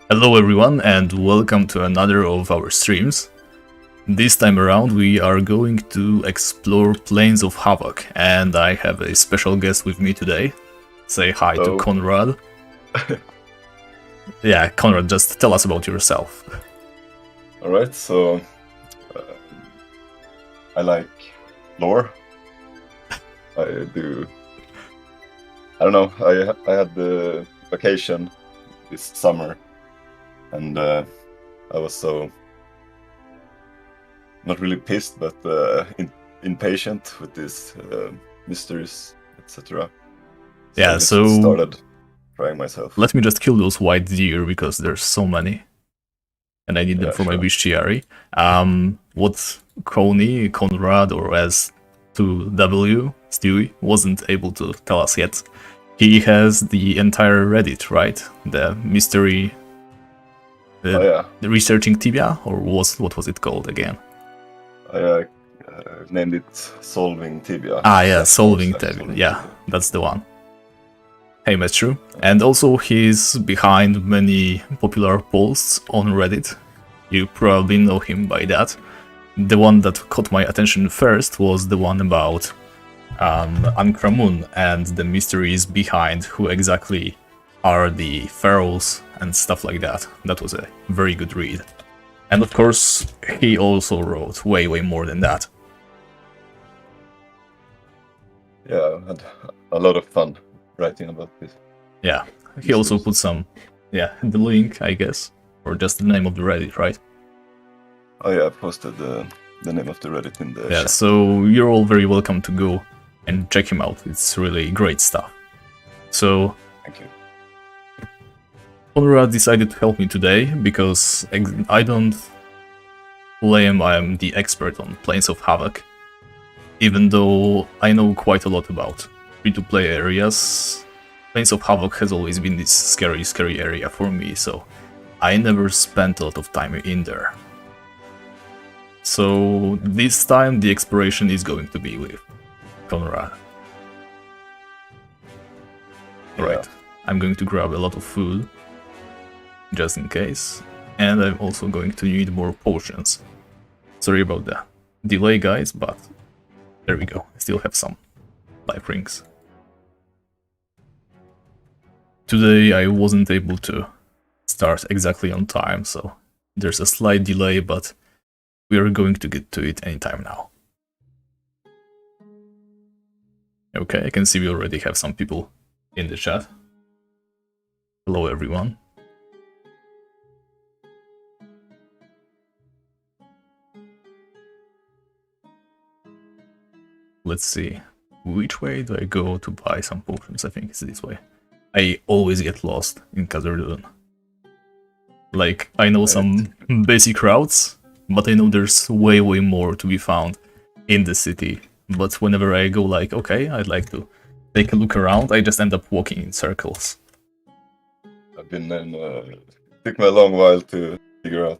Hello everyone and welcome to another of our streams. This time around we are going to explore Plains of Havoc and I have a special guest with me today. Say hi to Conrad. Yeah, Conrad, just tell us about yourself. Alright, so I like lore. I don't know, I had the vacation this summer and I was so not really pissed but impatient with these mysteries, etc. Yeah, I just started trying myself. Let me just kill those white deer because there's so many and I need them for my bestiary. What Cony, Conrad, or s2w, Stewie, wasn't able to tell us yet. He has the entire Reddit, right? The mystery... The researching Tibia, or what was it called again? I named it Solving Tibia. Ah, yeah, Solving Tibia. Yeah, that's the one. Hey, Metru. And also he's behind many popular posts on Reddit. You probably know him by that. The one that caught my attention first was the one about Ankramun and the mysteries behind who exactly are the pharaohs and stuff like that. That was a very good read. And of course, he also wrote way more than that. Yeah, I had a lot of fun writing about this. Yeah, he also put some, the link, I guess, or just the name of the Reddit, right? Oh yeah, I posted the name of the Reddit in the chat. So you're all very welcome to go and check him out. It's really great stuff. So, thank you. Conrad decided to help me today because I don't claim I'm the expert on Plains of Havoc, even though I know quite a lot about free-to-play areas. Plains of Havoc has always been this scary area for me, so I never spent a lot of time in there. So this time the exploration is going to be with Conrad. Yeah. Right, I'm going to grab a lot of food, just in case, and I'm also going to need more potions. Sorry about the delay, guys, but there we go. I still have some life rings. Today I wasn't able to start exactly on time, so there's a slight delay, but we are going to get to it anytime now. Okay, I can see we already have some people in the chat. Hello everyone. Let's see, which way do I go to buy some potions? I think it's this way. I always get lost in Khazad-dûm. Like, I know some basic routes, but I know there's way more to be found in the city. But whenever I go like, okay, I'd like to take a look around, I just end up walking in circles. I've been in, it took me a long while to figure out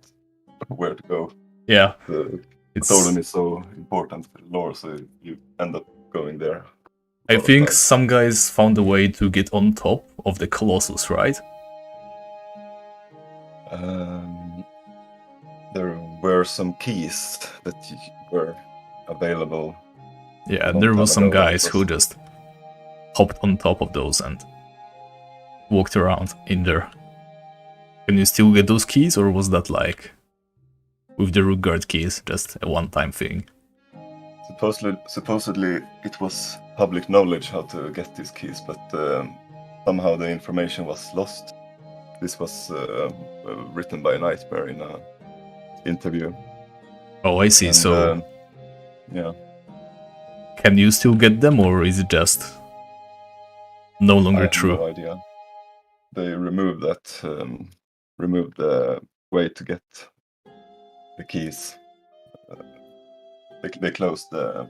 where to go. Yeah. Khazad-dûm is so important for lore, so you end up going there. I think some guys found a way to get on top of the Colossus, right? There were some keys that were available. Yeah, there were some guys who just hopped on top of those and walked around in there. Can you still get those keys, or was that like with the rook guard keys just a one-time thing? Supposedly it was public knowledge how to get these keys, but somehow the information was lost. This was written by Nightmare in an interview. Oh, I see. And, so yeah. Can you still get them, or is it just no longer true? I have no idea. They removed that, removed the way to get the keys. They closed the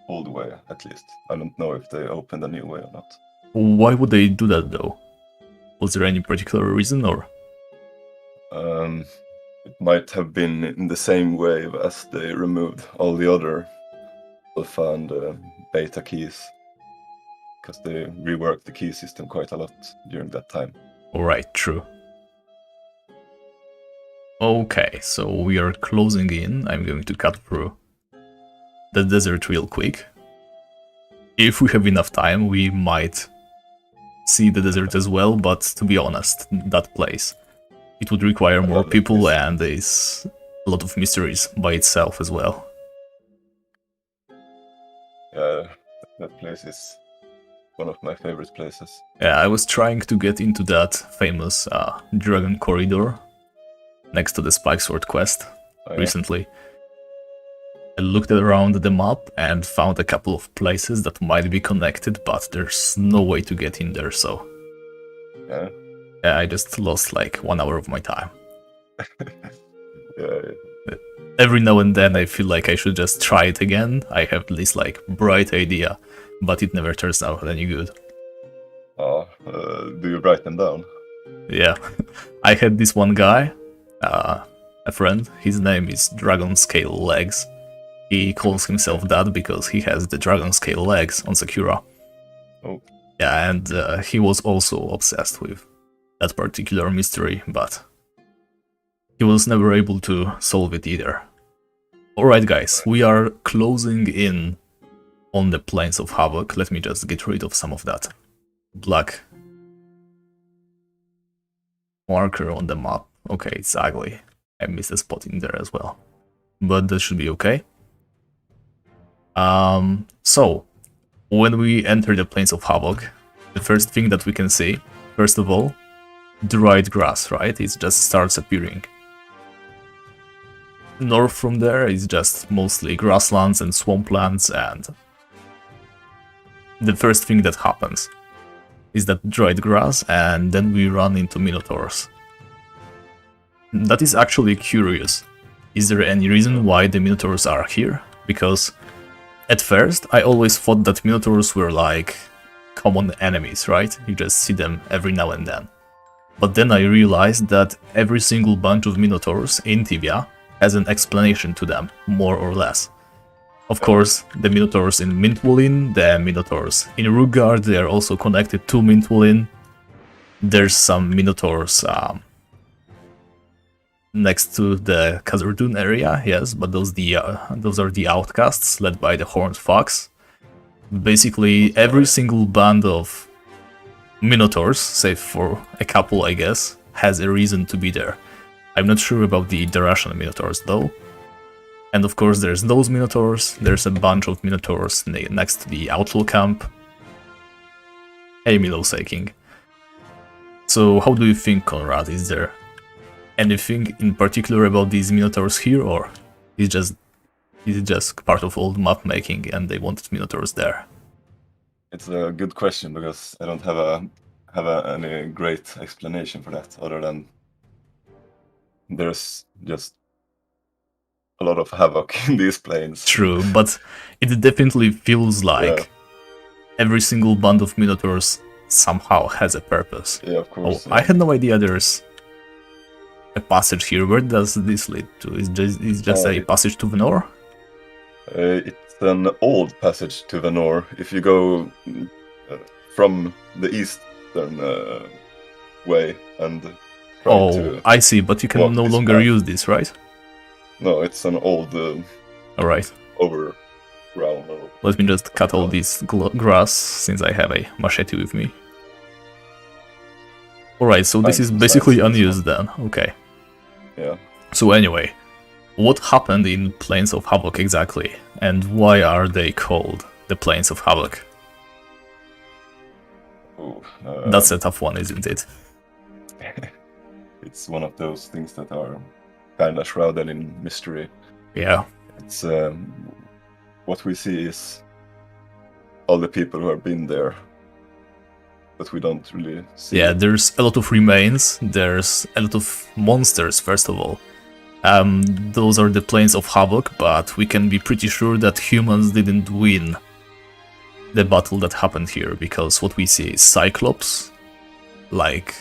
old way, at least. I don't know if they opened a new way or not. Why would they do that, though? Was there any particular reason, or? It might have been in the same way as they removed all the other alpha and beta keys, because they reworked the key system quite a lot during that time. Alright, true. Okay, so we are closing in. I'm going to cut through the desert real quick. If we have enough time, we might see the desert as well, but to be honest, that place, it would require more people and there's a lot of mysteries by itself as well. Yeah, that place is one of my favorite places. Yeah, I was trying to get into that famous Dragon Corridor next to the Spike Sword quest recently. I looked around the map and found a couple of places that might be connected, but there's no way to get in there, so... Yeah, I just lost like 1 hour of my time. Yeah. Every now and then I feel like I should just try it again. I have this like bright idea, but it never turns out any good. Do you write them down? Yeah, I had this one guy, a friend, his name is Dragon Scale Legs. He calls himself that because he has the dragon scale legs on Sakura. Oh. Yeah, and he was also obsessed with that particular mystery, but he was never able to solve it either. Alright guys, we are closing in on the Plains of Havoc. Let me just get rid of some of that black marker on the map. Okay, it's ugly. I missed a spot in there as well. But that should be okay. So, when we enter the Plains of Havoc, the first thing that we can see, first of all, dried grass, right? It just starts appearing. North from there is just mostly grasslands and swamplands, and the first thing that happens is that dried grass, and then we run into minotaurs. That is actually curious. Is there any reason why the minotaurs are here? Because at first, I always thought that minotaurs were like common enemies, right? You just see them every now and then. But then I realized that every single bunch of minotaurs in Tibia has an explanation to them, more or less. Of course, the minotaurs in Mintwolin, the minotaurs in Rugard, they are also connected to Mintwolin. There's some minotaurs next to the Khazardun area, yes, but those are the outcasts led by the Horned Fox. Basically, every single band of minotaurs, save for a couple, I guess, has a reason to be there. I'm not sure about the Darashan minotaurs, though. And of course, there's those minotaurs, there's a bunch of minotaurs next to the Outlaw camp. Hey, Milo Saking. So, how do you think, Conrad? Is there anything in particular about these minotaurs here, or is it just part of old map making and they wanted minotaurs there? It's a good question because I don't have any great explanation for that, other than there's just a lot of havoc in these plains. True, but it definitely feels like every single band of minotaurs somehow has a purpose. Yeah, of course. Oh, I had no idea there's a passage here. Where does this lead to? Is just a passage to Venor? It's an old passage to Venor. If you go from the eastern way and try to I see, but you can no longer use this, right? No, it's an old Alright. overground. Let me just cut all this grass, since I have a machete with me. Alright, so this is basically unused then, okay. Yeah. So anyway, what happened in Plains of Havoc exactly, and why are they called the Plains of Havoc? Ooh, That's a tough one, isn't it? It's one of those things that are kind of shrouded in mystery. Yeah. It's what we see is all the people who have been there, but we don't really see. Yeah, there's a lot of remains, there's a lot of monsters, first of all. Those are the Plains of Havoc, but we can be pretty sure that humans didn't win the battle that happened here, because what we see is Cyclops, like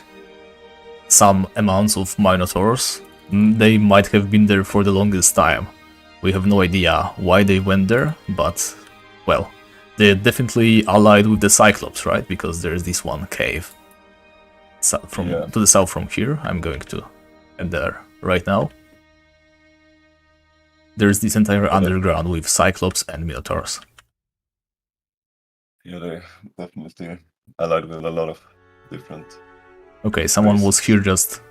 some amounts of Minotaurs. They might have been there for the longest time. We have no idea why they went there, but, well, they're definitely allied with the Cyclops, right? Because there's this one cave to the south from here. I'm going to head there right now. There's this entire underground with Cyclops and Minotaurs. Yeah, they definitely allied with a lot of different... Okay, someone was here just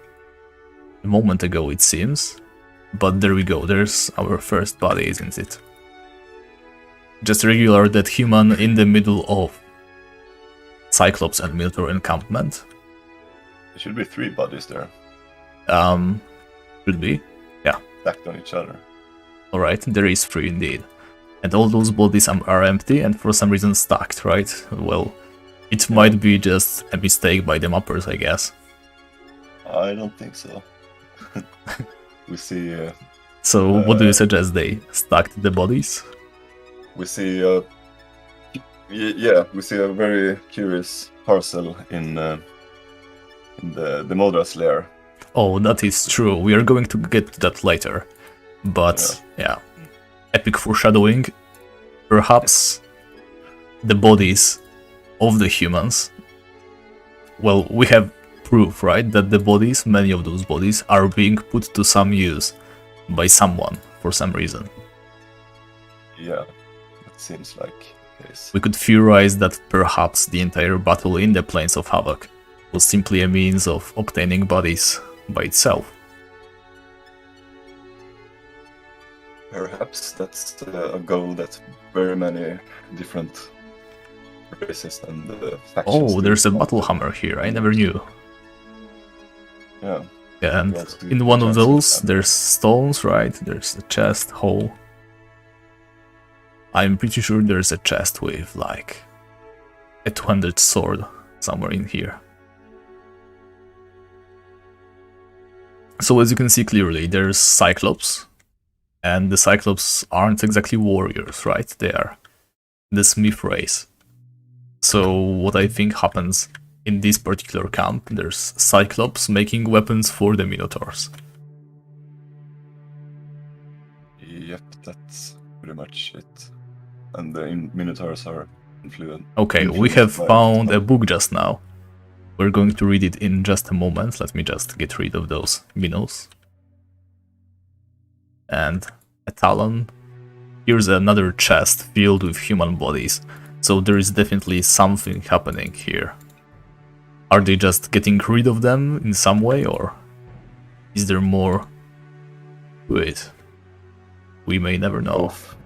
a moment ago, it seems. But there we go, there's our first body, isn't it? Just a regular dead human in the middle of Cyclops and Minotaur encampment. There should be 3 bodies there. Should be. Yeah. Stacked on each other. Alright, there is 3 indeed. And all those bodies are empty and for some reason stacked, right? Well, it might be just a mistake by the mappers, I guess. I don't think so. We see... so what do you suggest they stacked the bodies? We see... yeah, we see a very curious parcel in the Modra's lair. Oh, that is true. We are going to get to that later. But, yeah. Epic foreshadowing. Perhaps the bodies of the humans... Well, we have proof, right? That the bodies, many of those bodies, are being put to some use by someone for some reason. Yeah, it seems like the case. We could theorize that perhaps the entire battle in the Plains of Havoc was simply a means of obtaining bodies by itself. Perhaps that's a goal that very many different races and factions... Oh, there's a battle hammer here, I never knew. Yeah. Yeah, and in one of those, there's stones, right? There's a chest, hole. I'm pretty sure there's a chest with, like, a 200 sword somewhere in here. So as you can see clearly, there's Cyclops. And the Cyclops aren't exactly warriors, right? They are the Smith race. So what I think happens in this particular camp, there's Cyclops making weapons for the Minotaurs. Yep, that's pretty much it. And the Minotaurs are influenced. Okay, we have found a book just now. We're going to read it in just a moment. Let me just get rid of those minnows. And a talon. Here's another chest filled with human bodies. So there is definitely something happening here. Are they just getting rid of them in some way, or is there more to it? We may never know. Both.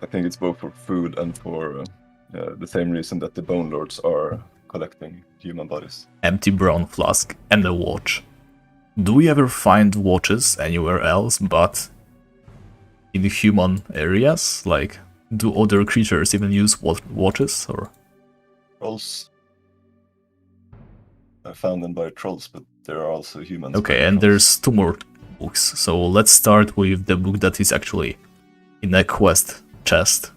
I think it's both for food and for the same reason that the Bone Lords are collecting human bodies. Empty brown flask and a watch. Do we ever find watches anywhere else but in human areas? Like, do other creatures even use watches, or? Trolls. I found them by trolls, but there are also humans. Okay, and there's 2 more books. So let's start with the book that is actually in a quest chest.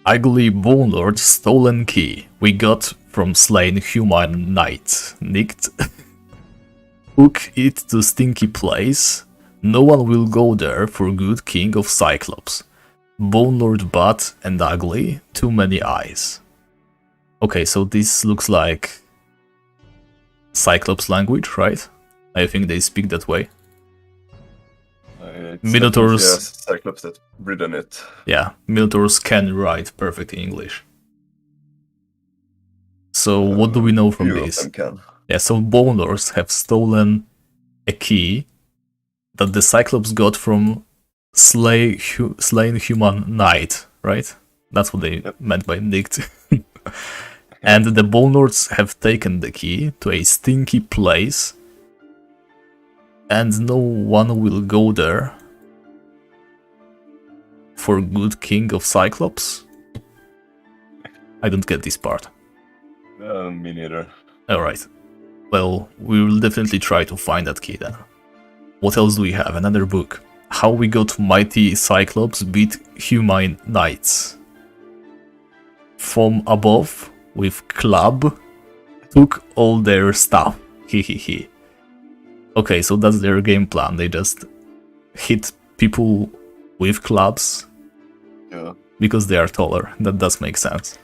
Ugly Bone Lord's stolen key. We got from slain human knight. Nicked. Hook it to stinky place. No one will go there for good king of Cyclops. Bone Lord butt and ugly. Too many eyes. Okay, so this looks like Cyclops language, right? I think they speak that way. Minotaurs... Yes, Cyclops that written it. Yeah, Minotaurs can write perfect English. So what do we know from this? Yeah, so Bone Lords have stolen a key that the Cyclops got from slain human knight, right? That's what they meant by nicked. And the Bone Lords have taken the key to a stinky place, and no one will go there for good king of Cyclops? I don't get this part. Me neither. Alright. Well, we will definitely try to find that key then. What else do we have? Another book. How we got mighty Cyclops beat human knights. From above, with club, took all their stuff. Hehehe. Okay, so that's their game plan. They just hit people with clubs. Yeah. Because they are taller. That does make sense.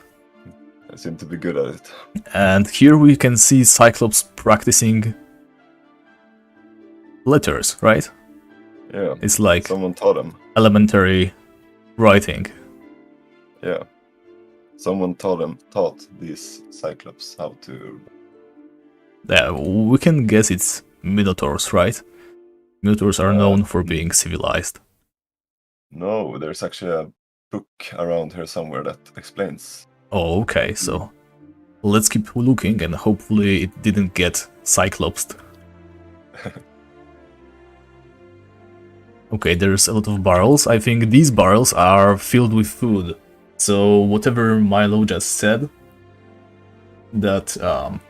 I seem to be good at it. And here we can see Cyclops practicing letters, right? Yeah. It's like Someone taught them. elementary writing. Yeah. Someone taught these Cyclops how to. Yeah, we can guess it's Minotaurs, right? Minotaurs are known for being civilized. No, there's actually a book around here somewhere that explains. Oh, okay, so let's keep looking and hopefully it didn't get Cyclopsed. Okay, there's a lot of barrels. I think these barrels are filled with food. So whatever Milo just said, that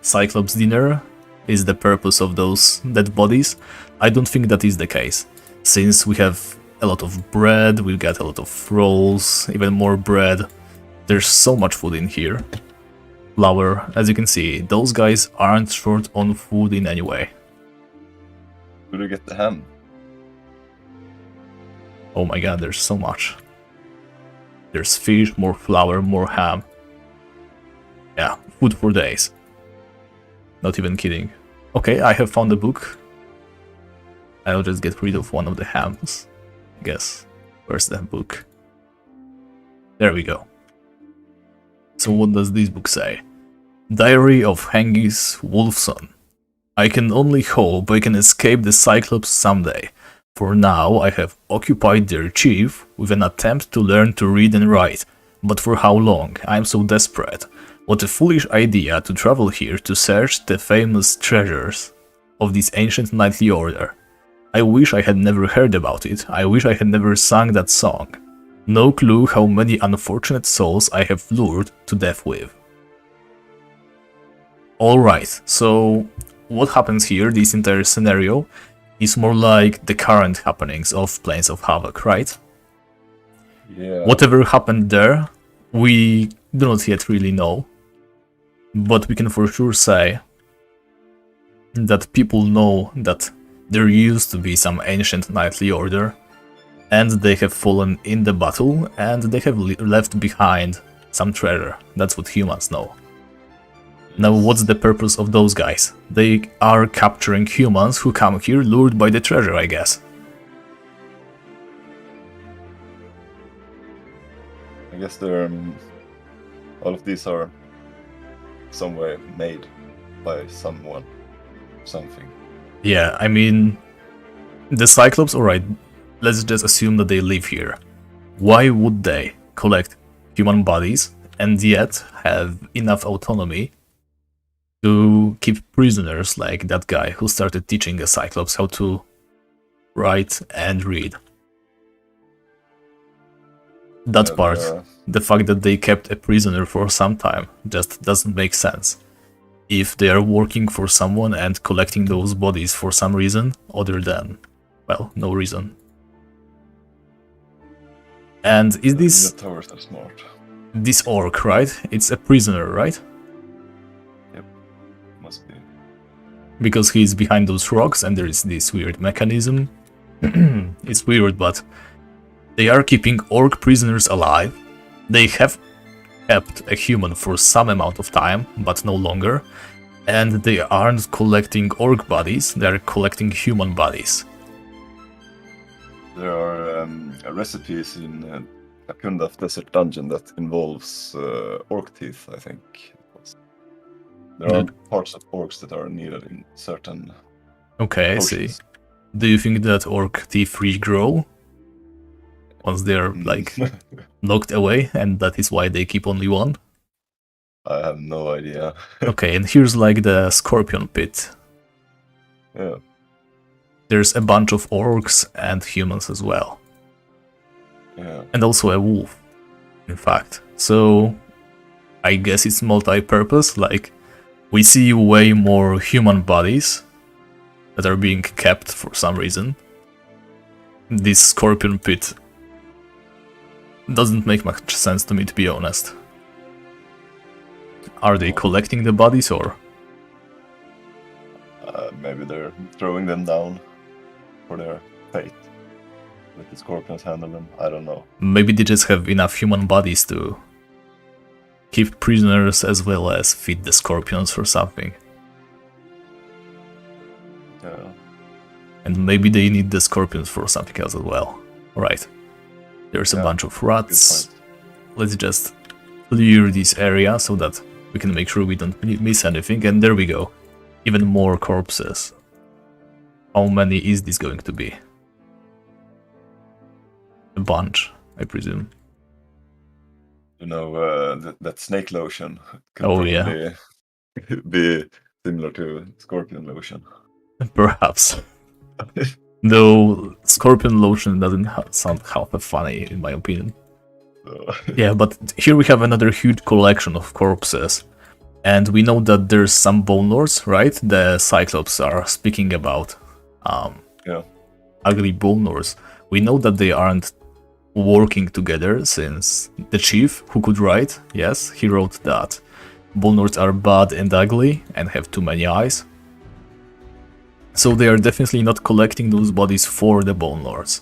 Cyclops dinner is the purpose of those dead bodies, I don't think that is the case. Since we have a lot of bread, we got a lot of rolls, even more bread. There's so much food in here. Flour, as you can see, those guys aren't short on food in any way. Where do you get the ham? Oh my god, there's so much. There's fish, more flour, more ham. Yeah, food for days. Not even kidding. Okay, I have found a book. I'll just get rid of one of the hams. I guess. Where's the book? There we go. So what does this book say? Diary of Hengis Wolfson. I can only hope I can escape the Cyclops someday. For now, I have occupied their chief with an attempt to learn to read and write. But for how long? I am so desperate. What a foolish idea to travel here to search the famous treasures of this ancient knightly order. I wish I had never heard about it. I wish I had never sung that song. No clue how many unfortunate souls I have lured to death with. Alright, so what happens here, this entire scenario, is more like the current happenings of Plains of Havoc, right? Yeah. Whatever happened there, we do not yet really know. But we can for sure say that people know that there used to be some ancient knightly order, and they have fallen in the battle, and they have left behind some treasure. That's what humans know. Now, what's the purpose of those guys? They are capturing humans who come here lured by the treasure, I guess. I guess they're. All of these are some way made by someone. Something. Yeah, I mean, the Cyclops, alright, let's just assume that they live here. Why would they collect human bodies and yet have enough autonomy to keep prisoners like that guy who started teaching the Cyclops how to write and read? That part, the fact that they kept a prisoner for some time, just doesn't make sense. If they are working for someone and collecting those bodies for some reason other than, well, no reason. And is this Minotaurs are smart. this orc, right? It's a prisoner, right? Yep, must be. Because he's behind those rocks and there is this weird mechanism. It's weird, but they are keeping orc prisoners alive. They have kept a human for some amount of time, but no longer. And they aren't collecting orc bodies, they are collecting human bodies. There are recipes in a Kundaf Desert Dungeon that involves orc teeth, I think. There are parts of orcs that are needed in certain Okay, I see. potions. Do you think that orc teeth regrow once they're like knocked away, and that is why they keep only one? I have no idea. Okay, and here's like the scorpion pit. Yeah. There's a bunch of orcs and humans as well. Yeah. And also a wolf, in fact. So I guess it's multi-purpose, like we see way more human bodies that are being kept for some reason. This scorpion pit doesn't make much sense to me, to be honest. Are they collecting the bodies, or? Maybe they're throwing them down for their fate. Let the scorpions handle them. I don't know. Maybe they just have enough human bodies to keep prisoners as well as feed the scorpions or something. Yeah. And maybe they need the scorpions for something else as well. Alright. There's a bunch of rats. Let's just clear this area so that we can make sure we don't miss anything. And there we go. Even more corpses. How many is this going to be? A bunch, I presume. You know, that snake lotion could probably be similar to scorpion lotion. Perhaps. Though scorpion lotion doesn't sound half funny, in my opinion. Yeah, but here we have another huge collection of corpses. And we know that there's some bone lords, right? The Cyclops are speaking about ugly bone lords. We know that they aren't working together, since the chief, who could write, yes, he wrote that bone lords are bad and ugly and have too many eyes. So they are definitely not collecting those bodies for the bone lords,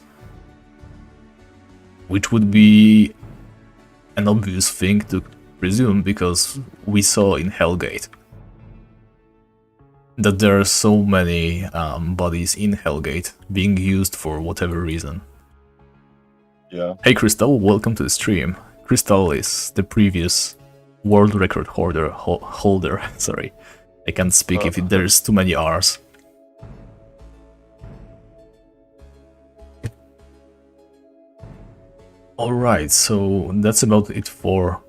which would be an obvious thing to presume, because we saw in Hellgate that there are so many bodies in Hellgate being used for whatever reason. Yeah. Hey Crystal, welcome to the stream. Crystal is the previous world record holder. Sorry, I can't speak if there's too many R's. Alright, so that's about it for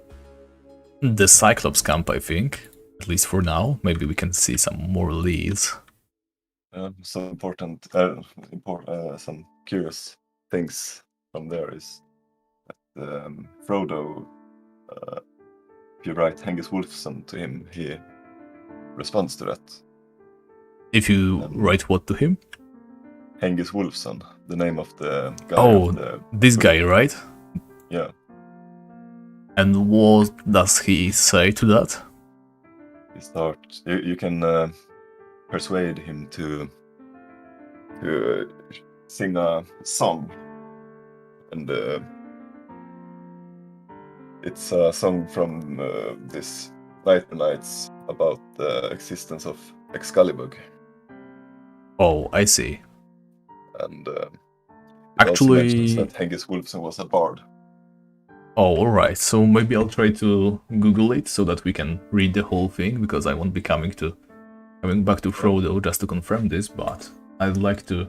the Cyclops camp, I think. At least for now. Maybe we can see some more leads. Some important, some curious things from there is that Frodo, if you write Hengis Wolfson to him, he responds to that. If you write what to him? Hengis Wolfson, the name of the guy. Oh, this guy, right? Yeah. And what does he say to that? He starts. You can persuade him to sing a song, and it's a song from this Nightmare Nights about the existence of Excalibur. Oh, I see. And actually, also mentions that Hengis Wolfson was a bard. Oh, alright, so maybe I'll try to Google it so that we can read the whole thing, because I won't be coming back to Frodo just to confirm this, but I'd like to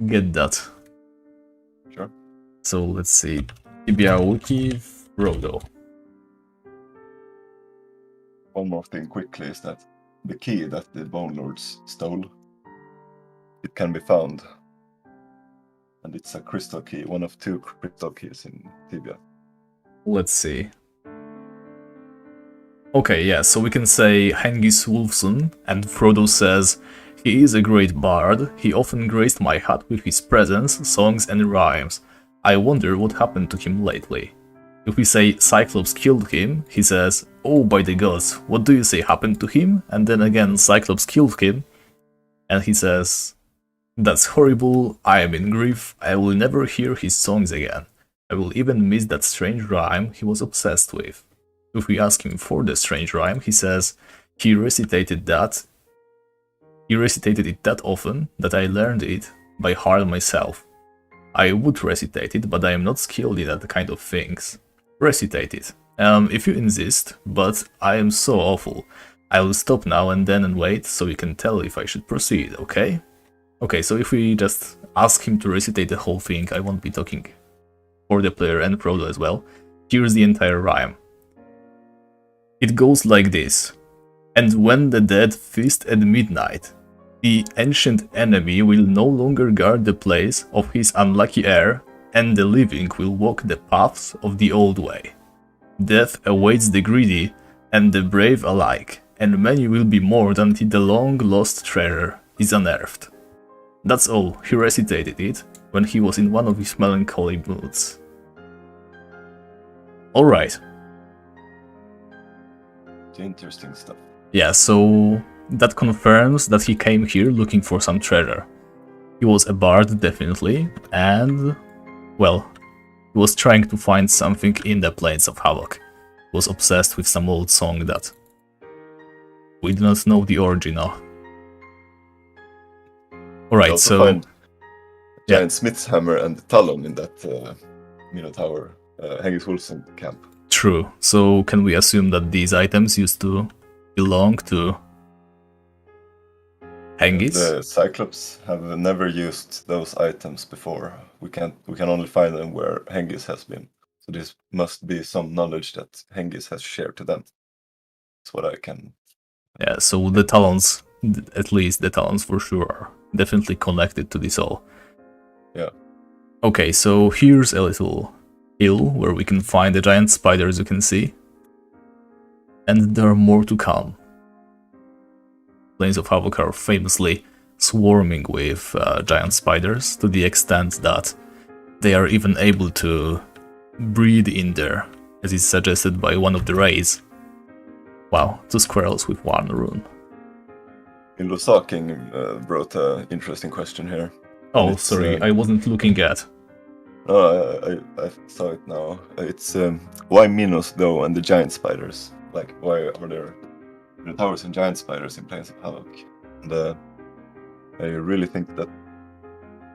get that. Sure. So let's see. Tibia Wiki, Frodo. One more thing quickly is that the key that the Bone Lords stole, it can be found. And it's a crystal key, one of 2 crystal keys in Tibia. Let's see. Okay, yeah, so we can say Hengis Wolfson, and Frodo says, "He is a great bard. He often graced my hut with his presence, songs and rhymes. I wonder what happened to him lately." If we say Cyclops killed him, he says, "Oh, by the gods, what do you say happened to him?" And then again, Cyclops killed him, and he says, "That's horrible, I am in grief, I will never hear his songs again. I will even miss that strange rhyme he was obsessed with." If we ask him for the strange rhyme, he says, he recitated it that often that I learned it by heart myself. I would recitate it, but I am not skilled in that kind of things. Recitate it. If you insist, but I am so awful. I will stop now and then and wait, so you can tell if I should proceed, okay? Okay, so if we just ask him to recitate the whole thing, I won't be talking for the player and Frodo as well. Here's the entire rhyme. It goes like this. And when the dead feast at midnight, the ancient enemy will no longer guard the place of his unlucky heir, and the living will walk the paths of the old way. Death awaits the greedy and the brave alike, and many will be mourned until the long-lost treasure is unearthed. That's all, he recitated it when he was in one of his melancholy moods. Alright. Interesting stuff. Yeah, so that confirms that he came here looking for some treasure. He was a bard, definitely, and, well, he was trying to find something in the Plains of Havoc. He was obsessed with some old song that we do not know the origin of. Alright, also so find yeah. giant smith's hammer and talon in that Minotaur Hengis Wolfson camp. True. So can we assume that these items used to belong to Hengis? The Cyclops have never used those items before. We can only find them where Hengis has been. So this must be some knowledge that Hengis has shared to them. That's what I can. Yeah, so the talons, at least the talons for sure, are definitely connected to this all. Yeah. Okay, so here's a little hill where we can find the giant spiders you can see. And there are more to come. Plains of Havoc are famously swarming with giant spiders to the extent that they are even able to breed in there, as is suggested by one of the raids. Wow, 2 squirrels with 1 rune. In Losaking brought an interesting question here. Oh, sorry, I wasn't looking at. Oh, I saw it now. It's why Minos though and the giant spiders? Like, why are there Minotaurs and giant spiders in Plains of Havoc? And I really think that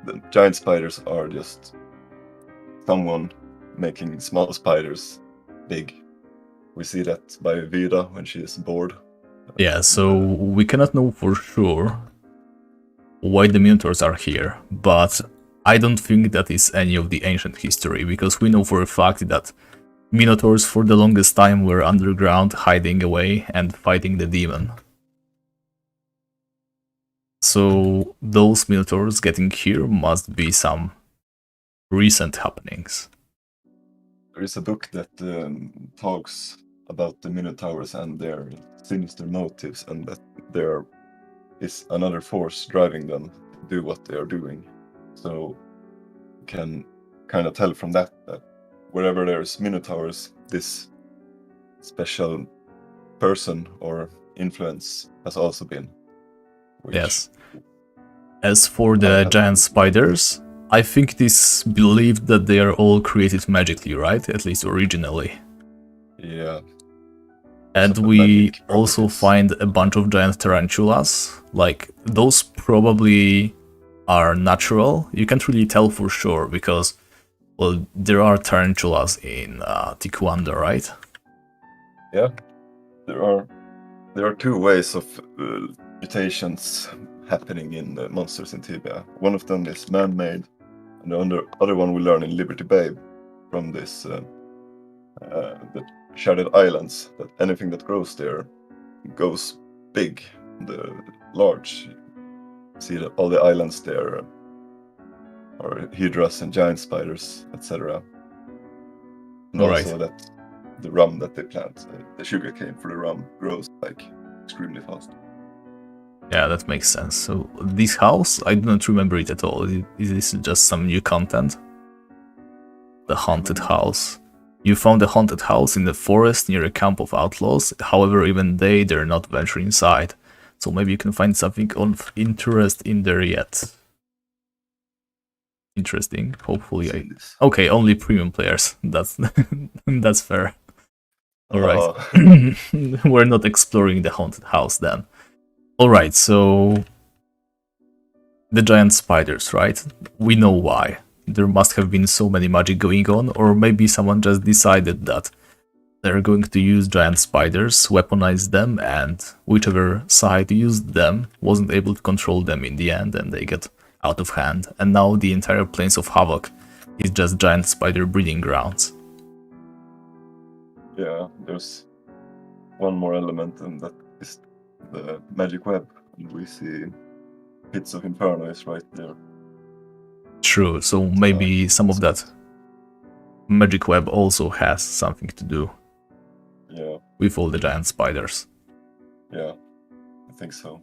the giant spiders are just someone making small spiders big. We see that by Vida when she is bored. Yeah, so we cannot know for sure why the Minotaurs are here, but I don't think that is any of the ancient history, because we know for a fact that Minotaurs for the longest time were underground, hiding away and fighting the demon. So those Minotaurs getting here must be some recent happenings. There is a book that talks about the Minotaurs and their sinister motives, and that there is another force driving them to do what they are doing. So you can kind of tell from that wherever there's Minotaurs, this special person or influence has also been. Yes. As for the giant spiders, I think it is believed that they are all created magically, right? At least originally. Yeah. And we also find a bunch of giant tarantulas. Like, those probably are natural. You can't really tell for sure because, well, there are tarantulas in Tikwanda, right? Yeah. There are 2 ways of mutations happening in the monsters in Tibia. One of them is man-made, and the other one we learn in Liberty Bay from this the Sharded Islands, that anything that grows there goes big, the large. See that all the islands there are hydras and giant spiders, etc. And also that the rum that they plant, the sugar cane for the rum, grows like extremely fast. Yeah, that makes sense. So this house, I do not remember it at all. Is this just some new content? The haunted house. You found a haunted house in the forest near a camp of outlaws. However, even they dare not venture inside. So maybe you can find something of interest in there yet. Interesting. Hopefully Okay, only premium players. That's that's fair. Alright. We're not exploring the haunted house then. Alright, so the giant spiders, right? We know why. There must have been so many magic going on, or maybe someone just decided that they're going to use giant spiders, weaponize them, and whichever side used them wasn't able to control them in the end, and they get out of hand. And now the entire Plains of Havoc is just giant spider breeding grounds. Yeah, there's one more element, and that is the magic web. And we see Pits of Inferno is right there. True, so maybe some of that magic web also has something to do with all the giant spiders. Yeah, I think so.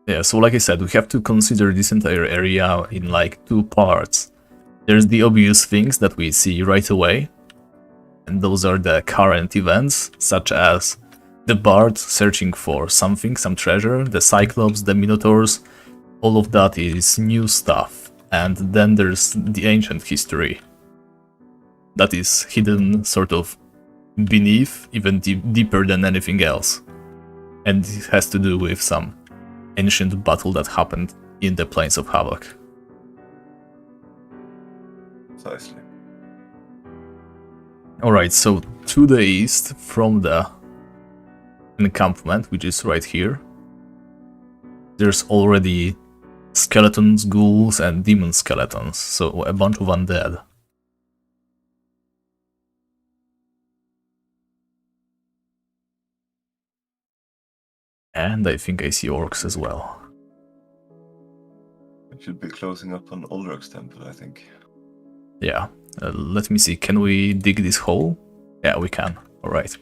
Yeah, so like I said, we have to consider this entire area in like 2 parts. There's the obvious things that we see right away, and those are the current events, such as the Bard searching for something, some treasure, the Cyclops, the Minotaurs. All of that is new stuff. And then there's the ancient history that is hidden sort of beneath, even deeper than anything else. And it has to do with some ancient battle that happened in the Plains of Havoc. Precisely. Alright, so to the east from the encampment, which is right here, there's already skeletons, ghouls, and demon skeletons, so a bunch of undead. And I think I see orcs as well. We should be closing up on Ulrak's temple, I think. Yeah, let me see, can we dig this hole? Yeah, we can, alright.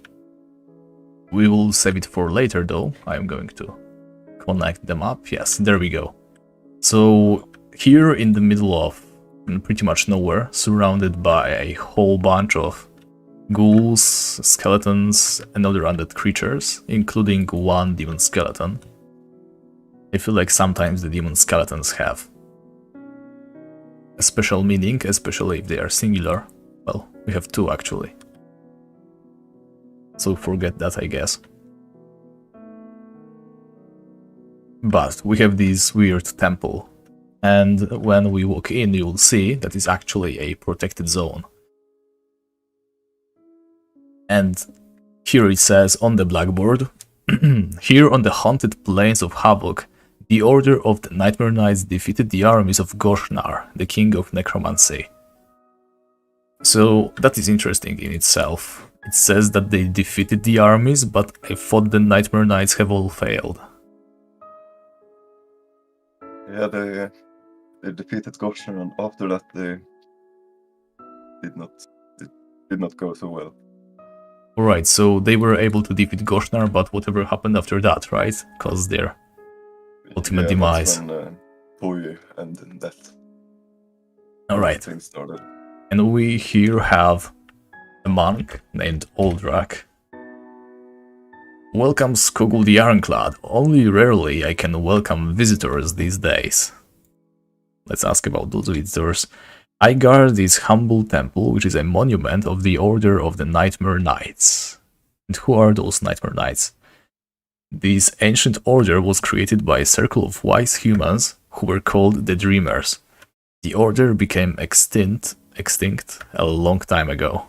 We will save it for later though, I'm going to connect them up, yes, there we go. So here in the middle of pretty much nowhere, surrounded by a whole bunch of ghouls, skeletons, and other undead creatures, including one demon skeleton. I feel like sometimes the demon skeletons have a special meaning, especially if they are singular. Well, we have two actually. So forget that, I guess. But we have this weird temple, and when we walk in, you will see that it's actually a protected zone. And here it says on the blackboard, here on the haunted plains of Havoc, the Order of the Nightmare Knights defeated the armies of Goshnar, the king of necromancy. So that is interesting in itself. It says that they defeated the armies, but I thought the Nightmare Knights have all failed. Yeah, they defeated Goshnar, and after that they did not go so well. Alright, so they were able to defeat Goshnar, but whatever happened after that, right? Because their ultimate demise. That's when Boyu and death. Alright. Things started. And we here have a monk named Oldrak. Welcome Skogul the Ironclad. Only rarely I can welcome visitors these days. Let's ask about those visitors. I guard this humble temple, which is a monument of the Order of the Nightmare Knights. And who are those Nightmare Knights? This ancient order was created by a circle of wise humans who were called the Dreamers. The order became extinct a long time ago.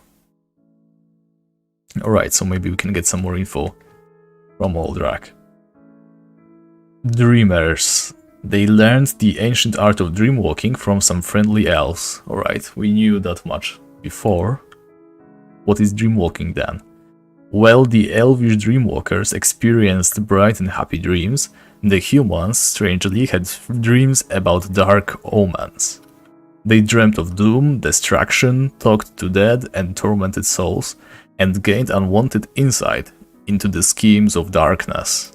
Alright, so maybe we can get some more info from Oldrak. Dreamers. They learned the ancient art of dreamwalking from some friendly elves. Alright, we knew that much before. What is dreamwalking then? Well, the elvish dreamwalkers experienced bright and happy dreams. The humans, strangely, had dreams about dark omens. They dreamt of doom, destruction, talked to dead and tormented souls, and gained unwanted insight into the schemes of darkness.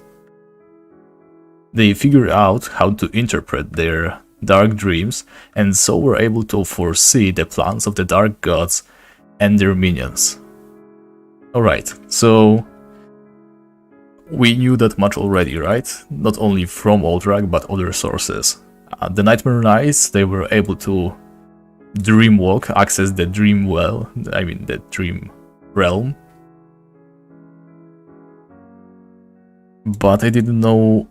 They figured out how to interpret their dark dreams, and so were able to foresee the plans of the dark gods and their minions. Alright, so we knew that much already, right? Not only from Oldrak, but other sources. The Nightmare Knights, they were able to dreamwalk, access the dream well, the dream realm. But I didn't know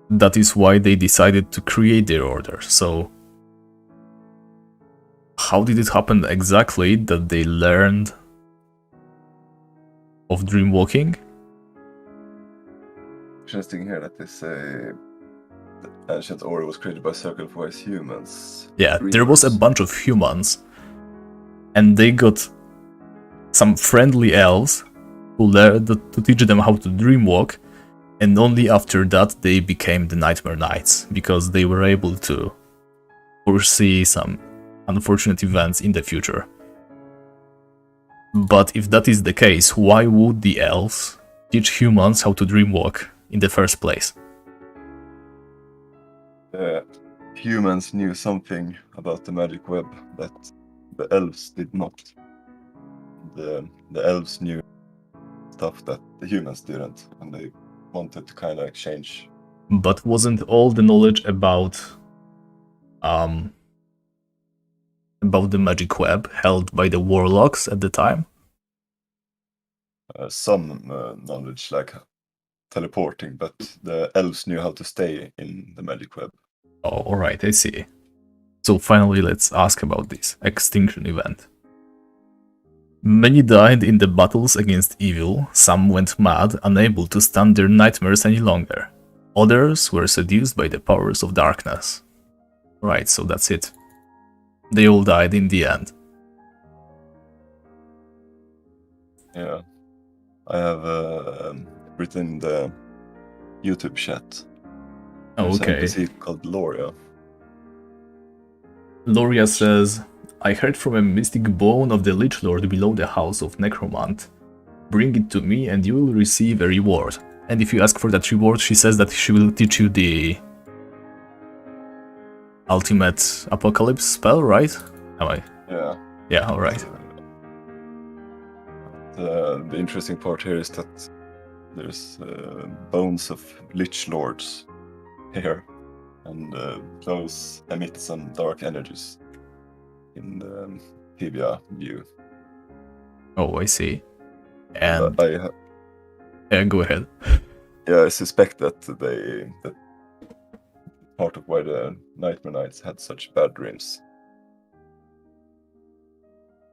that is why they decided to create their order, so how did it happen exactly that they learned of dreamwalking? Interesting here that this the ancient order was created by a circle of wise humans. Yeah, there was a bunch of humans, and they got some friendly elves who learned to teach them how to dreamwalk, and only after that they became the Nightmare Knights, because they were able to foresee some unfortunate events in the future. But if that is the case, why would the elves teach humans how to dreamwalk in the first place? Humans knew something about the magic web that the elves did not. The elves knew stuff that the humans didn't, and they wanted to kind of exchange. But wasn't all the knowledge about the magic web held by the warlocks at the time? Some knowledge, like teleporting, but the elves knew how to stay in the magic web. Oh, alright, I see. So finally, let's ask about this extinction event. Many died in the battles against evil, some went mad, unable to stand their nightmares any longer. Others were seduced by the powers of darkness. Right, so that's it. They all died in the end. Yeah, I have written in the YouTube chat. There's an Okay. NPC called Loria. Loria says, I heard from a mystic bone of the Lich Lord below the house of Necromant. Bring it to me and you will receive a reward. And if you ask for that reward, she says that she will teach you the ultimate apocalypse spell, right? Am I? Yeah. Yeah, alright. The interesting part here is that there's bones of Lich Lords here, and those emit some dark energies in the Tibia view. Oh, I see. And I go ahead. Yeah, I suspect that that part of why the Nightmare Knights had such bad dreams.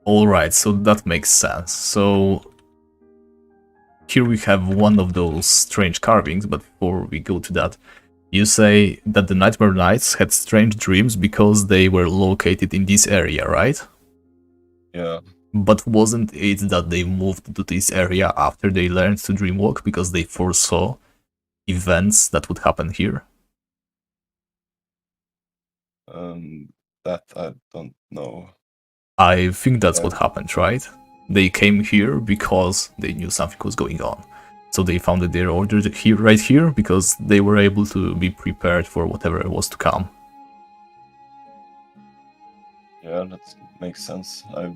Alright, so that makes sense. So here we have one of those strange carvings, but before we go to that, you say that the Nightmare Knights had strange dreams because they were located in this area, right? Yeah. But wasn't it that they moved to this area after they learned to dreamwalk because they foresaw events that would happen here? That I don't know. I think that's what happened, right? They came here because they knew something was going on. So they founded their order here, right here, because they were able to be prepared for whatever was to come. Yeah, that makes sense. I've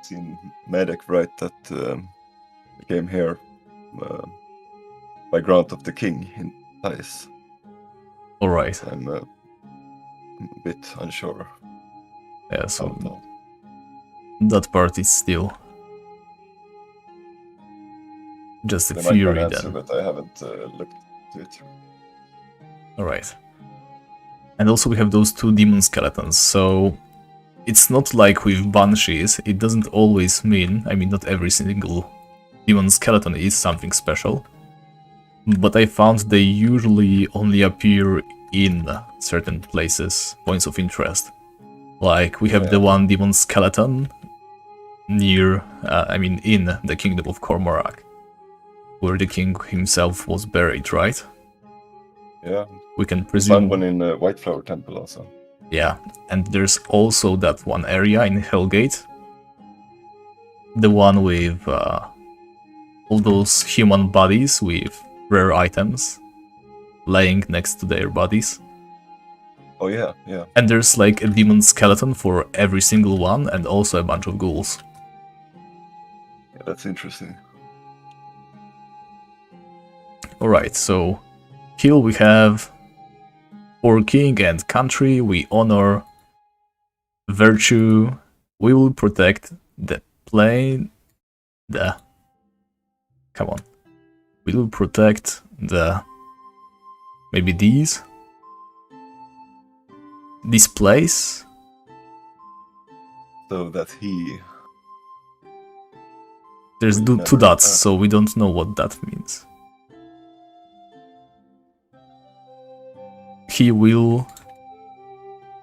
seen Medic write that they came here by grant of the king in Thais. Alright. I'm a bit unsure. Yeah, so that part is still just a theory then. But I haven't looked to it. Alright. And also we have those two demon skeletons, so it's not like with banshees, it doesn't always mean, I mean not every single demon skeleton is something special, but I found they usually only appear in certain places, points of interest. Like we have the one demon skeleton near, in the kingdom of Cormorak, where the king himself was buried, right? Yeah. We can presume one in White Flower Temple also. Yeah, and there's also that one area in Hellgate, the one with all those human bodies with rare items laying next to their bodies. Oh yeah, yeah. And there's like a demon skeleton for every single one, and also a bunch of ghouls. Yeah, that's interesting. Alright, so here we have for king and country, we honor virtue, we will protect the plane, we will protect maybe this place. So that there's two dots, so we don't know what that means. He will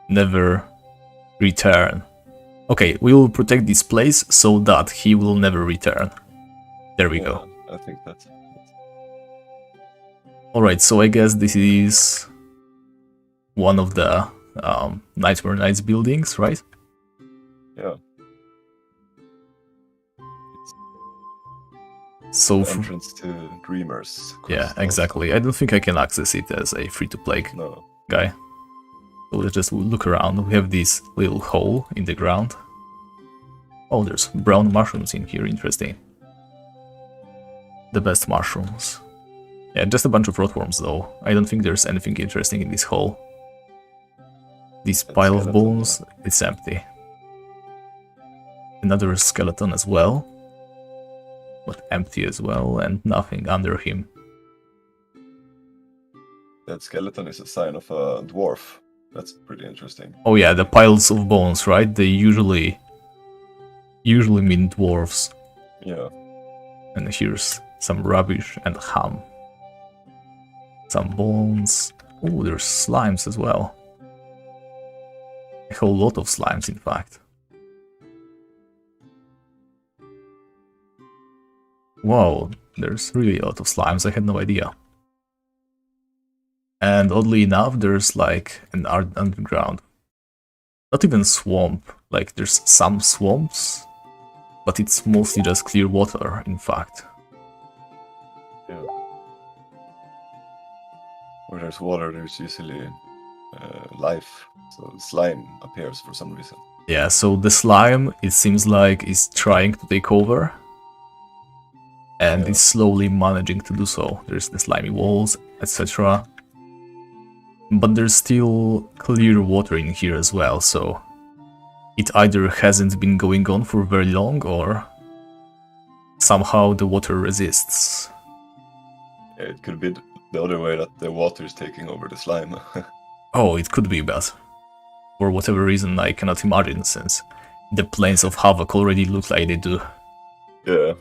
never return. Okay, we will protect this place so that he will never return. There we go. I think that's it. Alright, so I guess this is one of the Nightmare Knights buildings, right? Yeah. So entrance to Dreamers. Yeah, exactly. I don't think I can access it as a free-to-play guy. So let's just look around. We have this little hole in the ground. Oh, there's brown mushrooms in here. Interesting. The best mushrooms. Yeah, just a bunch of rotworms though. I don't think there's anything interesting in this hole. This pile of bones, it's empty. Another skeleton as well. but empty as well, and nothing under him. That skeleton is a sign of a dwarf. That's pretty interesting. Oh yeah, the piles of bones, right? They usually mean dwarves. Yeah. And here's some rubbish and ham. Some bones. Oh, there's slimes as well. A whole lot of slimes, in fact. Wow, there's really a lot of slimes, I had no idea. And oddly enough, there's like an underground. Not even swamp, like there's some swamps, but it's mostly just clear water, in fact. Yeah. Where there's water, there's usually life, so slime appears for some reason. Yeah, so the slime, it seems like, is trying to take over. And it's slowly managing to do so. There's the slimy walls, etc. But there's still clear water in here as well, so it either hasn't been going on for very long, or somehow the water resists. Yeah, it could be the other way, that the water is taking over the slime. Oh, it could be, but for whatever reason I cannot imagine, since the Plains of Havoc already look like they do. Yeah.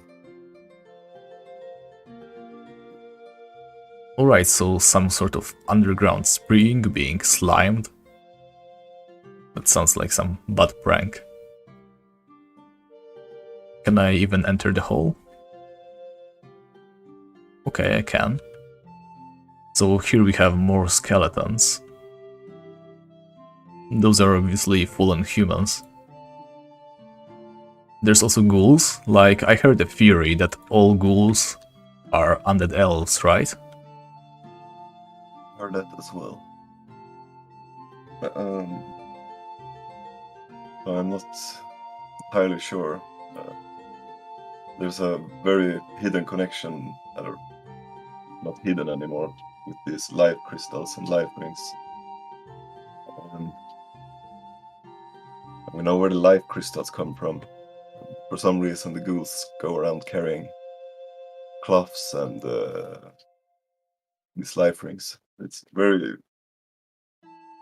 Alright, so some sort of underground spring being slimed. That sounds like some bad prank. Can I even enter the hole? Okay, I can. So here we have more skeletons. Those are obviously fallen humans. There's also ghouls. Like, I heard a theory that all ghouls are undead elves, right? Heard that as well. I'm not entirely sure. There's a very hidden connection, or not hidden anymore, with these life crystals and life rings. We know where the life crystals come from. For some reason, the ghouls go around carrying cloths and these life rings. It's very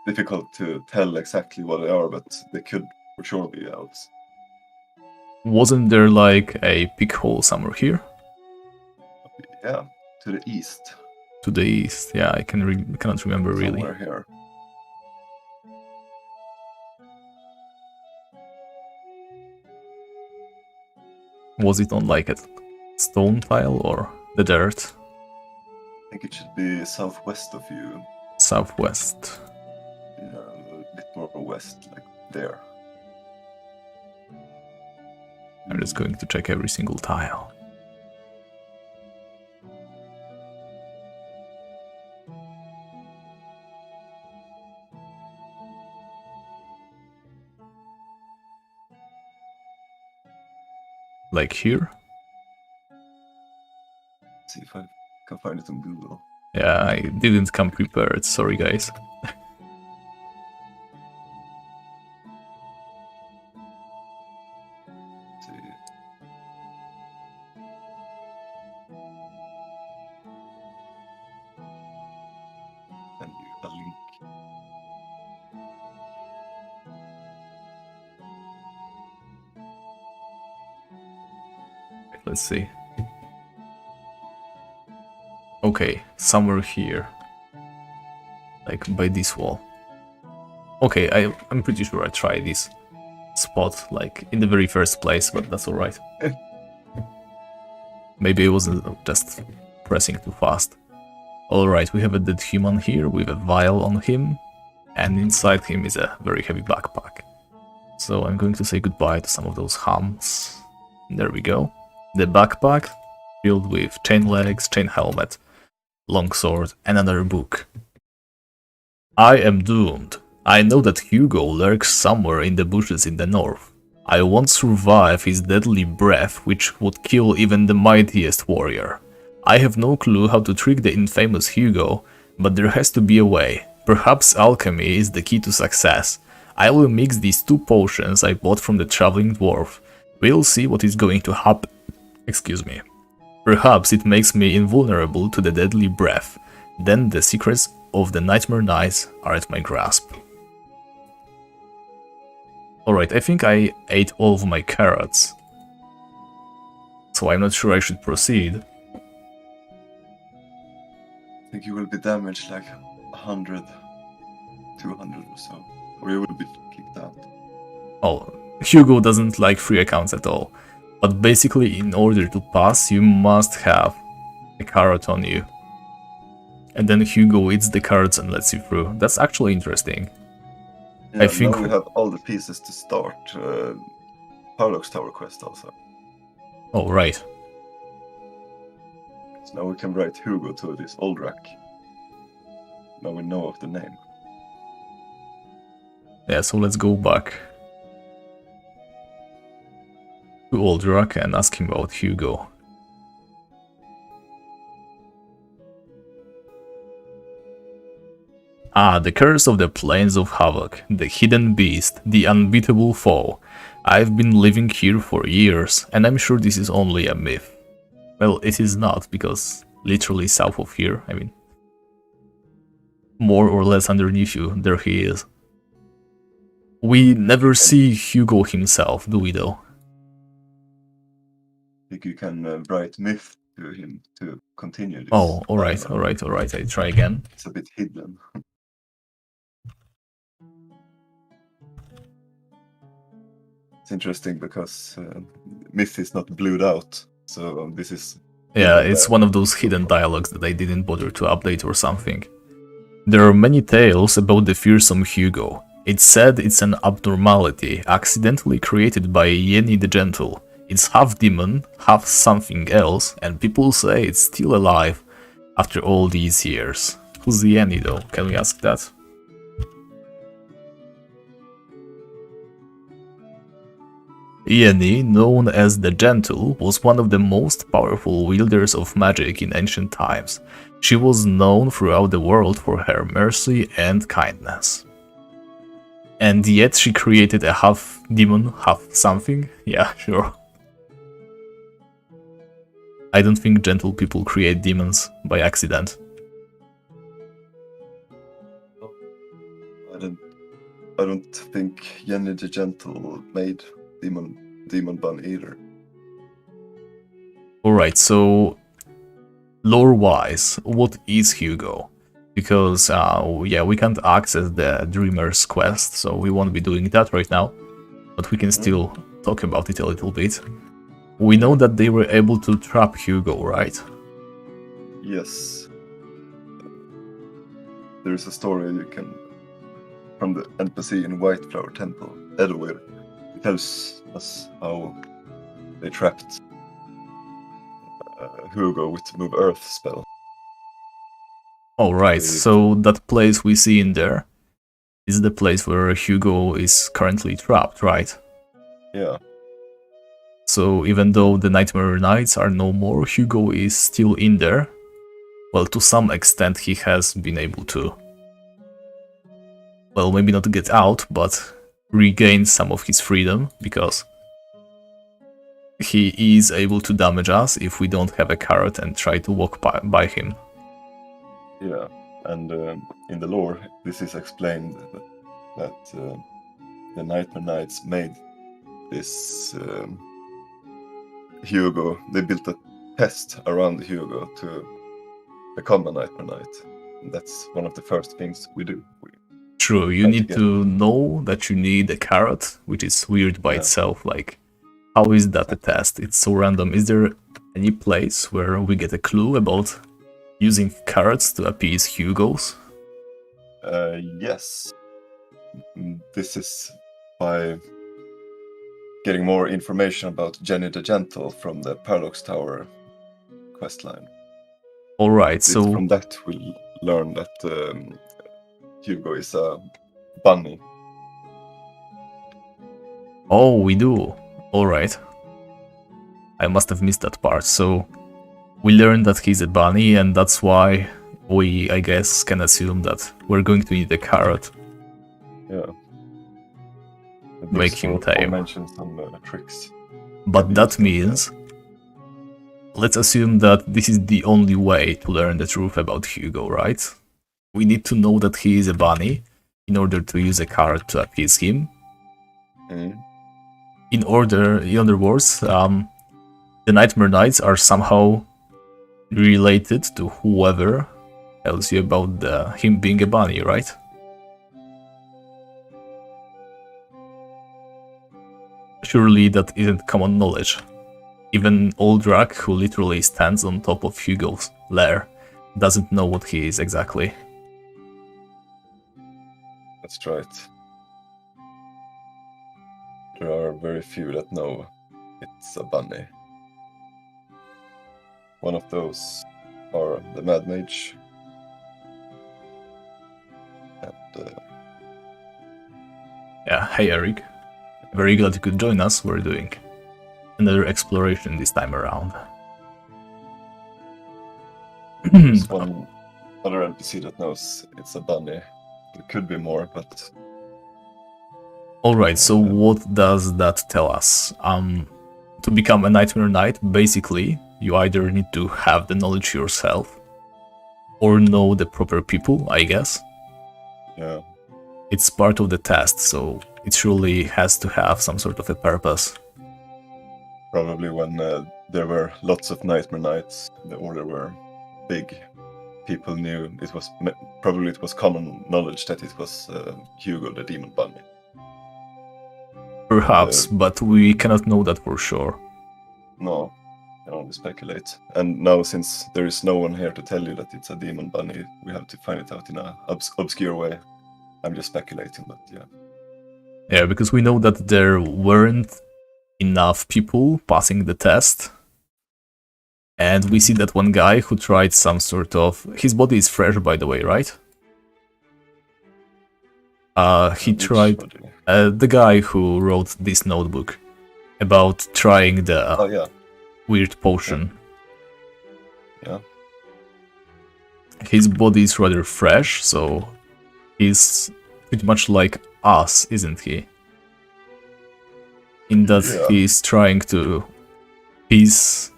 difficult to tell exactly what they are, but they could for sure be elves. Wasn't there like a pig hole somewhere here? Yeah, to the east. To the east, yeah, I cannot remember really. Somewhere here. Was it on like a stone tile or the dirt? I think it should be southwest of you. Southwest. Yeah, a bit more west, like there. I'm just going to check every single tile. Like here? See if I can find it on Google. Yeah, I didn't come prepared, sorry guys. See. And a link. Let's see. Okay, somewhere here. Like by this wall. Okay, I'm pretty sure I tried this spot like in the very first place, but that's alright. Maybe I wasn't just pressing too fast. Alright, we have a dead human here with a vial on him, and inside him is a very heavy backpack. So I'm going to say goodbye to some of those hams. There we go. The backpack filled with chain legs, chain helmet, longsword, and another book. I am doomed. I know that Hugo lurks somewhere in the bushes in the north. I won't survive his deadly breath, which would kill even the mightiest warrior. I have no clue how to trick the infamous Hugo, but there has to be a way. Perhaps alchemy is the key to success. I will mix these two potions I bought from the traveling dwarf. We'll see what is going to happen. Excuse me. Perhaps it makes me invulnerable to the deadly breath. Then the secrets of the Nightmare Nights are at my grasp. Alright, I think I ate all of my carrots. So I'm not sure I should proceed. I think you will be damaged like 100, 200 or so. Or you will be kicked out. Oh, Hugo doesn't like free accounts at all. But basically, in order to pass, you must have a carrot on you. And then Hugo eats the carrots and lets you through. That's actually interesting. Yeah, I think now we have all the pieces to start Paradox Tower quest also. Oh, right. So now we can write Hugo to this old rack. Now we know of the name. Yeah, so let's go back to Oldrak and ask him about Hugo. Ah, the curse of the Plains of Havoc, the hidden beast, the unbeatable foe. I've been living here for years, and I'm sure this is only a myth. Well, it is not, because literally south of here, I mean, more or less underneath you, there he is. We never see Hugo himself, do we though? I think you can write myth to him to continue this. Oh, alright, dialogue. alright, I try again. It's a bit hidden. It's interesting because myth is not blued out, so this is... Yeah, it's one of those hidden dialogues that I didn't bother to update or something. There are many tales about the fearsome Hugo. It's said it's an abnormality accidentally created by Yeni the Gentle. It's half demon, half something else, and people say it's still alive after all these years. Who's Yeni though? Can we ask that? Yeni, known as the Gentle, was one of the most powerful wielders of magic in ancient times. She was known throughout the world for her mercy and kindness. And yet she created a half demon, half something? Yeah, sure. I don't think gentle people create demons by accident. I don't think Yenny the Gentle made Demon Bun either. Alright, so lore-wise, what is Hugo? Because, yeah, we can't access the Dreamer's quest, so we won't be doing that right now. But we can still talk about it a little bit. We know that they were able to trap Hugo, right? Yes. There is a story you can... from the NPC in Whiteflower Temple, Edwir. It tells us how they trapped Hugo with Move Earth spell. Alright, so that place we see in there is the place where Hugo is currently trapped, right? Yeah. So even though the Nightmare Nights are no more, Hugo is still in there. Well, to some extent he has been able to, well, maybe not get out, but regain some of his freedom, because he is able to damage us if we don't have a carrot and try to walk by him. Yeah, and in the lore, this is explained that the Nightmare Knights made this Hugo. They built a test around Hugo to become a Nightmare Knight. And that's one of the first things we do. True, you need to know that you need a carrot, which is weird by itself. Like, how is that a test? It's so random. Is there any place where we get a clue about using carrots to appease Hugos? Yes. This is by getting more information about Jenny the Gentle from the Paradox Tower questline. Alright, so... from that we'll learn that Hugo is a bunny. Oh, we do. Alright. I must have missed that part, so... we learned that he's a bunny, and that's why we, I guess, can assume that we're going to need a carrot. Yeah. Make him tame. Mention some tricks. But that means... let's assume that this is the only way to learn the truth about Hugo, right? We need to know that he is a bunny in order to use a card to appease him. Mm. In other words, the Nightmare Knights are somehow related to whoever tells you about him being a bunny, right? Surely that isn't common knowledge. Even Oldrak, who literally stands on top of Hugo's lair, doesn't know what he is exactly. That's right. There are very few that know it's a bunny. One of those are the Mad Mage. And Yeah, hey Eric. Very glad you could join us. We're doing another exploration this time around. there's one other NPC that knows it's a bunny. There could be more, but... Alright, so what does that tell us? To become a Nightmare Knight, basically, you either need to have the knowledge yourself, or know the proper people, I guess. Yeah. It's part of the test, so it surely has to have some sort of a purpose. Probably when there were lots of Nightmare Knights, the order were big. People knew it was common knowledge that it was Hugo the Demon Bunny. Perhaps, but we cannot know that for sure. No, I can only speculate. And now, since there is no one here to tell you that it's a Demon Bunny, we have to find it out in a obscure way. I'm just speculating, but yeah. Yeah, because we know that there weren't enough people passing the test. And we see that one guy who tried some sort of... His body is fresh, by the way, right? He tried... the guy who wrote this notebook about trying the weird potion. Yeah. His body is rather fresh, so he's pretty much like us, isn't he? In that he's trying to piece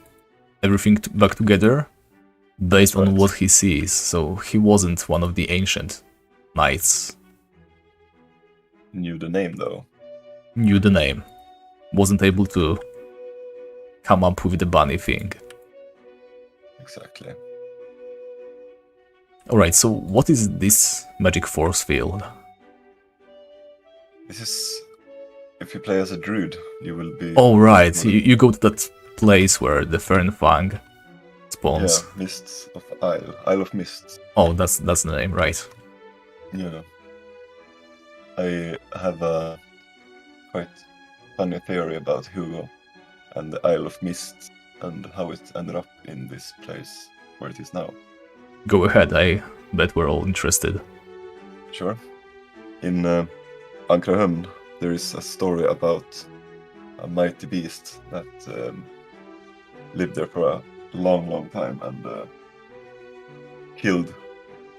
everything back together based on what he sees, so he wasn't one of the ancient knights. Knew the name, though. Knew the name. Wasn't able to come up with the bunny thing. Exactly. Alright, so what is this magic force field? This is... If you play as a druid, you will be... Oh, right. You go to that place where the Fernfang spawns. Yeah, Mists of Isle. Isle of Mists. Oh, that's the name, right. Yeah. I have a quite funny theory about Hugo and the Isle of Mist and how it ended up in this place where it is now. Go ahead, I bet we're all interested. Sure. In Ankrahamn, there is a story about a mighty beast that lived there for a long, long time and killed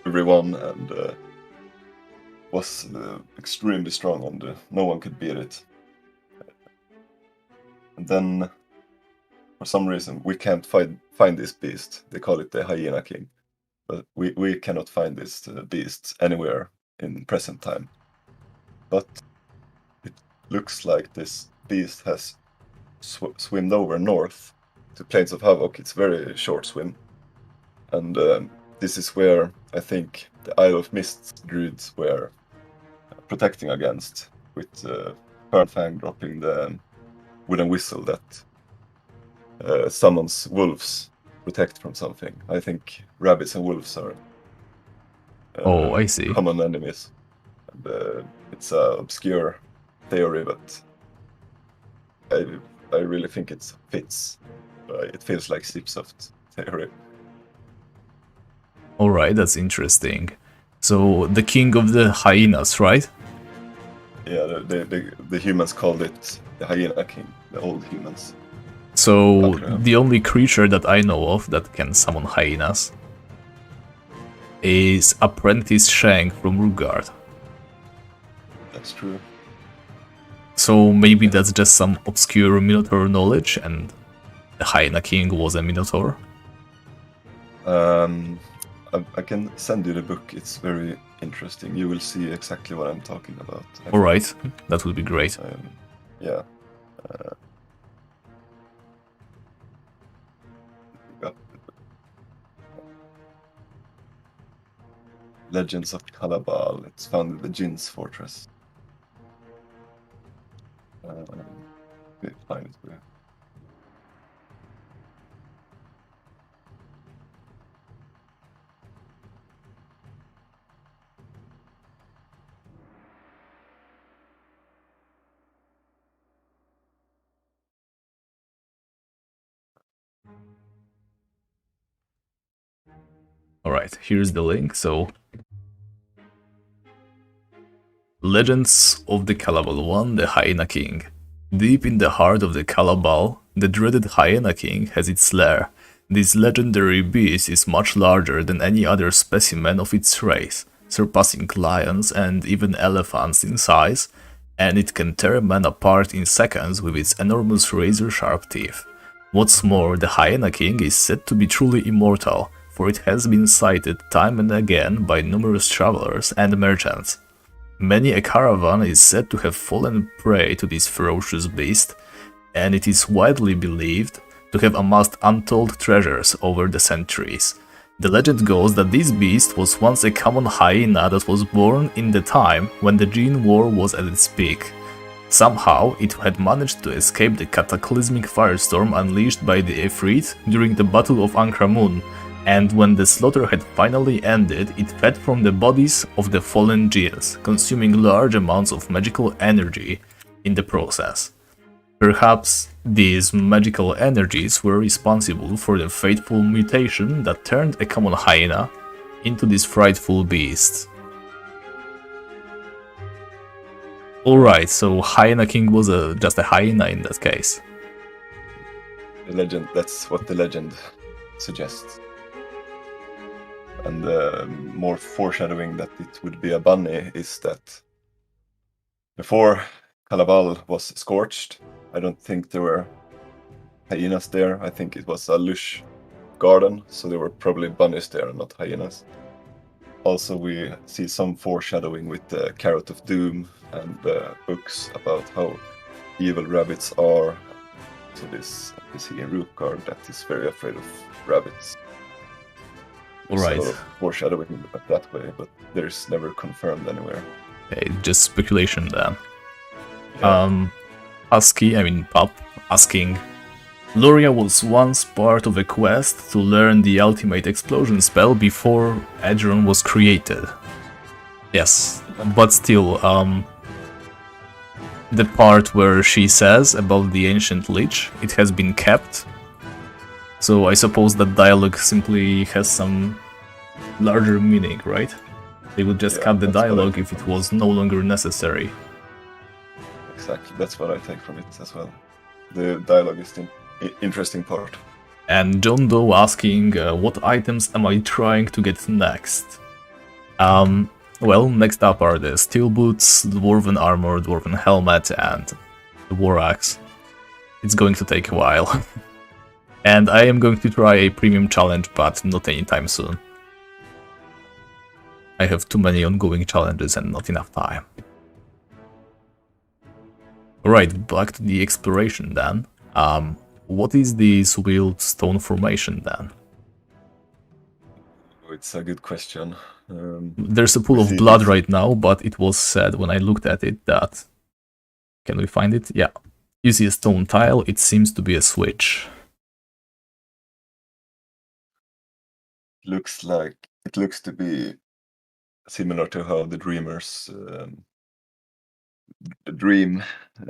everyone and was extremely strong and no one could beat it. And then, for some reason, we can't find this beast. They call it the Hyena King. But we cannot find this beast anywhere in present time. But it looks like this beast has swimmed over north to Plains of Havoc. It's a very short swim. And this is where I think the Isle of Mist druids were protecting against, with Fernfang dropping the wooden whistle that summons wolves, protect from something. I think rabbits and wolves are I see. common enemies. And, it's an obscure theory, but I really think it fits. It feels like Slipsoft theory. Alright, that's interesting. So, the king of the hyenas, right? Yeah, the humans called it the Hyena King, the old humans. So, the only creature that I know of that can summon hyenas is Apprentice Shank from Rugard. That's true. So maybe that's just some obscure Minotaur knowledge, and the Hyena King was a Minotaur? I can send you the book. It's very interesting. You will see exactly what I'm talking about. Alright, that would be great. Yeah. Got Legends of Kalabal. It's found in the Jin's fortress. Find it for you. Alright, here's the link. So, Legends of the Kalabal 1, the Hyena King. Deep in the heart of the Kalabal, the dreaded Hyena King has its lair. This legendary beast is much larger than any other specimen of its race, surpassing lions and even elephants in size, and it can tear a man apart in seconds with its enormous razor-sharp teeth. What's more, the Hyena King is said to be truly immortal, for it has been sighted time and again by numerous travelers and merchants. Many a caravan is said to have fallen prey to this ferocious beast, and it is widely believed to have amassed untold treasures over the centuries. The legend goes that this beast was once a common hyena that was born in the time when the Jin War was at its peak. Somehow, it had managed to escape the cataclysmic firestorm unleashed by the FEAT during the Battle of Ankramun, and when the slaughter had finally ended, it fed from the bodies of the fallen Jins, consuming large amounts of magical energy in the process. Perhaps these magical energies were responsible for the fateful mutation that turned a common hyena into this frightful beast. Alright, so Hyena King was just a hyena in that case. The legend, that's what the legend suggests. And more foreshadowing that it would be a bunny is that before Kalabal was scorched, I don't think there were hyenas there. I think it was a lush garden, so there were probably bunnies there and not hyenas. Also, we see some foreshadowing with the Carrot of Doom and books about how evil rabbits are. So this we see in Rookgard that is very afraid of rabbits. Alright. Sort of foreshadowing that way, but there's never confirmed anywhere. Okay, just speculation then. Yeah. Pup, asking, Luria was once part of a quest to learn the ultimate explosion spell before Aegeron was created. Yes, but still, the part where she says about the ancient lich, it has been kept. So I suppose that dialogue simply has some larger meaning, right? They would just cut the dialogue if it was no longer necessary. Exactly, that's what I take from it as well. The dialogue is the interesting part. And John Doe asking, what items am I trying to get next? Well, next up are the steel boots, dwarven armor, dwarven helmet, and the war axe. It's going to take a while. And I am going to try a premium challenge, but not anytime soon. I have too many ongoing challenges and not enough time. Alright, back to the exploration then. What is this wheeled stone formation then? It's a good question. There's a pool of blood right now, but it was said when I looked at it that... Can we find it? Yeah. You see a stone tile, it seems to be a switch. It looks to be similar to how the Dreamers, the Dream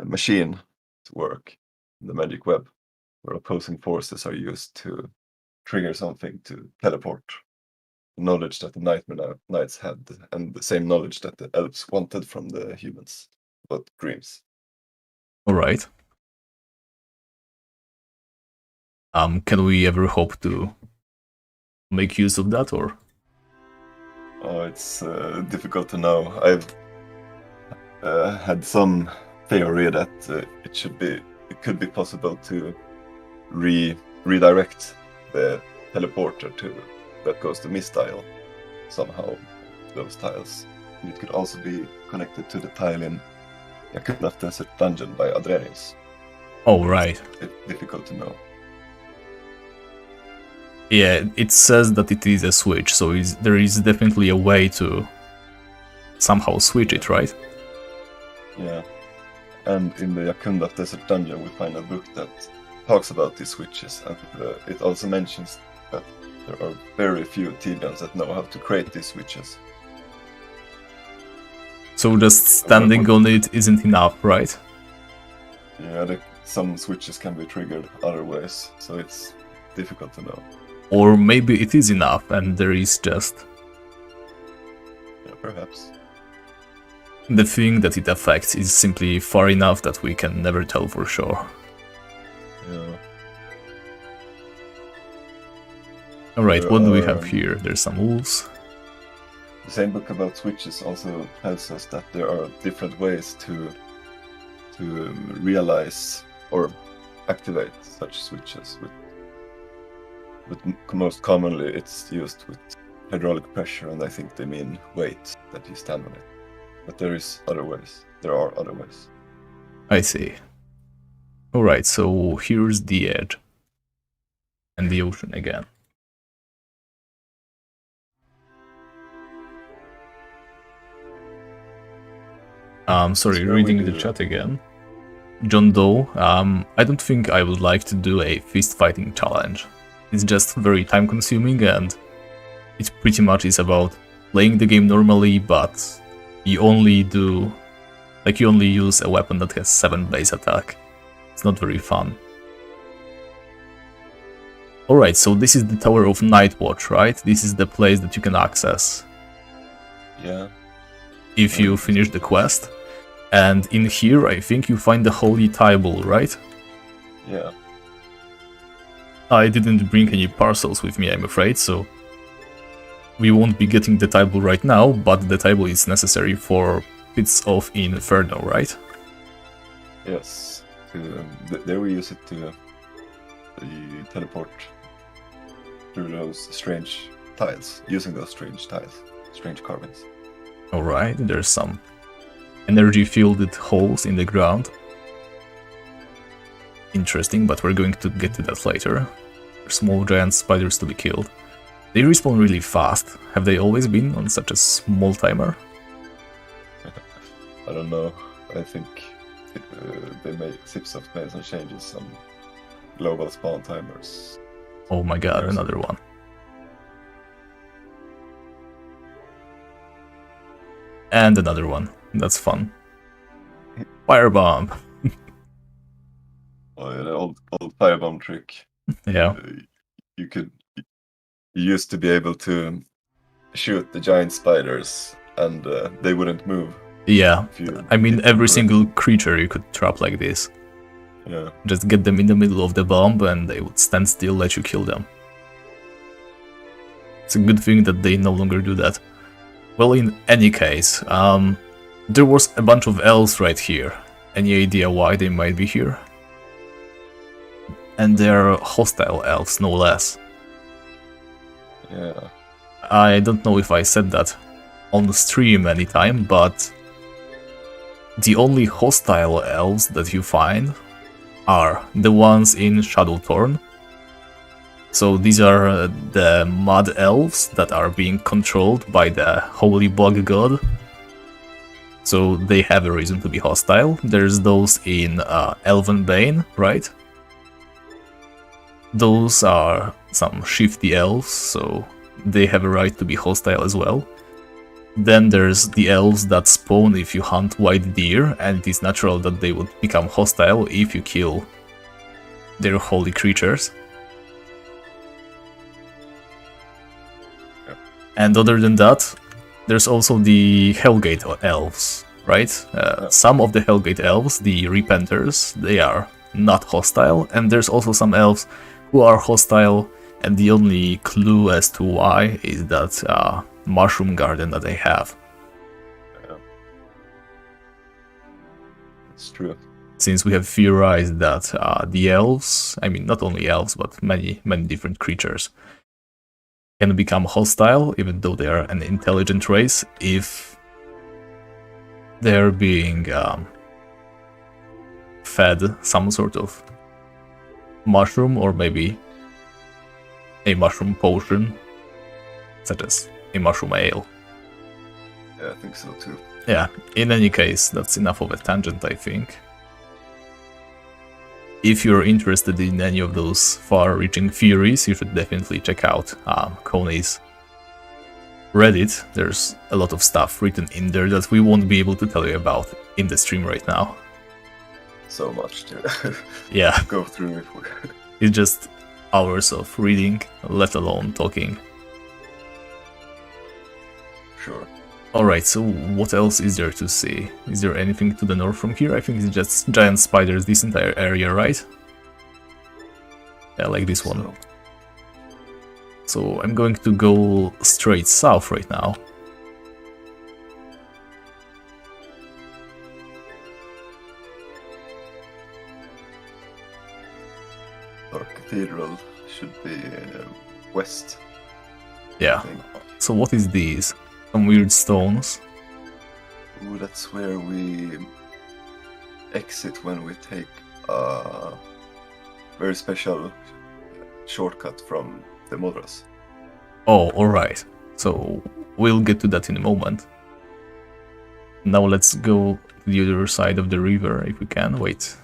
machine work, the magic web, where opposing forces are used to trigger something to teleport. The knowledge that the Nightmare Knights had, and the same knowledge that the elves wanted from the humans about dreams. Alright. Can we ever hope to make use of that, or? Oh, it's difficult to know. I've had some theory that it could be possible to redirect the teleporter that goes to Mist Isle somehow, those tiles. It could also be connected to the tile in Yakunda Desert Dungeon by Adrenius. Oh, right. It's difficult to know. Yeah, it says that it is a switch, so there is definitely a way to somehow switch it, right? Yeah. And in the Yakunda Desert Dungeon we find a book that talks about these switches, and it also mentions that there are very few Tibians that know how to create these switches. So just standing on it isn't enough, right? Yeah, some switches can be triggered other ways, so it's difficult to know. Or maybe it is enough and there is just... Yeah, perhaps. The thing that it affects is simply far enough that we can never tell for sure. Yeah. Alright, what do we have here? There's some wolves. The same book about switches also tells us that there are different ways to realize or activate such switches. But most commonly it's used with hydraulic pressure, and I think they mean weight that you stand on it. But there are other ways. I see. Alright, so here's the edge. And the ocean again. Sorry, reading the chat again. John Doe, I don't think I would like to do a fist fighting challenge. It's just very time consuming, and it pretty much is about playing the game normally, but you only use a weapon that has 7 base attack. It's not very fun. Alright, so this is the Tower of Nightwatch, right? This is the place that you can access. Yeah. If you finish the quest. And in here, I think you find the Holy Tibble, right? Yeah. I didn't bring any parcels with me, I'm afraid, so we won't be getting the Tibble right now, but the Tibble is necessary for Pits of Inferno, right? Yes. There we use it to teleport through those strange tiles, using those strange tiles, strange carvings. Alright, there's some energy-filled holes in the ground. Interesting, but we're going to get to that later. There's small giant spiders to be killed. They respawn really fast. Have they always been on such a small timer? I don't know. I think Zipsoft made some changes on global spawn timers. Oh my god, another one. And another one. That's fun. Firebomb! Oh yeah, the old firebomb trick. Yeah. You used to be able to shoot the giant spiders and they wouldn't move. Yeah, I mean every single creature you could trap like this. Yeah. Just get them in the middle of the bomb and they would stand still, let you kill them. It's a good thing that they no longer do that. Well, in any case, there was a bunch of elves right here. Any idea why they might be here? And they're hostile elves, no less. Yeah. I don't know if I said that on the stream anytime, but the only hostile elves that you find are the ones in Shadowthorn. So these are the mud elves that are being controlled by the holy bug god. So they have a reason to be hostile. There's those in Elvenbane, right? Those are some shifty elves, so they have a right to be hostile as well. Then there's the elves that spawn if you hunt white deer, and it is natural that they would become hostile if you kill their holy creatures. And other than that, there's also the Hellgate Elves, right? Some of the Hellgate Elves, the Repenters, they are not hostile, and there's also some elves who are hostile, and the only clue as to why is that mushroom garden that they have. Yeah. It's true. since we have theorized that the elves, I mean not only elves, but many different creatures, can become hostile, even though they are an intelligent race, if they're being fed some sort of mushroom, or maybe a mushroom potion, such as a mushroom ale. Yeah, I think so too. Yeah, in any case, that's enough of a tangent, I think. If you're interested in any of those far-reaching theories, you should definitely check out Cony's Reddit. There's a lot of stuff written in there that we won't be able to tell you about in the stream right now. So much to Yeah, go through. it's just hours of reading, let alone talking. Sure. Alright, so what else is there to see? Is there anything to the north from here? I think it's just giant spiders, this entire area, right? Yeah, like this one. So I'm going to go straight south right now. Dark Cathedral should be west. Yeah. So what is these? Some weird stones. Ooh, that's where we exit when we take a very special shortcut from the Modras. Oh, alright. So we'll get to that in a moment. Now let's go to the other side of the river if we can. Wait.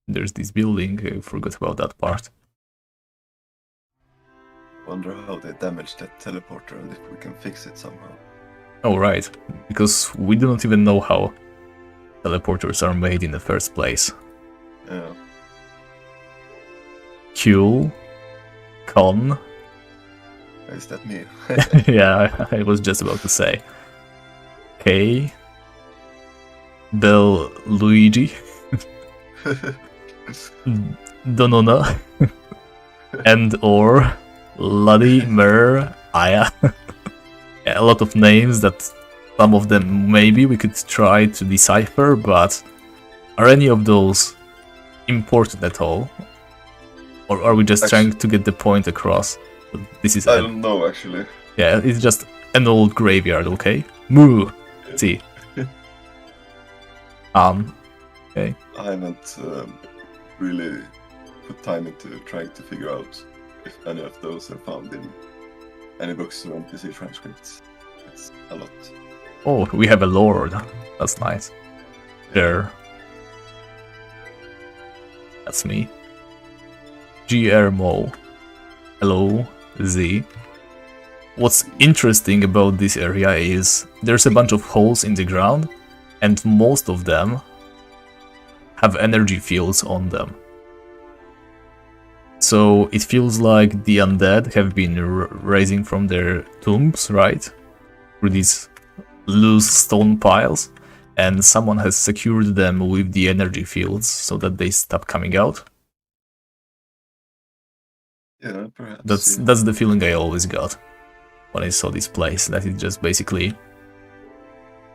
There's this building, I forgot about that part. Wonder how they damaged that teleporter and if we can fix it somehow. Oh, right. Because we do not even know how teleporters are made in the first place. Yeah. Q. Con. Is that me? Yeah, I was just about to say. K. Del Luigi. Donona. And or Luddy Mer Aya. A lot of names that some of them maybe we could try to decipher, but are any of those important at all? Or are we just trying to get the point across? This is I don't know actually. Yeah, it's just an old graveyard, okay? Moo! See. Okay. I haven't really put time into trying to figure out if any of those are found in any books or NPC transcripts. It's a lot. Oh, we have a lord. That's nice. There. That's me. GRMO. Hello, Z. What's interesting about this area is there's a bunch of holes in the ground, and most of them have energy fields on them. So it feels like the undead have been rising from their tombs, right? Through these loose stone piles, and someone has secured them with the energy fields so that they stop coming out. Yeah, perhaps. That's the feeling I always got when I saw this place, that it's just basically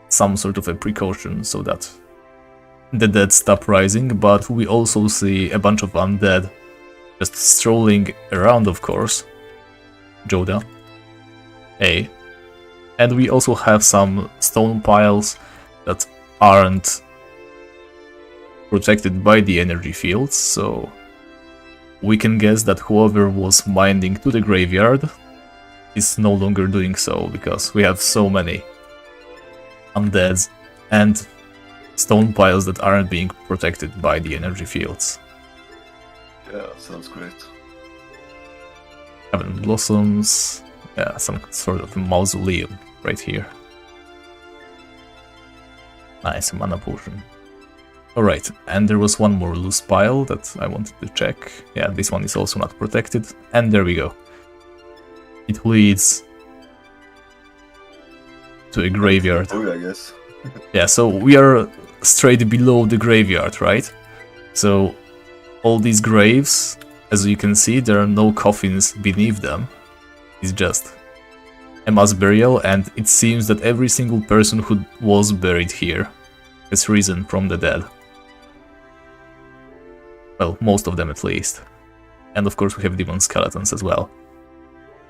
some sort of a precaution so that the dead stop rising, but we also see a bunch of undead just strolling around, of course. Joda. Hey. And we also have some stone piles that aren't protected by the energy fields, so we can guess that whoever was minding to the graveyard is no longer doing so, because we have so many undeads and stone piles that aren't being protected by the energy fields. Yeah, sounds great. Heaven Blossoms, yeah, some sort of mausoleum right here. Nice, mana potion. Alright, and there was one more loose pile that I wanted to check. Yeah, this one is also not protected, and there we go. It leads to a graveyard. Oh, I guess. Yeah, so we are straight below the graveyard, right? So all these graves, as you can see, there are no coffins beneath them. It's just a mass burial, and it seems that every single person who was buried here has risen from the dead. Well, most of them at least. And of course we have demon skeletons as well.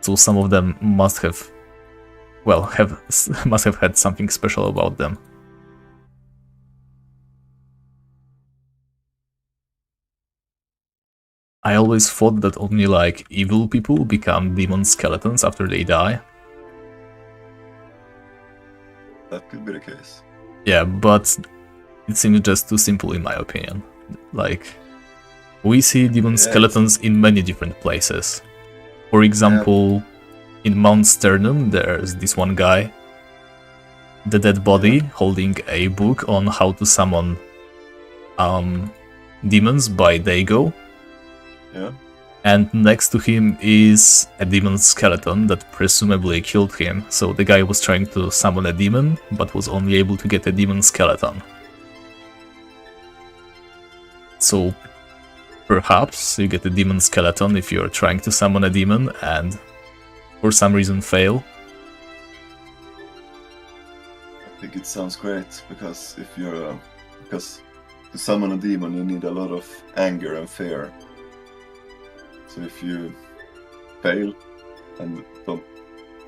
So some of them must have, well, must have had something special about them. I always thought that only like evil people become demon skeletons after they die. That could be the case. Yeah, but it seems just too simple in my opinion. Like, we see demon skeletons in many different places. For example, in Mount Sternum, there's this one guy, the dead body, holding a book on how to summon demons by Dago. Yeah. And next to him is a demon skeleton that presumably killed him. So the guy was trying to summon a demon, but was only able to get a demon skeleton. So perhaps you get a demon skeleton if you're trying to summon a demon and for some reason fail. I think it sounds great because if you're because to summon a demon you need a lot of anger and fear. So if you fail and don't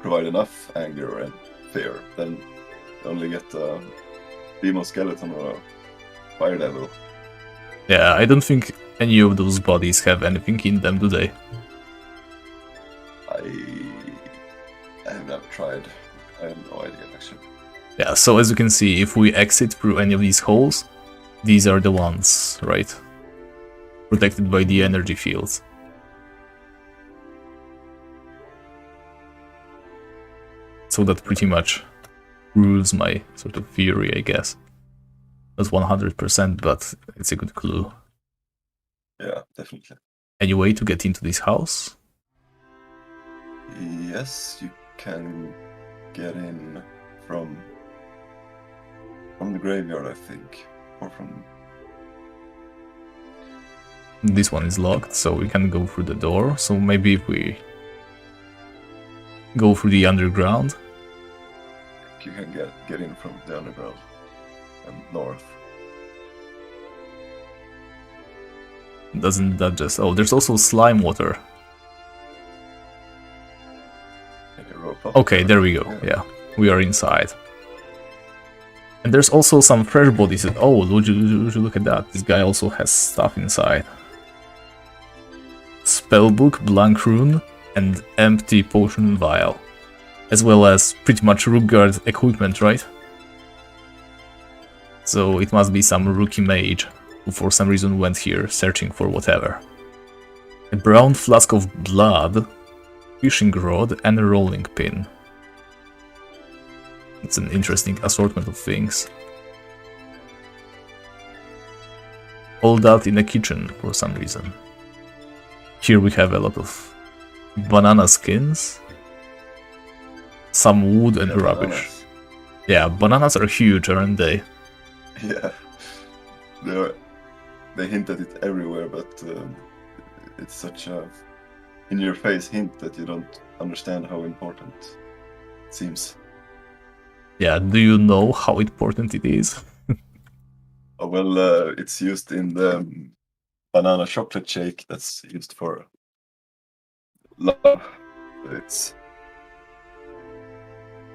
provide enough anger and fear, then you only get a demon skeleton or a fire devil. Yeah, I don't think any of those bodies have anything in them, do they? I have never tried. I have no idea actually. Yeah, so as you can see, if we exit through any of these holes, these are the ones, right? Protected by the energy fields. So that pretty much rules my sort of theory, I guess. Not 100%, but it's a good clue. Yeah, definitely. Any way to get into this house? Yes, you can get in from the graveyard, I think, or from. This one is locked, so we can go through the door. So maybe if we go through the underground. You can get in from the underground and north. Doesn't that just... Oh, there's also slime water. Can you rope up? Okay, there we go. Yeah, we are inside. And there's also some fresh bodies. Oh, would you look at that? This guy also has stuff inside. Spellbook, blank rune, and empty potion vial. As well as pretty much Rookguard equipment, right? So it must be some rookie mage who for some reason went here searching for whatever. A brown flask of blood, fishing rod, and a rolling pin. It's an interesting assortment of things. All that in a kitchen for some reason. Here we have a lot of banana skins. Some wood and rubbish. Bananas. Yeah, bananas are huge, aren't they? Yeah, they hint at it everywhere, but it's such a in-your-face hint that you don't understand how important it seems. Yeah, do you know how important it is? Oh, well, it's used in the banana chocolate shake that's used for love.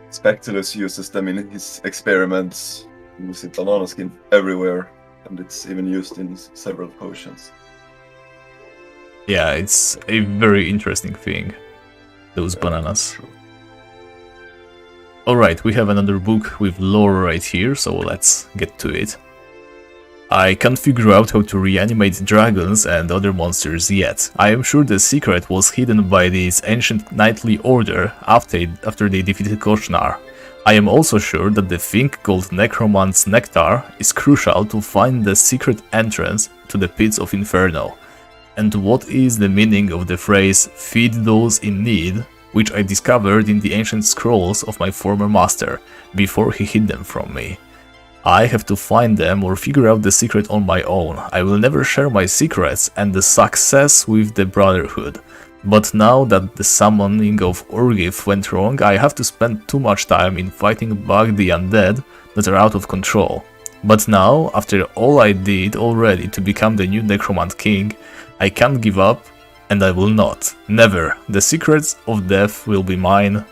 Spectulus uses them in his experiments. He uses banana skin everywhere, and it's even used in several potions. Yeah, it's a very interesting thing, those bananas. True. Alright, we have another book with lore right here, so let's get to it. I can't figure out how to reanimate dragons and other monsters yet. I am sure the secret was hidden by this ancient knightly order after they defeated Koshnar. I am also sure that the thing called Necromant's Nectar is crucial to find the secret entrance to the pits of Inferno. And what is the meaning of the phrase "feed those in need", which I discovered in the ancient scrolls of my former master, before he hid them from me? I have to find them or figure out the secret on my own. I will never share my secrets and the success with the Brotherhood. But now that the summoning of Urgif went wrong, I have to spend too much time in fighting back the undead that are out of control. But now, after all I did already to become the new Necromant King, I can't give up, and I will not. Never. The secrets of death will be mine.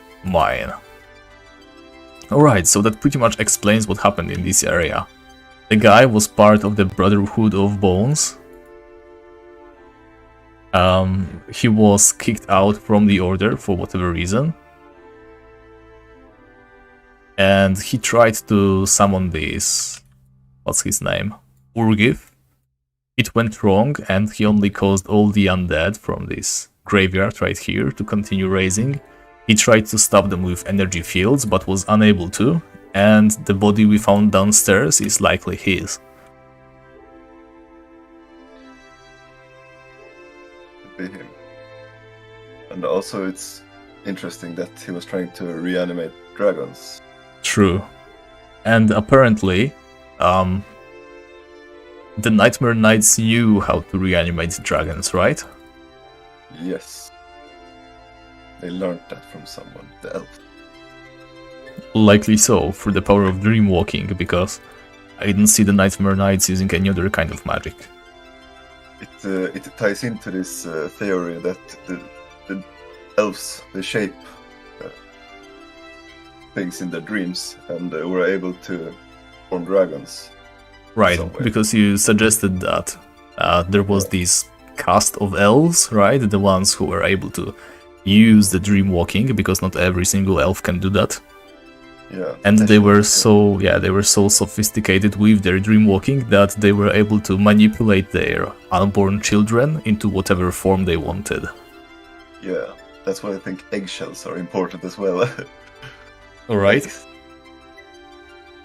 Alright, so that pretty much explains what happened in this area. The guy was part of the Brotherhood of Bones. He was kicked out from the order for whatever reason. And he tried to summon this... what's his name? Urgif. It went wrong and he only caused all the undead from this graveyard right here to continue raising. He tried to stop them with energy fields but was unable to, and the body we found downstairs is likely his. Could be him. And also it's interesting that he was trying to reanimate dragons. True. And apparently, the Nightmare Knights knew how to reanimate dragons, right? Yes. They learned that from someone, the elf. Likely so, through the power of dreamwalking, because I didn't see the Nightmare Knights using any other kind of magic. It ties into this theory that the elves, they shape things in their dreams, and were able to form dragons. Right, because you suggested that there was this caste of elves, right? The ones who were able to use the dream walking, because not every single elf can do that. Yeah. And they were so sophisticated with their dream walking that they were able to manipulate their unborn children into whatever form they wanted. Yeah, that's why I think eggshells are important as well. Alright.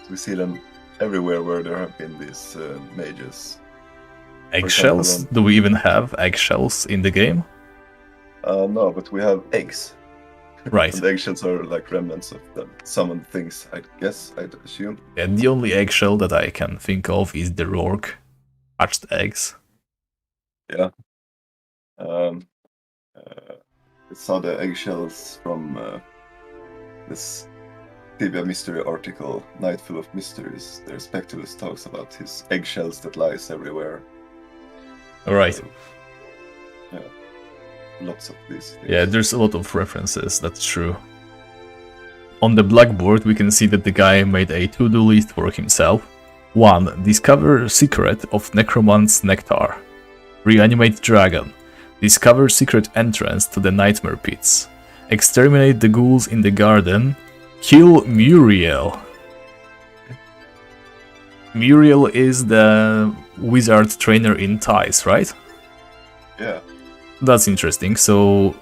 We see them everywhere where there have been these mages. Eggshells? Do we even have eggshells in the game? No, but we have eggs. Right. And eggshells are like remnants of the summoned things, I guess, I'd assume. Yeah, the only eggshell that I can think of is the Rourke hatched eggs. Yeah. I saw the eggshells from this Tibia mystery article, Night Full of Mysteries. Their Spectulus talks about his eggshells that lies everywhere. Alright. So, yeah. Lots of these things. Yeah, there's a lot of references, that's true. On the blackboard we can see that the guy made a to-do list for himself. 1. Discover secret of Necromant's Nectar. Reanimate dragon. Discover secret entrance to the Nightmare Pits. Exterminate the ghouls in the garden. Kill Muriel. Muriel is the wizard trainer in Ties, right? Yeah. That's interesting. So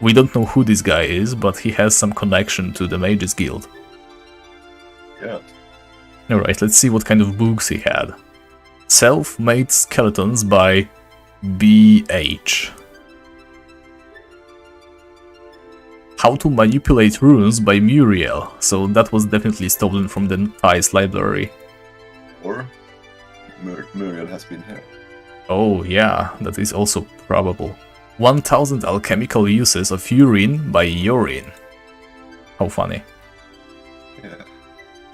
we don't know who this guy is, but he has some connection to the Mages Guild. Yeah. Alright, let's see what kind of books he had. Self-Made Skeletons by B.H. How to Manipulate Runes by Muriel. So that was definitely stolen from the Ties library. Or Muriel has been here. Oh yeah, that is also probable. 1000 Alchemical Uses of Urine by Yorin. How funny. Yeah.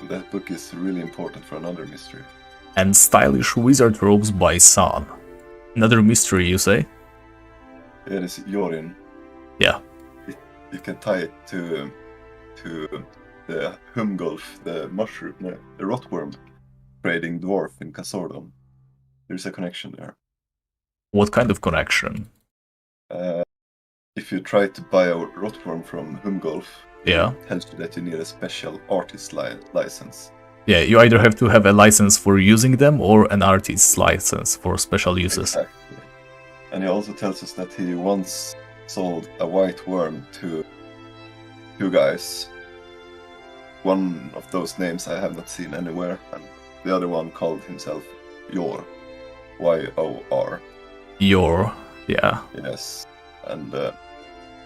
That book is really important for another mystery. And Stylish Wizard Robes by Sun. Another mystery, you say? Yeah, this Yorin. Yeah. You can tie it to the Humgolf, the mushroom, no, the rotworm trading dwarf in Kasordon. There's a connection there. What kind of connection? If you try to buy a rotworm from Humgolf, Yeah. it tells you that you need a special artist license. Yeah, you either have to have a license for using them or an artist's license for special uses. Exactly. And he also tells us that he once sold a white worm to two guys. One of those names I have not seen anywhere, and the other one called himself Yor. Y-O-R. Yor, yeah. Yes. And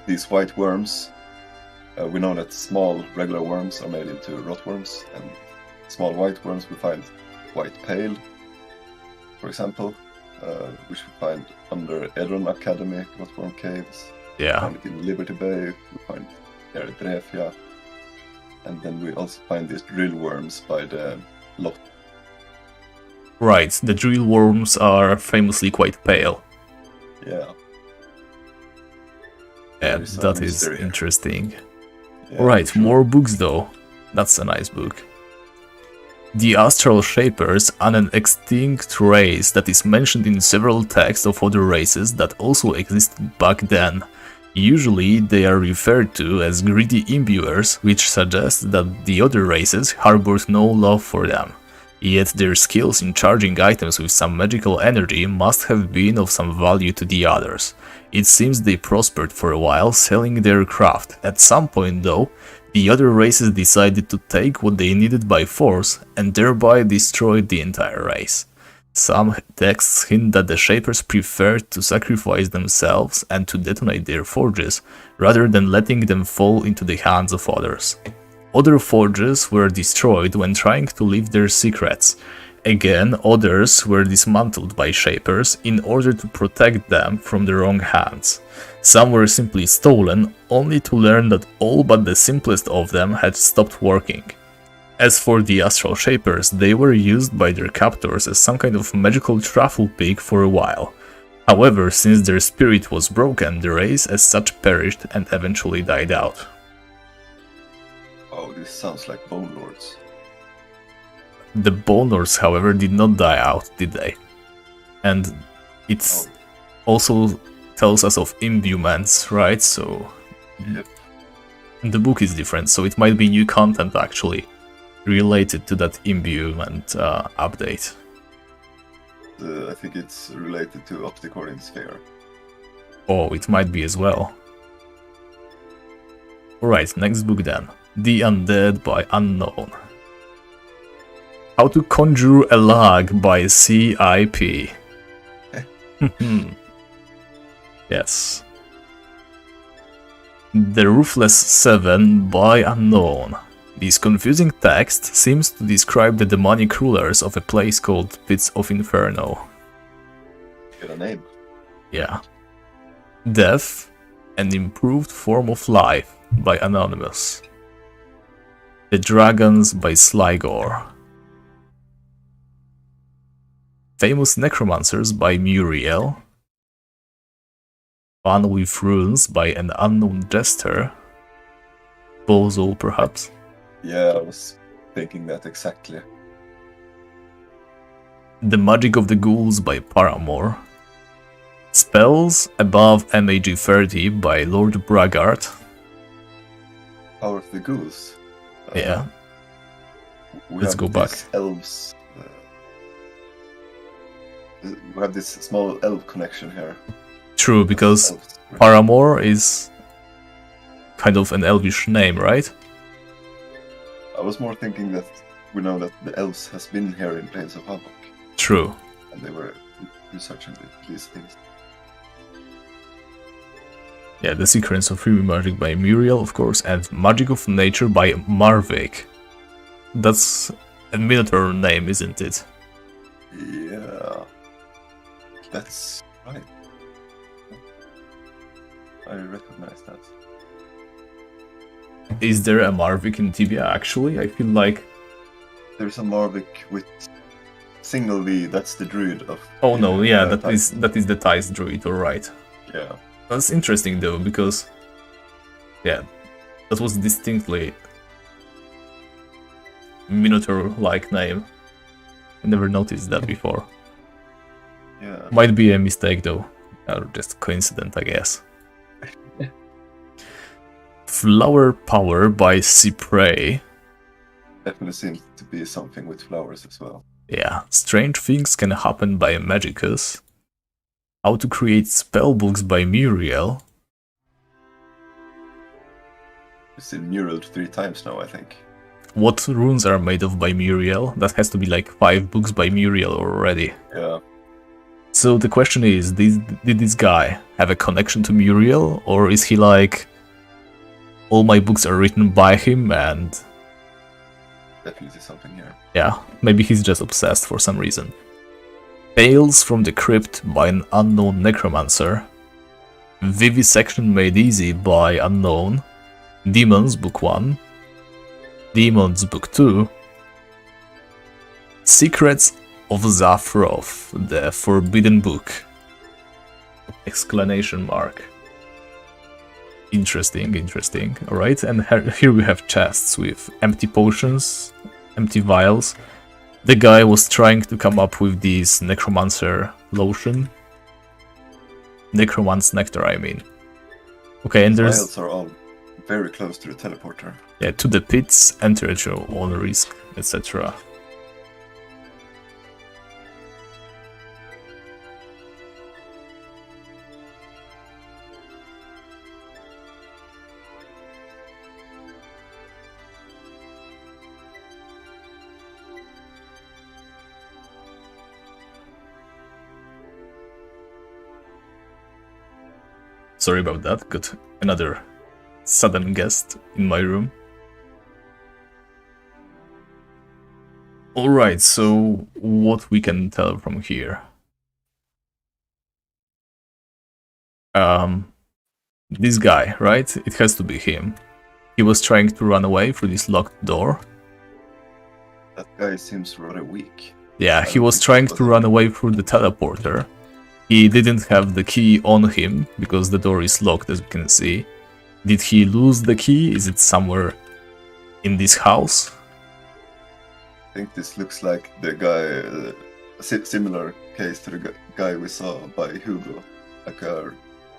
these white worms, we know that small regular worms are made into rotworms, and small white worms, we find white pale, for example, which we find under Edron Academy, Godworm Caves. Yeah. We find it in Liberty Bay, we find Eritrea, and then we also find these drill worms by the lot. Right, the drill worms are famously quite pale. Yeah. Yeah, There is some that is mystery here. interesting. Yeah, Right, for sure. more books though. That's a nice book. The Astral Shapers are an extinct race that is mentioned in several texts of other races that also existed back then. Usually they are referred to as greedy imbuers, which suggests that the other races harbored no love for them. Yet their skills in charging items with some magical energy must have been of some value to the others. It seems they prospered for a while selling their craft. At some point though, the other races decided to take what they needed by force and thereby destroyed the entire race. Some texts hint that the Shapers preferred to sacrifice themselves and to detonate their forges, rather than letting them fall into the hands of others. Other forges were destroyed when trying to leave their secrets. Again, others were dismantled by Shapers in order to protect them from the wrong hands. Some were simply stolen, only to learn that all but the simplest of them had stopped working. As for the Astral Shapers, they were used by their captors as some kind of magical truffle pig for a while. However, since their spirit was broken, the race as such perished and eventually died out. Oh, this sounds like Bone Lords. The Bone Lords, however, did not die out, did they? And it also tells us of imbuements, right? So Yep. the book is different, so it might be new content actually related to that imbuement update. I think it's related to Opticorin Sphere. Oh, it might be as well. Alright, next book then. The Undead by Unknown. How to Conjure a Lag by CIP. Yes. The Ruthless 7 by Unknown. This confusing text seems to describe the demonic rulers of a place called Pits of Inferno. Get a name. Yeah. Death, an Improved Form of Life by Anonymous. The Dragons by Sligor. Famous Necromancers by Muriel. Fun with Runes by an Unknown Jester. Bozo, perhaps. Yeah, I was thinking that exactly. The Magic of the Ghouls by Paramore. Spells above MAG 30 by Lord Braggart. Power of the Ghouls. Yeah. We Let's have go back. these Elves. We have this small elf connection here. True, because Elves, right? Paramore is kind of an elvish name, right? I was more thinking that we know that the elves has been here in Plains of Havoc, True. and they were researching these things. Yeah, The Secrets of Free Magic by Muriel, of course, and Magic of Nature by Marvik. That's a Minotaur name, isn't it? Yeah, that's right. I recognize that. Is there a Marvik in Tibia, actually? I feel like... There's a Marvik with single V. That's the druid of. Oh no, yeah, that type. is the Thais druid, alright. Yeah. That's interesting though, because... Yeah, that was distinctly... Minotaur-like name. I never noticed that before. Yeah. Might be a mistake though, or just coincidence, I guess. Flower Power by Cypre. Definitely seems to be something with flowers as well. Yeah, Strange Things Can Happen by Magicus. How to Create Spellbooks by Muriel. It's been muraled 3 times now, I think. What runes are made of by Muriel? That has to be like 5 books by Muriel already. Yeah. So the question is, did this guy have a connection to Muriel, or is he like, all my books are written by him and definitely something here. Yeah, maybe he's just obsessed for some reason. Tales from the Crypt by an unknown necromancer. Vivisection made easy by unknown. Demons Book 1. Demons Book 2. Secrets of Zafroth, the Forbidden Book. Exclamation mark. Interesting, interesting. Alright, and here we have chests with empty potions, empty vials. The guy was trying to come up with this necromancer lotion. Necromance nectar, I mean. Okay, and there's... Vials are all very close to the teleporter. Yeah, to the pits, enter at your own risk, etc. Sorry about that, got another sudden guest in my room. Alright, so what we can tell from here? This guy, right? It has to be him. He was trying to run away through this locked door. That guy seems rather weak. Yeah, he was trying to run away through the teleporter. He didn't have the key on him, because the door is locked, as we can see. Did he lose the key? Is it somewhere in this house? I think this looks like the guy, similar case to the guy we saw by Hugo. Like a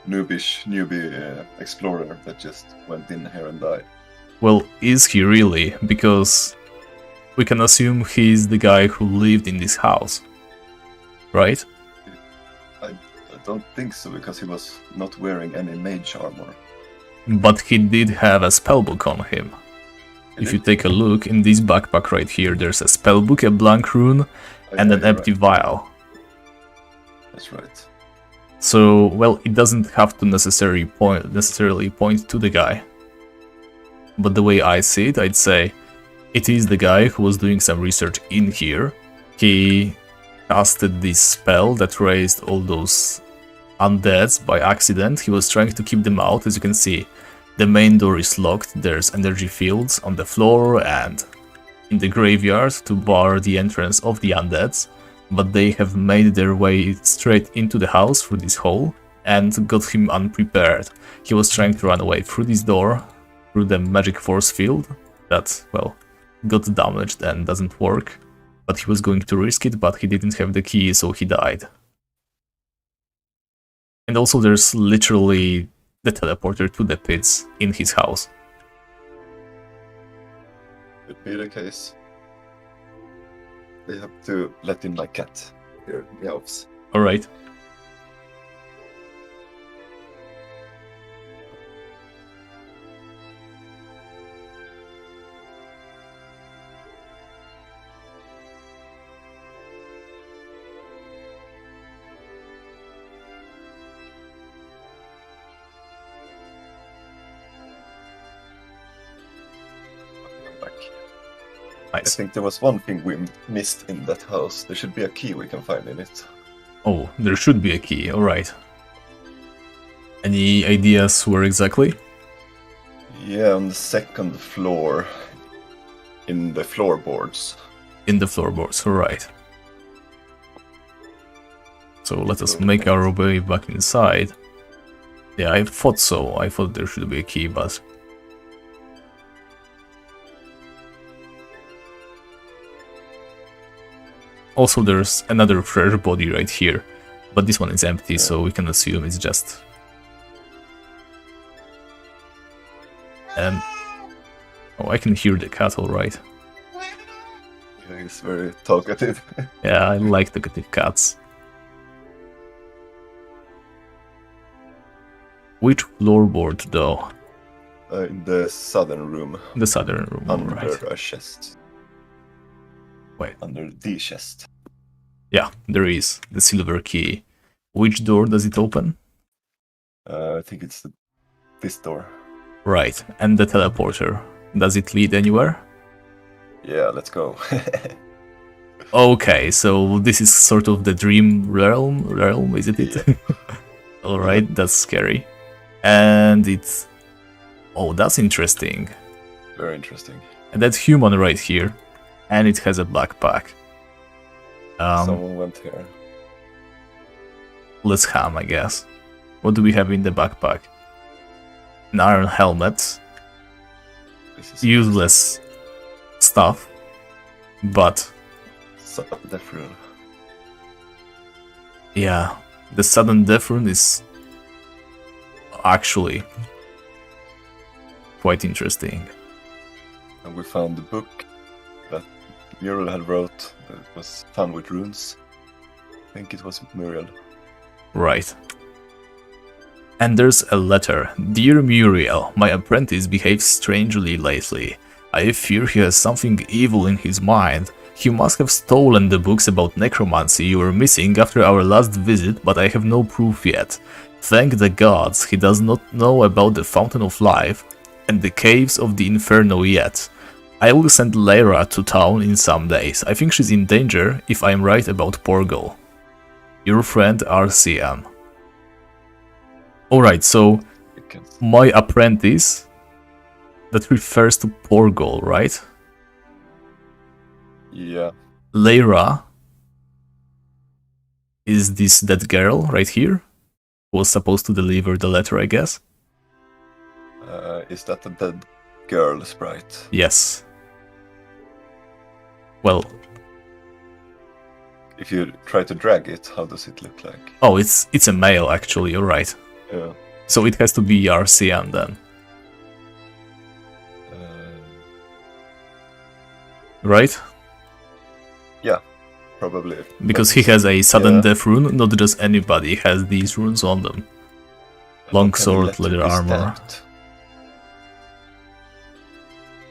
newbie explorer that just went in here and died. Well, is he really? Because we can assume he's the guy who lived in this house, right? I don't think so, because he was not wearing any mage armor. But he did have a spellbook on him. If you take a look, in this backpack right here, there's a spellbook, a blank rune, and an empty vial. That's right. So, well, it doesn't have to necessarily point to the guy. But the way I see it, I'd say it is the guy who was doing some research in here. He casted this spell that raised all those undeads by accident. He was trying to keep them out. As you can see, the main door is locked. There's energy fields on the floor and in the graveyard to bar the entrance of the undeads. But they have made their way straight into the house through this hole and got him unprepared. He was trying to run away through this door, through the magic force field that, well, got damaged and doesn't work. But he was going to risk it, but he didn't have the key, so he died. And also there's literally the teleporter to the pits in his house. Could be the case. They have to let in my cat here, the elves. Alright. Nice. I think there was one thing we missed in that house. There should be a key we can find in it. Oh, there should be a key, alright. Any ideas where exactly? Yeah, on the second floor. In the floorboards. In the floorboards, alright. So let us make our way back inside. Yeah, I thought so. I thought there should be a key, but... Also, there's another fresh body right here, but this one is empty, so we can assume it's just... Oh, I can hear the cat, alright. Yeah, he's very talkative. Yeah, I like talkative cats. Which floorboard, though? In the southern room. The southern room, Under alright. a chest. Wait. Under the chest. Yeah, there is the silver key. Which door does it open? I think it's this door. Right, and the teleporter. Does it lead anywhere? Yeah, let's go. Okay, so this is sort of the dream realm, isn't it? Yeah. Alright, that's scary. And it's... Oh, that's interesting. Very interesting. And that's human right here. And it has a backpack. Someone went here. Let's ham, I guess. What do we have in the backpack? An iron helmet. This is Useless stuff. But, death rune. yeah, the sudden death rune is actually quite interesting. And we found the book that Muriel had wrote that was fun with runes. I think it was Muriel. Right. And there's a letter. Dear Muriel, my apprentice behaves strangely lately. I fear he has something evil in his mind. He must have stolen the books about necromancy you were missing after our last visit, but I have no proof yet. Thank the gods he does not know about the Fountain of Life and the caves of the Inferno yet. I will send Lyra to town in some days. I think she's in danger if I am right about Porgal. Your friend RCM. Alright, so my apprentice, that refers to Porgal, right? Yeah. Lyra is this that girl right here? Who was supposed to deliver the letter, I guess? Is that the dead girl sprite? Yes. Well, If you try to drag it, how does it look like? oh, it's a male actually, you're right. Yeah. So it has to be RCM then, right? Yeah, probably. Because he has a sudden yeah. death rune, not just anybody has these runes on them. Longsword, leather armor.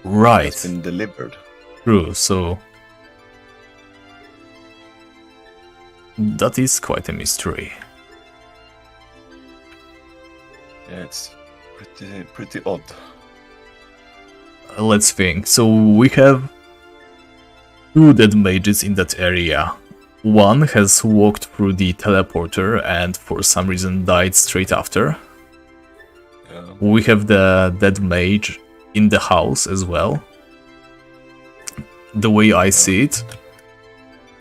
Right. It's been delivered. True, so... That is quite a mystery. Yeah, it's pretty odd. Let's think. So we have two dead mages in that area. One has walked through the teleporter and for some reason died straight after. Yeah. We have the dead mage in the house as well. The way I see it,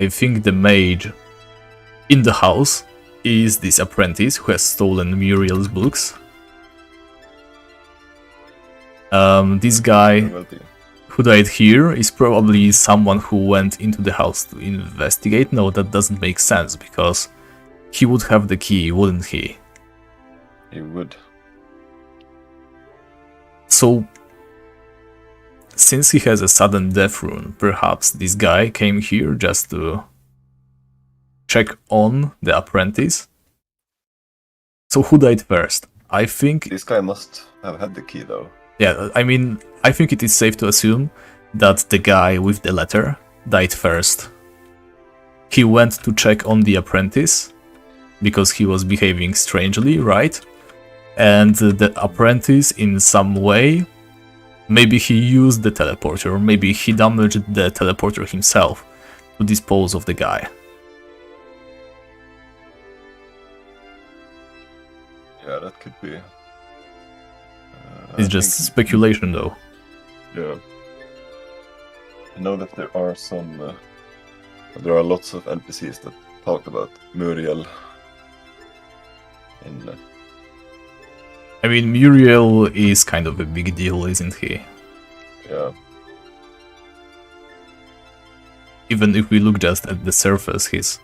I think the mage in the house is this apprentice who has stolen Muriel's books. This guy who died here is probably someone who went into the house to investigate. No, that doesn't make sense, because he would have the key, wouldn't he? He would. So, since he has a sudden death rune, perhaps this guy came here just to check on the apprentice. So who died first? I think... This guy must have had the key, though. Yeah, I mean, I think it is safe to assume that the guy with the letter died first. He went to check on the apprentice, because he was behaving strangely, right? And the apprentice, in some way, maybe he used the teleporter, or maybe he damaged the teleporter himself to dispose of the guy. Yeah, that could be. It's just speculation, though. Yeah. I know that there are some. There are lots of NPCs that talk about Muriel. I mean, Muriel is kind of a big deal, isn't he? Yeah. Even if we look just at the surface, he's...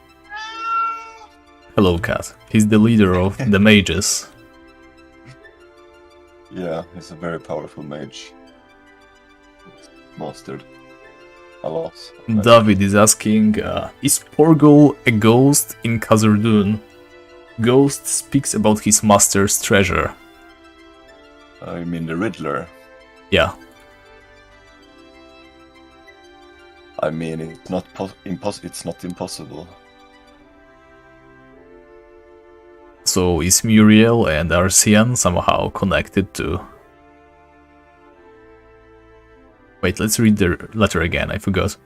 Hello, cat. He's the leader of the mages. Yeah, he's a very powerful mage. He's mastered a lot. David is asking, is Porgal a ghost in Khazad-dûm? Ghost speaks about his master's treasure. You mean the Riddler? Yeah. I mean, it's not It's not impossible. So is Muriel and Arcian somehow connected to... Wait, let's read the letter again, I forgot.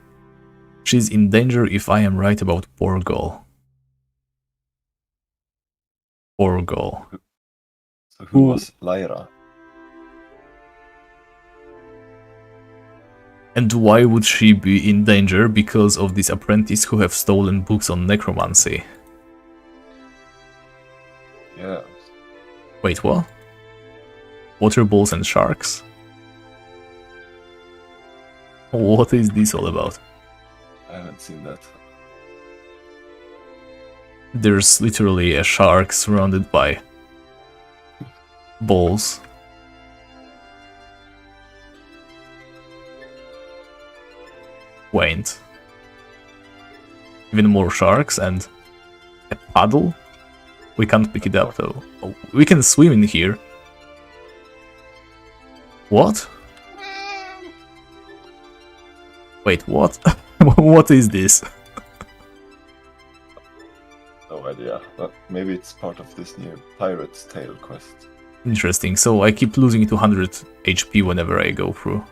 She's in danger if I am right about Porgal. Porgal. So who was Lyra? And why would she be in danger? Because of this apprentice who have stolen books on necromancy. Yeah. Wait, what? Water balls and sharks? What is this all about? I haven't seen that. There's literally a shark surrounded by balls. Quaint. Even more sharks and a paddle? We can't pick it up though. Oh, we can swim in here. What? Wait, what? What is this? No idea. But maybe it's part of this new Pirate's Tale quest. Interesting, so I keep losing 200 HP whenever I go through.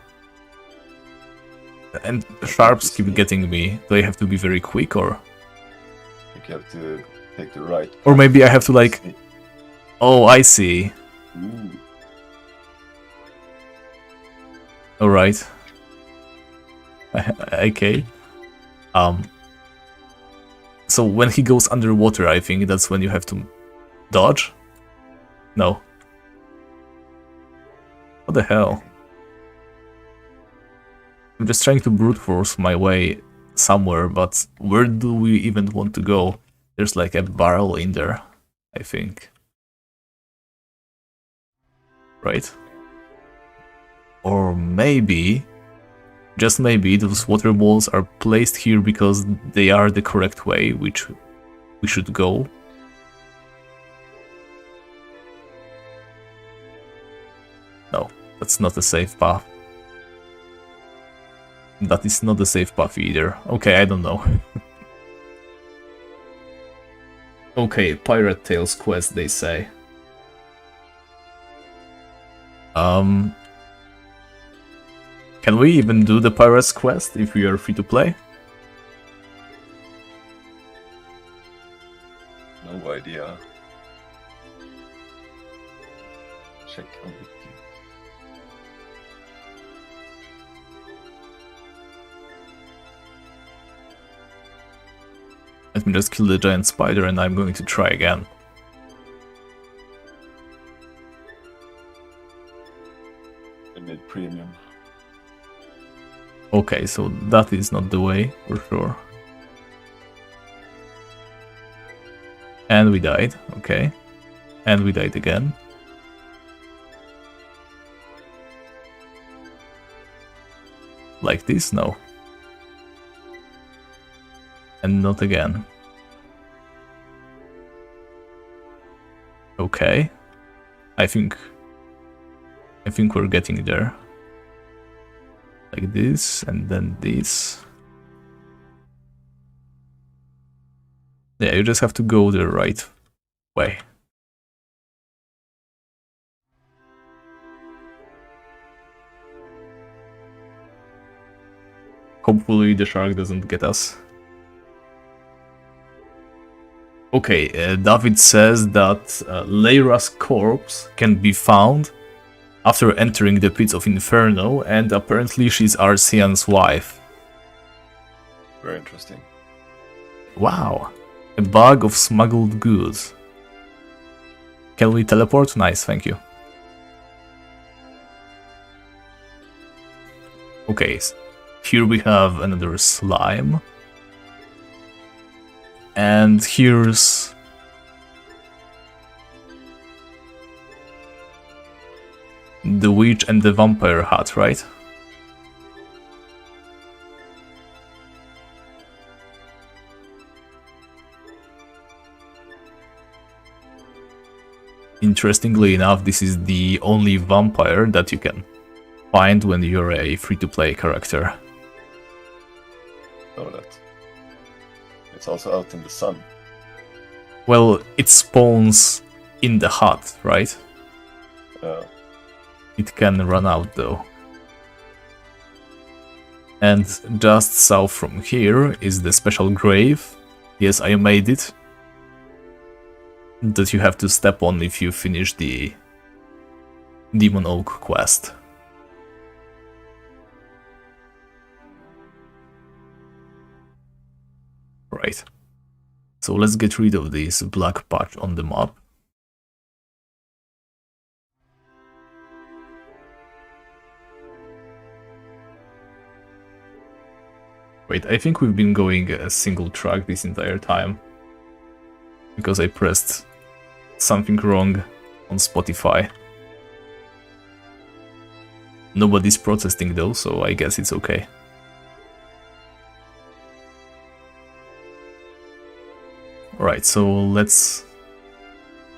And sharps keep getting me. Do I have to be very quick or? I think you have to take the right. Or maybe I have to like... Oh, I see. Ooh. Alright. Okay. So when he goes underwater, I think that's when you have to dodge? No. What the hell? I'm just trying to brute force my way somewhere, but where do we even want to go? There's like a barrel in there, I think. Right? Or maybe, just maybe, those water balls are placed here because they are the correct way, which we should go. No, that's not a safe path. That is not a safe path either. Okay, I don't know. Okay, Pirate Tales quest, they say. Can we even do the Pirates quest if we are free to play? No idea. Check on wiki. Let me just kill the giant spider and I'm going to try again. I made premium. Okay, so that is not the way, for sure. And we died, okay. And we died again. Like this? No. And not again. Okay. I think we're getting there. Like this, and then this. Yeah, you just have to go the right way. Hopefully the shark doesn't get us. Okay, David says that Lyra's corpse can be found after entering the pits of Inferno, and apparently she's Arcean's wife. Very interesting. Wow, a bag of smuggled goods. Can we teleport? Nice, thank you. Okay, here we have another slime. And here's... the witch and the vampire hat, right? Interestingly enough, this is the only vampire that you can find when you're a free-to-play character. Know that. It's also out in the sun. Well, it spawns in the hut, right? It can run out though. And just south from here is the special grave. Yes, I made it. That you have to step on if you finish the Demon Oak quest. Right. So let's get rid of this black patch on the map. Wait, I think we've been going a single track this entire time. Because I pressed something wrong on Spotify. Nobody's protesting though, so I guess it's okay. Alright, so let's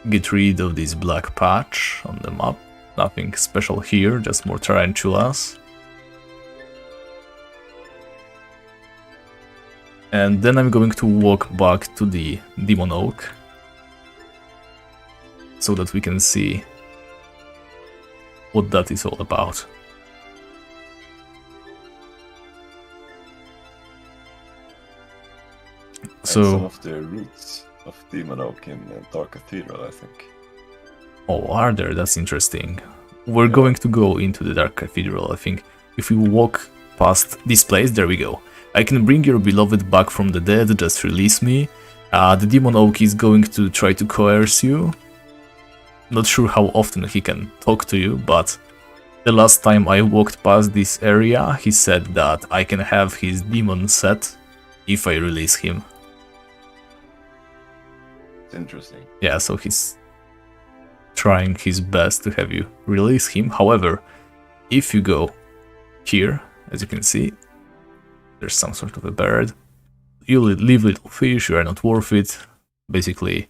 get rid of this black patch on the map. Nothing special here, just more tarantulas. And then I'm going to walk back to the Demon Oak, so that we can see what that is all about. So some of the roots of Demon Oak in Dark Cathedral, I think. Oh, are there? That's interesting. We're going to go into the Dark Cathedral, I think. If we walk past this place, there we go. I can bring your beloved back from the dead, just release me. The Demon Oak is going to try to coerce you. Not sure how often he can talk to you, but the last time I walked past this area, he said that I can have his demon set if I release him. It's interesting. Yeah, so he's trying his best to have you release him. However, if you go here, as you can see, there's some sort of a bird. You leave little fish, you are not worth it. Basically,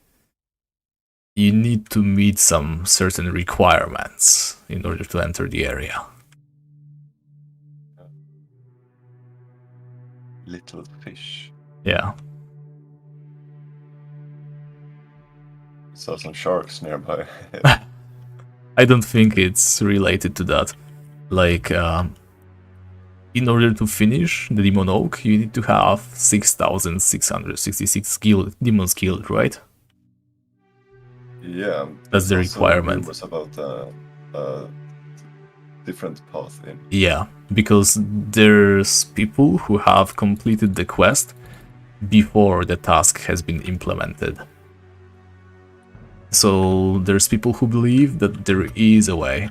you need to meet some certain requirements in order to enter the area. Little fish. Yeah. Saw some sharks nearby. I don't think it's related to that. Like, in order to finish the Demon Oak, you need to have 6,666 demons killed, right? Yeah. That's the also requirement. rumors about different path in. Yeah, because there's people who have completed the quest before the task has been implemented. So there's people who believe that there is a way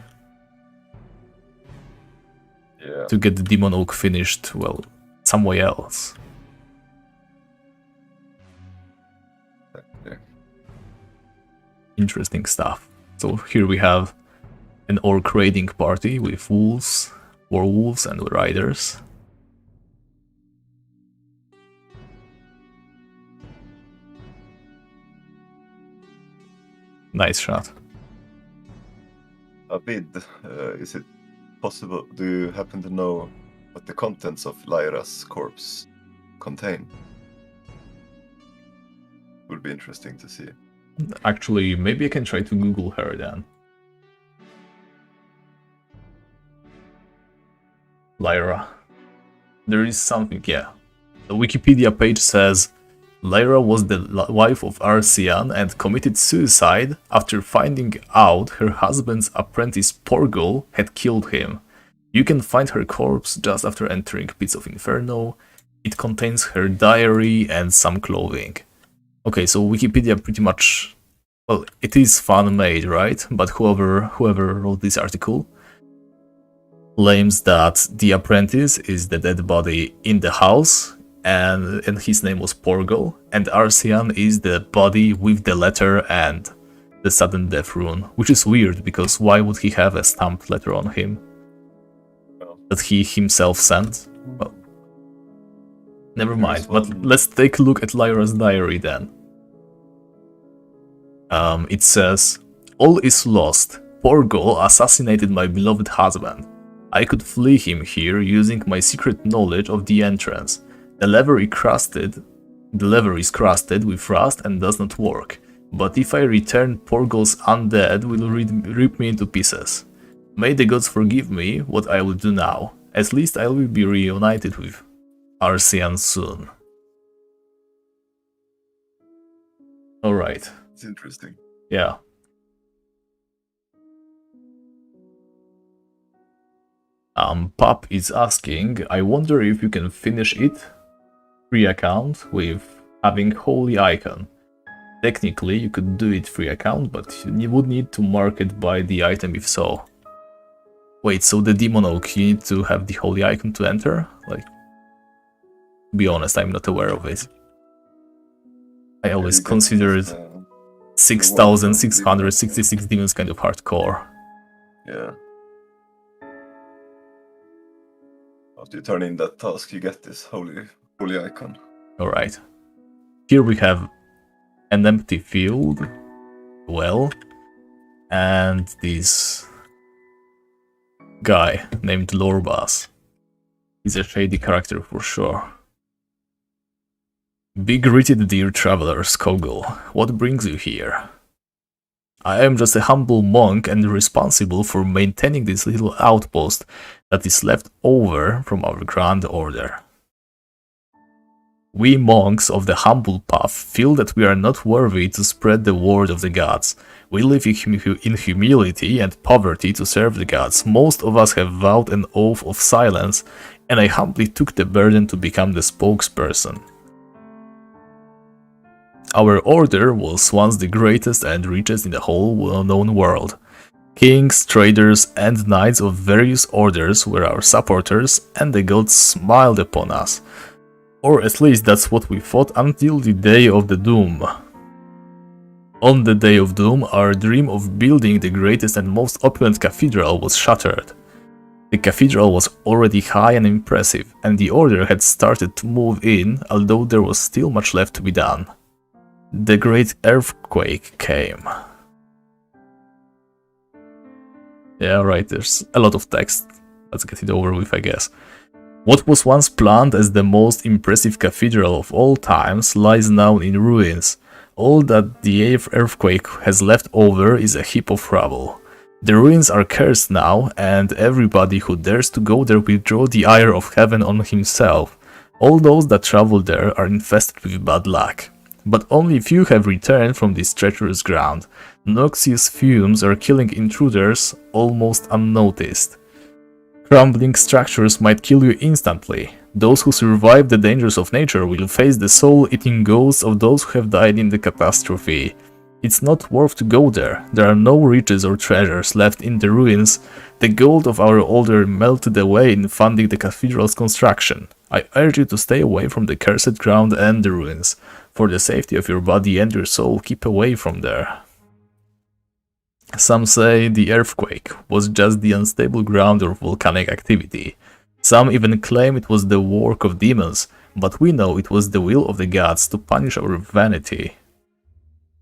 to get the Demon Oak finished, well, somewhere else. Yeah. Interesting stuff. So here we have an orc raiding party with wolves, werewolves and riders. Nice shot. Abid, is it possible? Do you happen to know what the contents of Lyra's corpse contain? Would be interesting to see. Actually, maybe I can try to Google her then. Lyra. There is something, yeah. The Wikipedia page says Lyra was the wife of Arcian and committed suicide after finding out her husband's apprentice Porgul had killed him. You can find her corpse just after entering Pits of Inferno. It contains her diary and some clothing. Okay, so Wikipedia pretty much... Well, it is fan-made, right? But whoever wrote this article claims that the apprentice is the dead body in the house, and his name was Porgul, and Arcian is the body with the letter and the sudden death rune, which is weird, because why would he have a stamped letter on him that he himself sent? Well, never mind, but let's take a look at Lyra's diary then. It says, "All is lost. Porgul assassinated my beloved husband. I could flee him here using my secret knowledge of the entrance. The lever is crusted with rust and does not work. But if I return, Porgul's undead will rip me into pieces. May the gods forgive me what I will do now. At least I will be reunited with Arcean soon. Alright. It's interesting. Yeah. Pup is asking, I wonder if you can finish it, free account, with having Holy Icon. Technically, you could do it free account, but you would need to mark it by the item if so. Wait, so the Demon Oak, you need to have the Holy Icon to enter? Like, to be honest, I'm not aware of it. I always considered 6,666 demons kind of hardcore. Yeah. After you turn in that task, you get this holy icon. Alright. Here we have an empty field, well, and this guy named Lorbas. He's a shady character for sure. Big-greeted dear traveler, Skogul, what brings you here? I am just a humble monk and responsible for maintaining this little outpost that is left over from our grand order. We monks of the humble path feel that we are not worthy to spread the word of the gods. We live in humility and poverty to serve the gods. Most of us have vowed an oath of silence, and I humbly took the burden to become the spokesperson. Our order was once the greatest and richest in the whole known world. Kings, traders, and knights of various orders were our supporters, and the gods smiled upon us. Or at least that's what we thought until the day of the doom. On the day of doom, our dream of building the greatest and most opulent cathedral was shattered. The cathedral was already high and impressive, and the order had started to move in, although there was still much left to be done. The great earthquake came. Yeah, right, there's a lot of text. Let's get it over with, I guess. What was once planned as the most impressive cathedral of all times lies now in ruins. All that the earthquake has left over is a heap of rubble. The ruins are cursed now, and everybody who dares to go there will draw the ire of heaven on himself. All those that travel there are infested with bad luck. But only few have returned from this treacherous ground. Noxious fumes are killing intruders almost unnoticed. Crumbling structures might kill you instantly. Those who survive the dangers of nature will face the soul-eating ghosts of those who have died in the catastrophe. It's not worth to go there. There are no riches or treasures left in the ruins. The gold of our order melted away in funding the cathedral's construction. I urge you to stay away from the cursed ground and the ruins. For the safety of your body and your soul, keep away from there. Some say the earthquake was just the unstable ground of volcanic activity. Some even claim it was the work of demons, but we know it was the will of the gods to punish our vanity.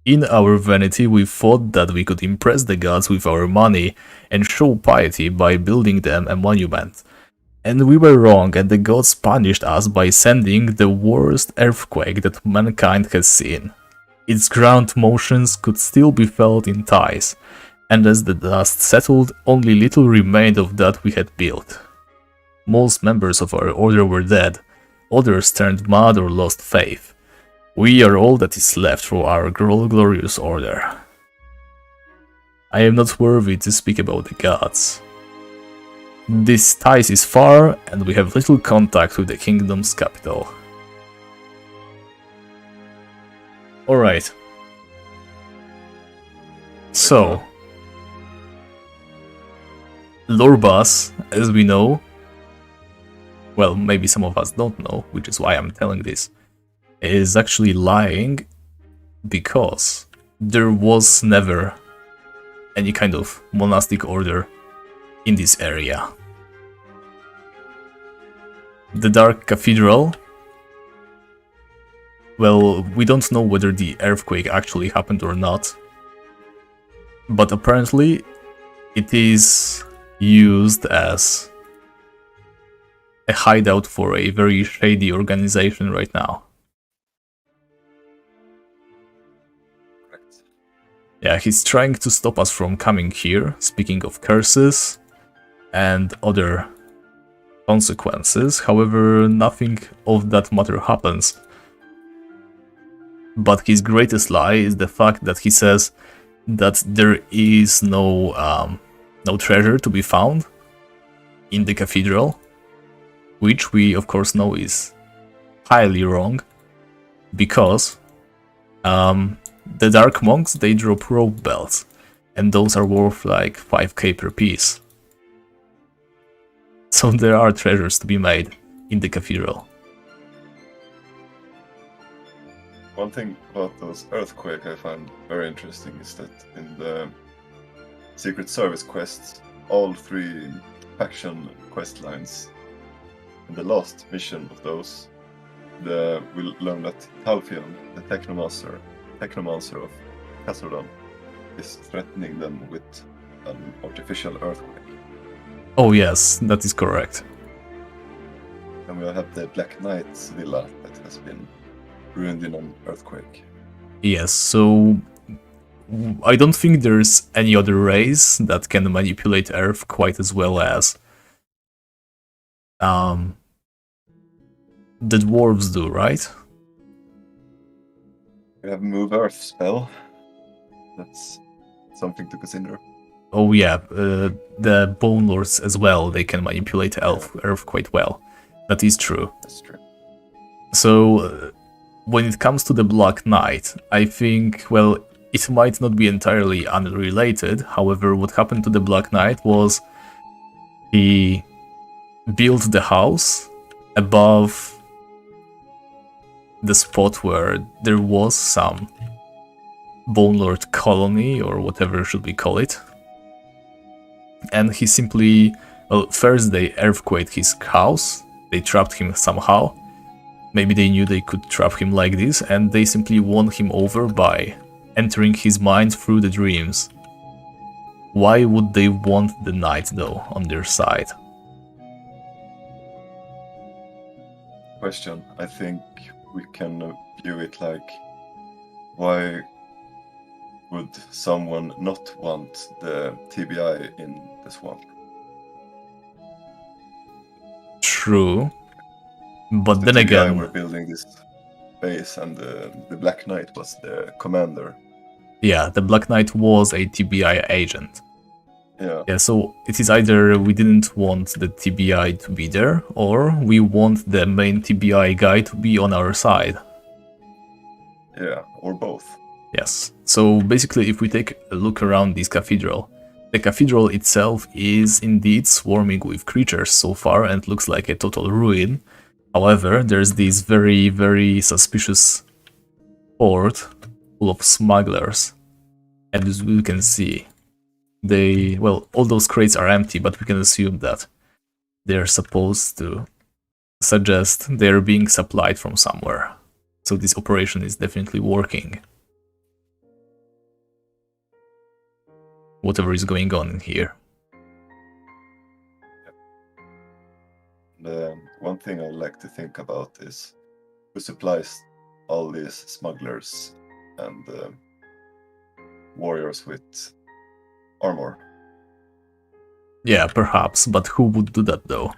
In our vanity, we thought that we could impress the gods with our money and show piety by building them a monument. And we were wrong, and the gods punished us by sending the worst earthquake that mankind has seen. Its ground motions could still be felt in ties, and as the dust settled, only little remained of that we had built. Most members of our order were dead, others turned mad or lost faith. We are all that is left for our glorious order. I am not worthy to speak about the gods. This ties is far, and we have little contact with the kingdom's capital. Alright. So, Lorbas, as we know, well, maybe some of us don't know, which is why I'm telling this, is actually lying because there was never any kind of monastic order in this area. The Dark Cathedral, well, we don't know whether the earthquake actually happened or not, but apparently it is used as a hideout for a very shady organization right now. Yeah, he's trying to stop us from coming here, speaking of curses and other consequences. However, nothing of that matter happens. But his greatest lie is the fact that he says that there is no treasure to be found in the cathedral, which we of course know is highly wrong, because the Dark Monks, they drop rope belts, and those are worth like 5k per piece. So there are treasures to be made in the cathedral. One thing about those earthquake I find very interesting is that in the Secret Service quests, all 3 faction quest lines, in the last mission of those, we'll learn that Talfion, the Technomancer of Khazad, is threatening them with an artificial earthquake. Oh yes, that is correct. And we have the Black Knight's villa that has been ruined in an earthquake. Yes, so I don't think there's any other race that can manipulate Earth quite as well as the dwarves do, right? We have Move Earth spell. That's something to consider. Oh yeah, the Bone Lords as well, they can manipulate Earth quite well. That is true. That's true. So, when it comes to the Black Knight, I think, well, it might not be entirely unrelated. However, what happened to the Black Knight was he built the house above the spot where there was some Bone Lord colony, or whatever should we call it. And he simply, well, first they earthquaked his house, they trapped him somehow. Maybe they knew they could trap him like this, and they simply won him over by entering his mind through the dreams. Why would they want the knight, though, on their side? Question. I think we can view it like, why would someone not want the TBI in the swamp? True. But then TBI again, were building this base, and the Black Knight was the commander. yeah, the Black Knight was a TBI agent. Yeah. So it is either we didn't want the TBI to be there, or we want the main TBI guy to be on our side. Yeah, or both. Yes. So basically, if we take a look around this cathedral, the cathedral itself is indeed swarming with creatures so far and looks like a total ruin. However, there's this very, very suspicious port full of smugglers. And as we can see, all those crates are empty, but we can assume that they're supposed to suggest they're being supplied from somewhere. So this operation is definitely working. Whatever is going on in here. One thing I like to think about is who supplies all these smugglers and warriors with armor. Yeah, perhaps, but who would do that though?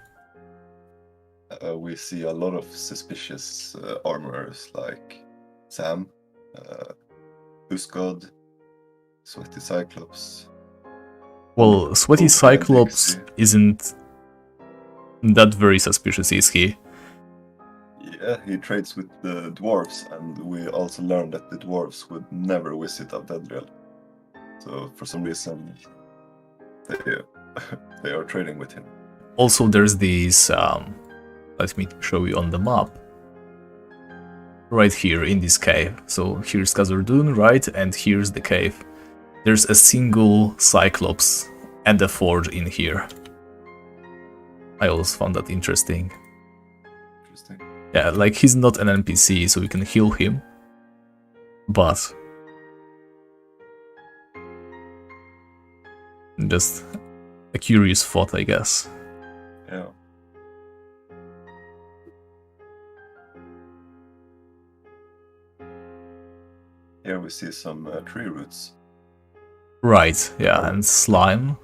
We see a lot of suspicious armorers like Sam, God, Sweaty Cyclops. Well, Sweaty Cyclops isn't that very suspicious, is he? Yeah, he trades with the dwarves, and we also learned that the dwarves would never visit Abdedriel. So for some reason, they are trading with him. Also, there's these. Let me show you on the map. Right here in this cave. So here's Khazad, right, and here's the cave. There's a single Cyclops and a forge in here. I always found that interesting. Yeah, like he's not an NPC, so we can heal him. But just a curious thought, I guess. Yeah. Here we see some tree roots. Right, yeah, and slime.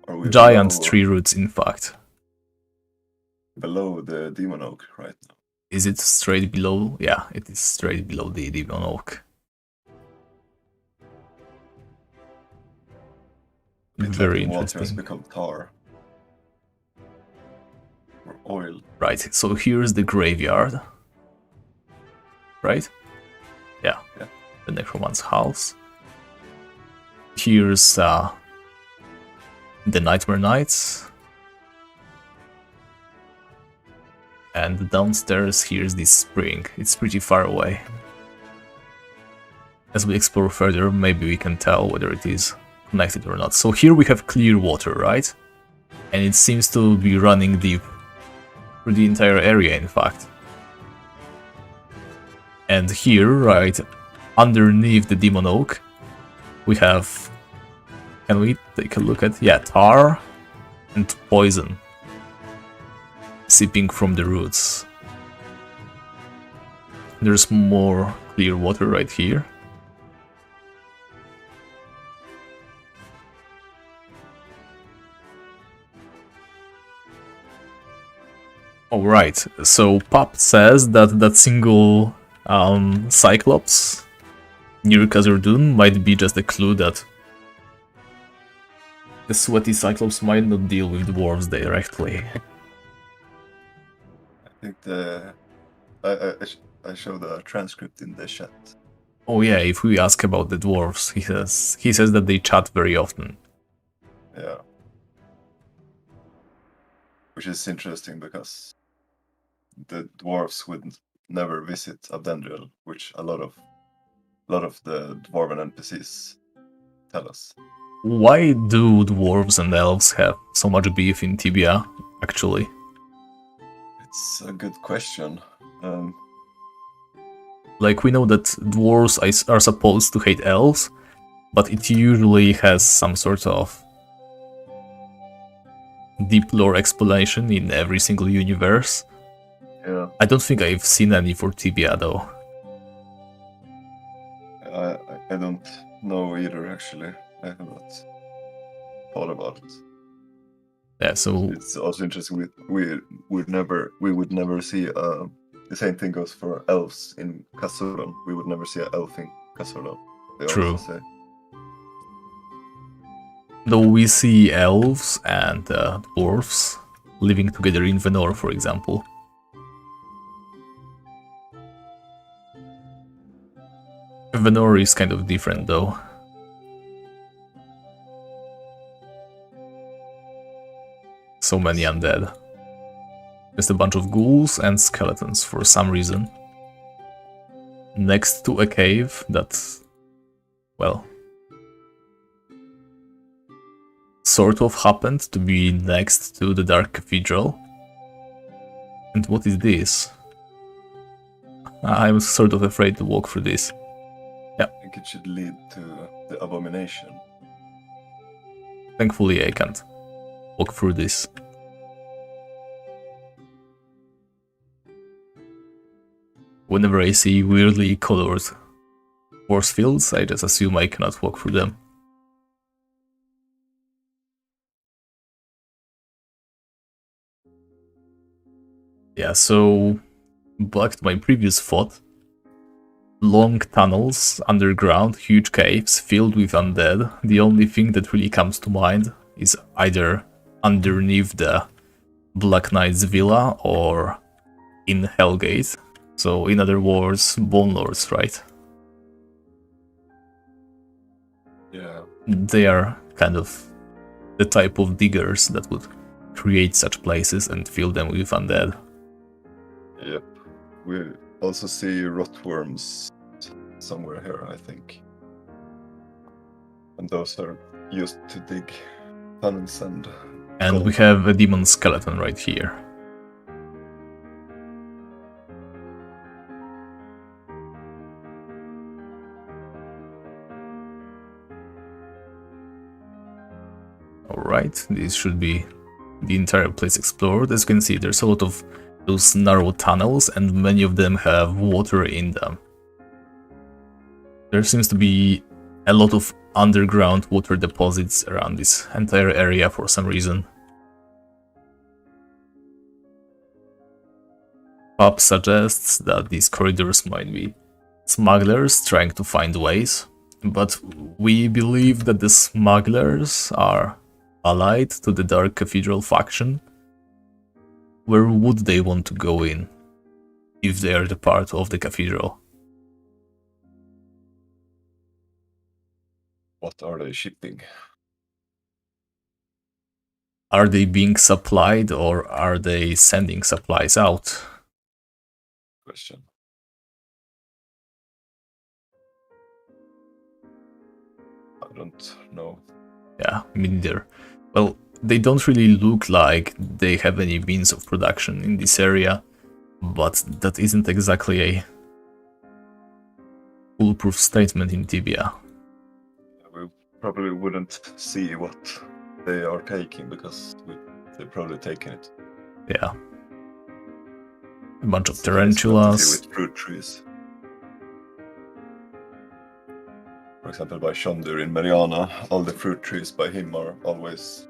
Are we Giant below, tree roots, in fact. below the Demon Oak right now. Is it straight below? Yeah, it is straight below the Demon Oak. Very Water has interesting. become tar. Or oil. Right, so here's the graveyard. Right? Yeah. The Necromancer's house. Here's the Nightmare Knights. And downstairs here's this spring. It's pretty far away. As we explore further, maybe we can tell whether it is connected or not. So here we have clear water, right? And it seems to be running deep through the entire area, in fact. And here, right underneath the Demon Oak, we have... Can we take a look at... Yeah, tar and poison seeping from the roots. There's more clear water right here. Alright, so Pop says that that single Cyclops near Khazad-dûm might be just a clue that the sweaty Cyclops might not deal with dwarves directly. I think I show the transcript in the chat. Oh yeah, if we ask about the dwarves, he says that they chat very often. Yeah. Which is interesting because the dwarves would never visit Abdendriel, which a lot of the dwarven NPCs tell us. Why do dwarves and elves have so much beef in Tibia, actually? It's a good question. Like, we know that dwarves are supposed to hate elves, but it usually has some sort of deep lore explanation in every single universe. Yeah. I don't think I've seen any for Tibia, though. I don't know either, actually. I have not thought about it. Yeah, so... It's also interesting, we would never see, the same thing goes for elves in Khazad-dûm. We would never see an elf in Khazad-dûm. They True. also say. Though we see elves and dwarves living together in Venor, for example. Venor is kind of different, though. So many undead. Just a bunch of ghouls and skeletons for some reason. Next to a cave that's, well, sort of happened to be next to the Dark Cathedral. And what is this? I'm sort of afraid to walk through this. I think it should lead to the abomination. Thankfully I can't walk through this. Whenever I see weirdly colored force fields, I just assume I cannot walk through them. Yeah, so back to my previous thought. Long tunnels, underground, huge caves filled with undead. The only thing that really comes to mind is either underneath the Black Knight's villa or in Hellgate. So, in other words, Bone Lords, right? Yeah. They are kind of the type of diggers that would create such places and fill them with undead. Yep. We also see rotworms somewhere here, I think. And those are used to dig tunnels and... And we have a demon skeleton right here. Alright, this should be the entire place explored. As you can see, there's a lot of those narrow tunnels and many of them have water in them. There seems to be a lot of underground water deposits around this entire area for some reason. Pop suggests that these corridors might be smugglers trying to find ways, but we believe that the smugglers are allied to the Dark Cathedral faction. Where would they want to go in if they are the part of the cathedral? What are they shipping? Are they being supplied or are they sending supplies out? Question. I don't know. Yeah, me neither. Well, they don't really look like they have any means of production in this area, but that isn't exactly a foolproof statement in Tibia. We probably wouldn't see what they are taking because they're probably taking it. Yeah. A bunch of It's tarantulas. with fruit trees. For example, by Shondur in Mariana, all the fruit trees by him are always...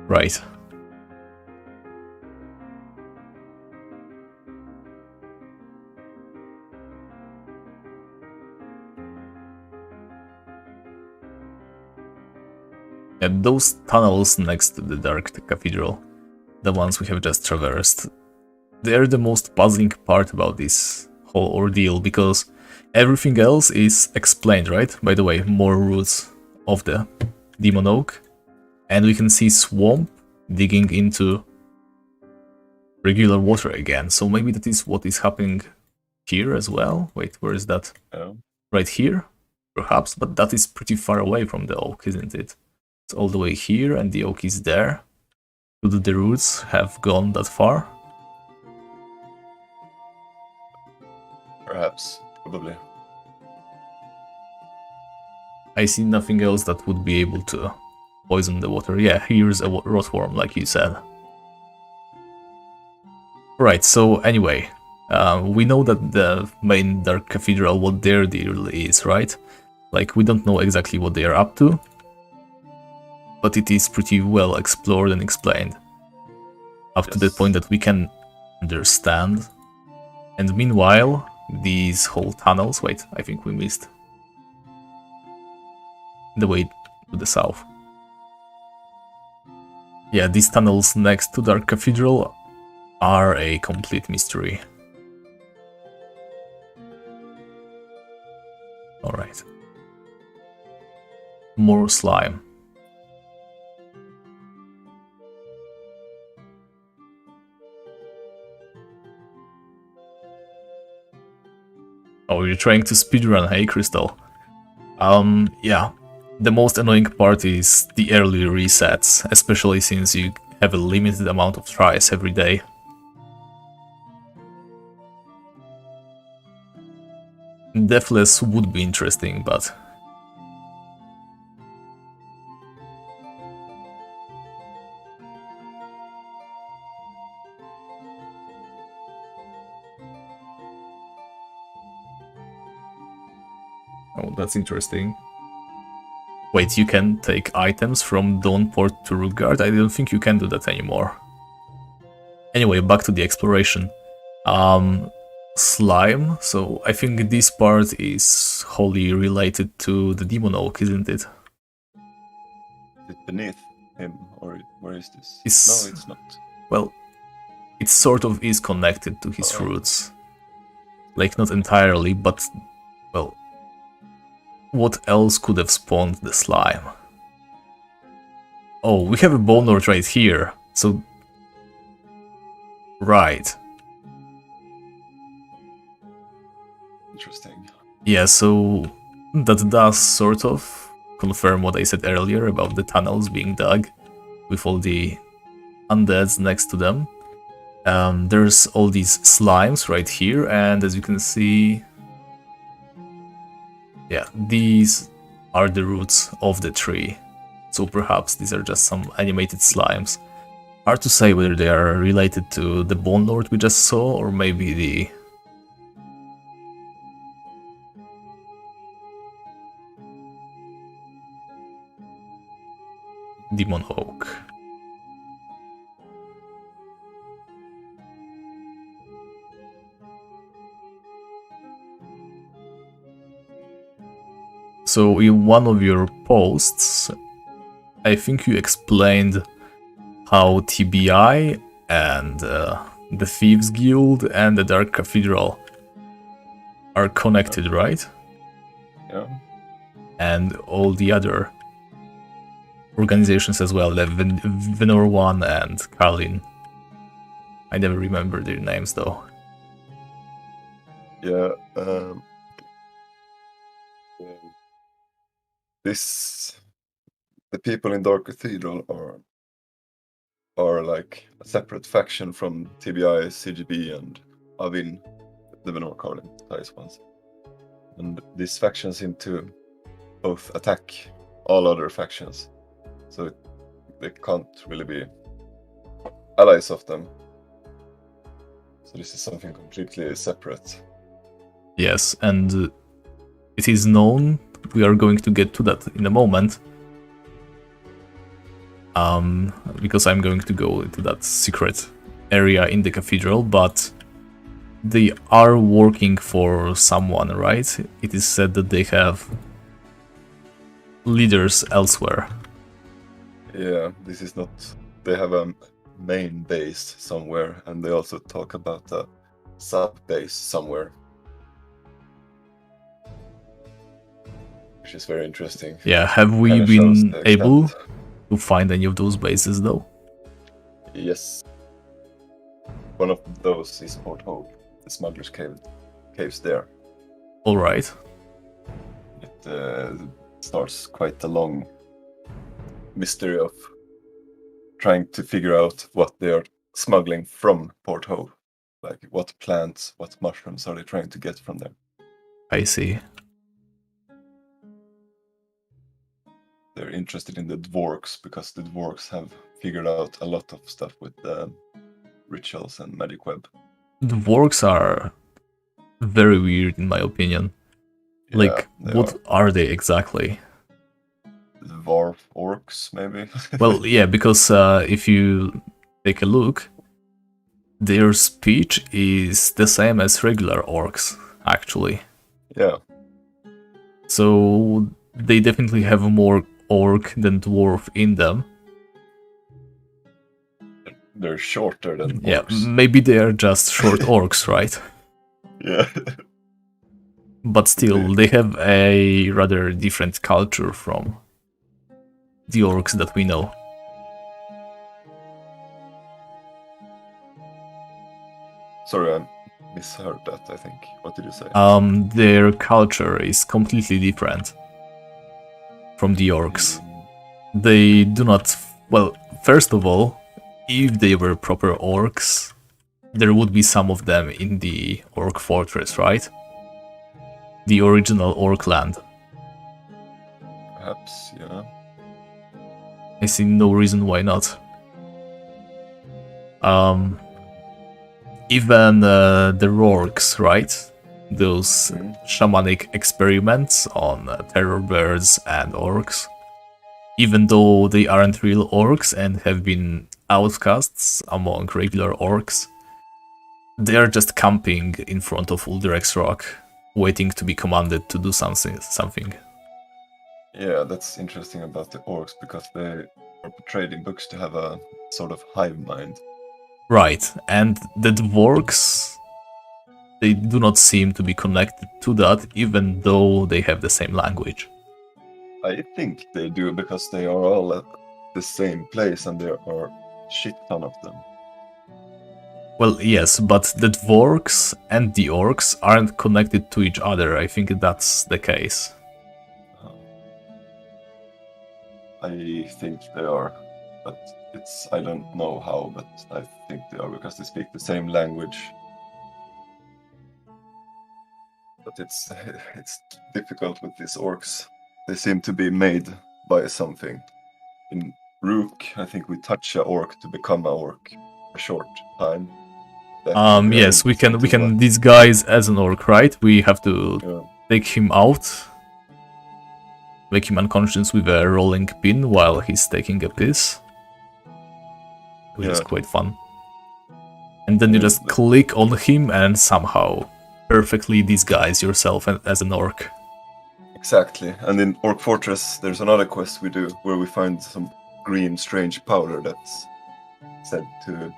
Right. Yeah, those tunnels next to the Dark Cathedral, the ones we have just traversed, they're the most puzzling part about this whole ordeal, because everything else is explained, right? By the way, more roots of the Demon Oak, and we can see Swamp digging into regular water again, so maybe that is what is happening here as well. Wait, where is that? Oh. Right here? Perhaps, but that is pretty far away from the oak, isn't it? It's all the way here and the oak is there. Could the roots have gone that far? Perhaps. Probably. I see nothing else that would be able to poison the water. Yeah, here's a rotworm, like you said. Right, so anyway, we know that the main Dark Cathedral, what their deal is, right? Like, we don't know exactly what they are up to, but it is pretty well explored and explained. Up to the point that we can understand. And meanwhile, these whole tunnels... Wait, I think we missed the way to the south. Yeah, these tunnels next to Dark Cathedral are a complete mystery. Alright. More slime. Oh, you're trying to speedrun, hey Crystal? Yeah. The most annoying part is the early resets, especially since you have a limited amount of tries every day. Deathless would be interesting, but... Oh, that's interesting. Wait, you can take items from Dawnport to Rootgard? I don't think you can do that anymore. Anyway, back to the exploration. Slime, so I think this part is wholly related to the Demon Oak, isn't it? Is it beneath him, or where is this? No, it's not. Well, it sort of is connected to his roots. Like, not entirely, but, well, what else could have spawned the slime? Oh, we have a Bone Lord right here, so... Right. Interesting. Yeah, so that does sort of confirm what I said earlier about the tunnels being dug with all the undeads next to them. There's all these slimes right here, and as you can see, yeah, these are the roots of the tree. So perhaps these are just some animated slimes. Hard to say whether they are related to the Bone Lord we just saw, or maybe the... Demon Oak. So in one of your posts, I think you explained how TBI and the Thieves Guild and the Dark Cathedral are connected, right? Yeah. And all the other organizations as well, the Venor One and Carlin. I never remember their names though. Yeah. The people in Dark Cathedral are like a separate faction from TBI, CGB, and Avin, the Venor Carlin ties ones. And these factions seem to both attack all other factions, so they can't really be allies of them. So this is something completely separate. Yes, and it is known, we are going to get to that in a moment, because I'm going to go into that secret area in the cathedral, but they are working for someone, right? It is said that they have leaders elsewhere. Yeah, this is not... They have a main base somewhere, and they also talk about a sub-base somewhere. Which is very interesting. Yeah, have we Kinda been shows the able extent. to find any of those bases though? Yes. One of those is Port Hope, the smuggler's caves there. Alright. It starts quite a long mystery of trying to figure out what they are smuggling from Port Hope. Like what plants, what mushrooms are they trying to get from there? I see. They're interested in the dwarves because the dwarves have figured out a lot of stuff with rituals and magic web. The works are very weird in my opinion. Yeah, Like, they what are they exactly? Dwarf orcs, maybe? Well, yeah, because if you take a look, their speech is the same as regular orcs, actually. Yeah, So they definitely have more orc than dwarf in them. they're shorter than Yeah, orcs. maybe they are just short orcs, right? Yeah. But still, they have a rather different culture from the orcs that we know. Sorry, I misheard that, I think. What did you say? Their culture is completely different from the orcs. They do not... Well, first of all, if they were proper orcs, there would be some of them in the orc fortress, right? The original orc land. Perhaps, yeah. I see no reason why not. Even the orcs, right? Those shamanic experiments on terror birds and orcs. Even though they aren't real orcs and have been outcasts among regular orcs, they are just camping in front of Uldirex Rock, waiting to be commanded to do something. Yeah, that's interesting about the orcs, because they are portrayed in books to have a sort of hive mind. Right, and the dwarves, they do not seem to be connected to that, even though they have the same language. I think they do, because they are all at the same place and there are shit ton of them. Well, yes, but the dwarves and the orcs aren't connected to each other. I think that's the case. I think they are, but I don't know how, but I think they are, because they speak the same language. But it's difficult with these orcs. They seem to be made by something. In Rook, I think we touch a orc to become a orc for a short time. Yes, we can disguise as an orc, right? We have to take him out, make him unconscious with a rolling pin while he's taking a piss, which is quite fun. And then you just click on him and somehow perfectly disguise yourself as an orc. Exactly. And in Orc Fortress, there's another quest we do where we find some green, strange powder that's said to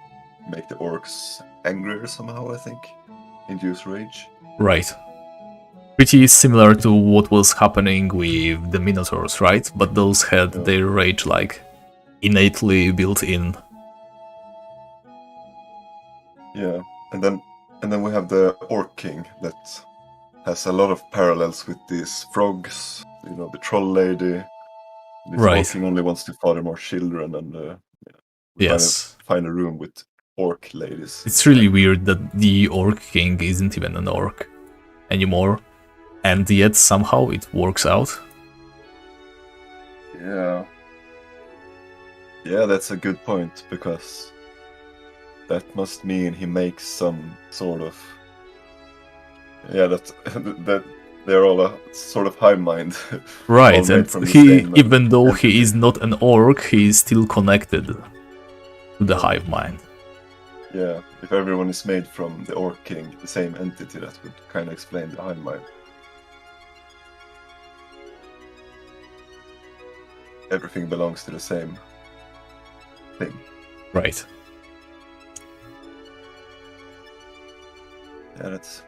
make the orcs angrier somehow, I think. Induce rage. Right. Pretty similar to what was happening with the Minotaurs, right? But those had their rage like innately built in. Yeah. And then we have the Orc King that has a lot of parallels with these frogs, you know, the troll lady. This Right. Orc King only wants to father more children, and we Yes. find a room with orc ladies. It's really weird that the Orc King isn't even an orc anymore, and yet somehow it works out. Yeah. Yeah, that's a good point, because that must mean he makes some sort of... Yeah, that they're all a sort of hive mind. Right, all made and from the he, same, even though he entity. is not an orc, he is still connected to the hive mind. Yeah, if everyone is made from the Orc King, the same entity, that would kind of explain the hive mind. Everything belongs to the same thing. Right. Yeah, that's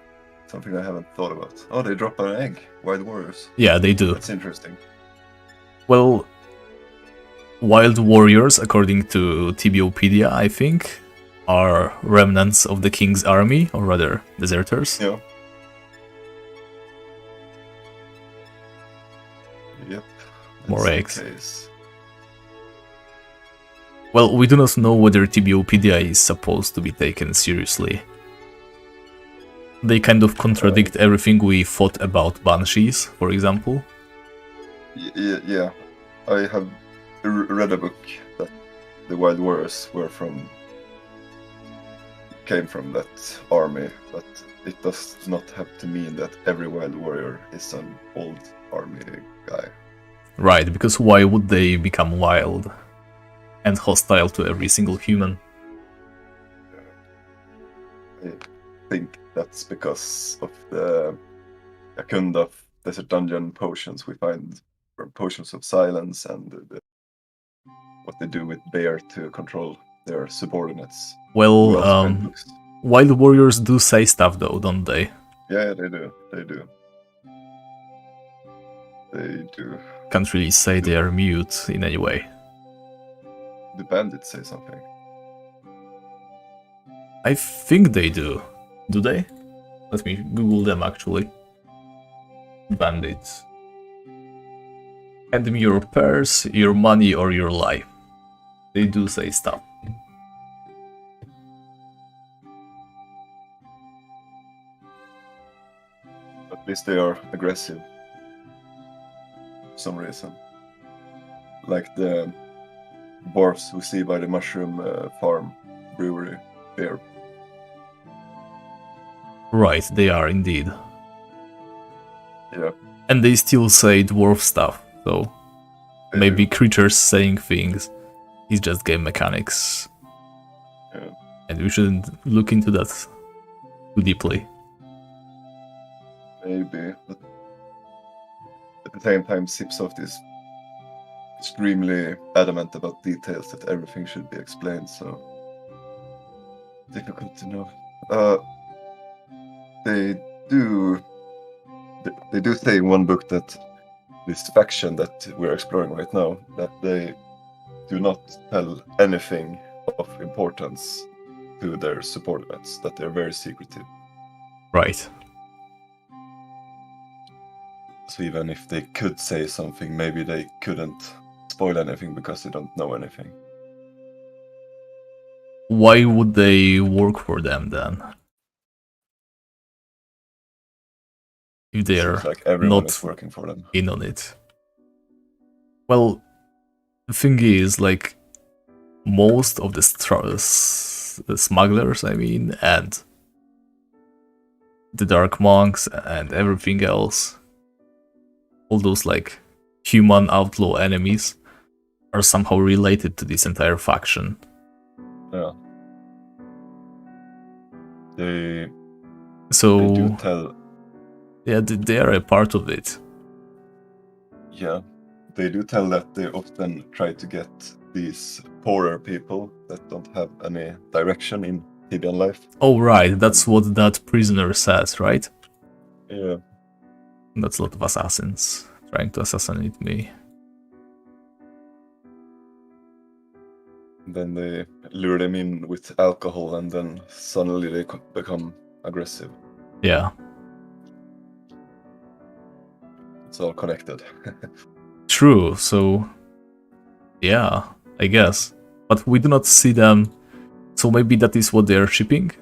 something I haven't thought about. Oh, they drop an egg. Wild warriors. Yeah, they do. That's interesting. Well, wild warriors, according to Tibiopedia, I think, are remnants of the king's army, or rather, deserters. Yeah. Yep. More that's the eggs. case. Well, we do not know whether Tibiopedia is supposed to be taken seriously. They kind of contradict everything we thought about banshees, for example. Yeah. I have read a book that the wild warriors came from that army, but it does not have to mean that every wild warrior is an old army guy. Right, because why would they become wild and hostile to every single human? I think that's because of the Akunda Desert Dungeon potions we find, potions of silence, and what they do with bear to control their subordinates. Who else Well, read books? wild warriors do say stuff though, don't they? Yeah, they do. They do. Can't really say they are mute in any way. The bandits say something. I think they do. Do they? Let me Google them actually. Bandits. Hand me your purse, your money, or your life. They do say stuff. At least they are aggressive. For some reason. Like the dwarves we see by the mushroom farm brewery beer. Right, they are indeed. Yeah. And they still say dwarf stuff, so They maybe do. creatures saying things is just game mechanics. Yeah. And we shouldn't look into that too deeply. Maybe, but at the same time, Sipsoft is extremely adamant about details, that everything should be explained, so difficult to know. They do say in one book that this faction that we're exploring right now, that they do not tell anything of importance to their subordinates, that they're very secretive. Right. So even if they could say something, maybe they couldn't spoil anything because they don't know anything. Why would they work for them then? If they're Seems like everyone not is working for them. in on it. Well, the thing is, like, most of the smugglers, I mean, and the dark monks and everything else, all those, like, human outlaw enemies are somehow related to this entire faction. Yeah. They So, do tell. yeah, they are a part of it. Yeah, they do tell that they often try to get these poorer people that don't have any direction in Tibian life. Oh, right, that's what that prisoner says, right? Yeah. That's a lot of assassins trying to assassinate me. Then they lure them in with alcohol, and then suddenly they become aggressive. Yeah. It's all connected. True, so... yeah, I guess. But we do not see them, so maybe that is what they are shipping?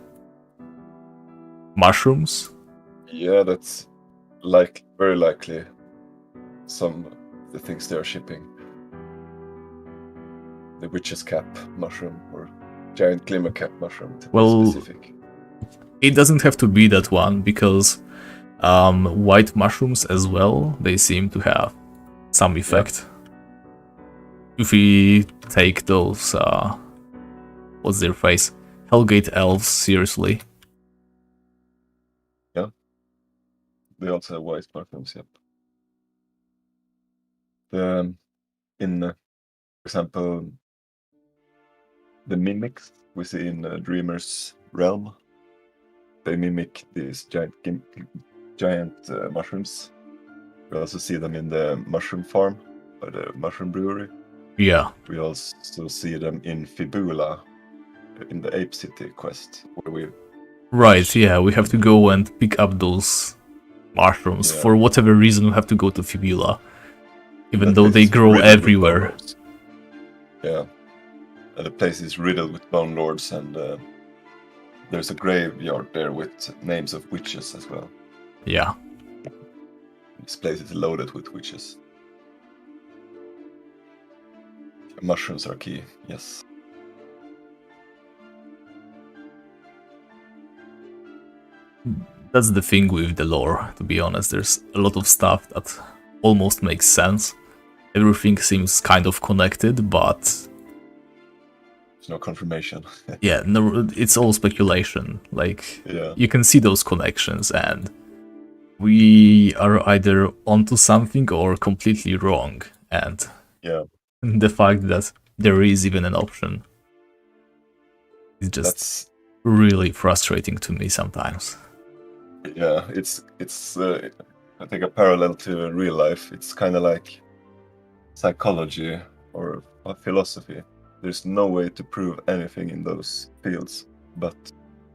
Mushrooms? Yeah, that's very likely some of the things they are shipping. The witch's cap mushroom or giant glimmer cap mushroom, to Well, be specific. It doesn't have to be that one, because white mushrooms as well, they seem to have some effect. Yeah. If we take those, what's their face? Hellgate Elves seriously. Yeah. They also have white mushrooms, yep. For example, the mimics we see in Dreamer's realm, they mimic these giant mushrooms. We also see them in the mushroom farm by the mushroom brewery. Yeah. We also see them in Fibula in the Ape City quest, where we... Right, yeah, we have to go and pick up those mushrooms. Yeah. For whatever reason, we have to go to Fibula, even though they grow everywhere. Yeah, and the place is riddled with bone lords, and there's a graveyard there with names of witches as well. Yeah. This place is loaded with witches. Mushrooms are key, yes. That's the thing with the lore, to be honest. There's a lot of stuff that almost makes sense. Everything seems kind of connected, but... there's no confirmation. Yeah, no, it's all speculation. Like, yeah. You can see those connections, and we are either onto something or completely wrong. And yeah, the fact that there is even an option is just really frustrating to me sometimes. Yeah, it's I think a parallel to real life. It's kind of like psychology or a philosophy. There's no way to prove anything in those fields, but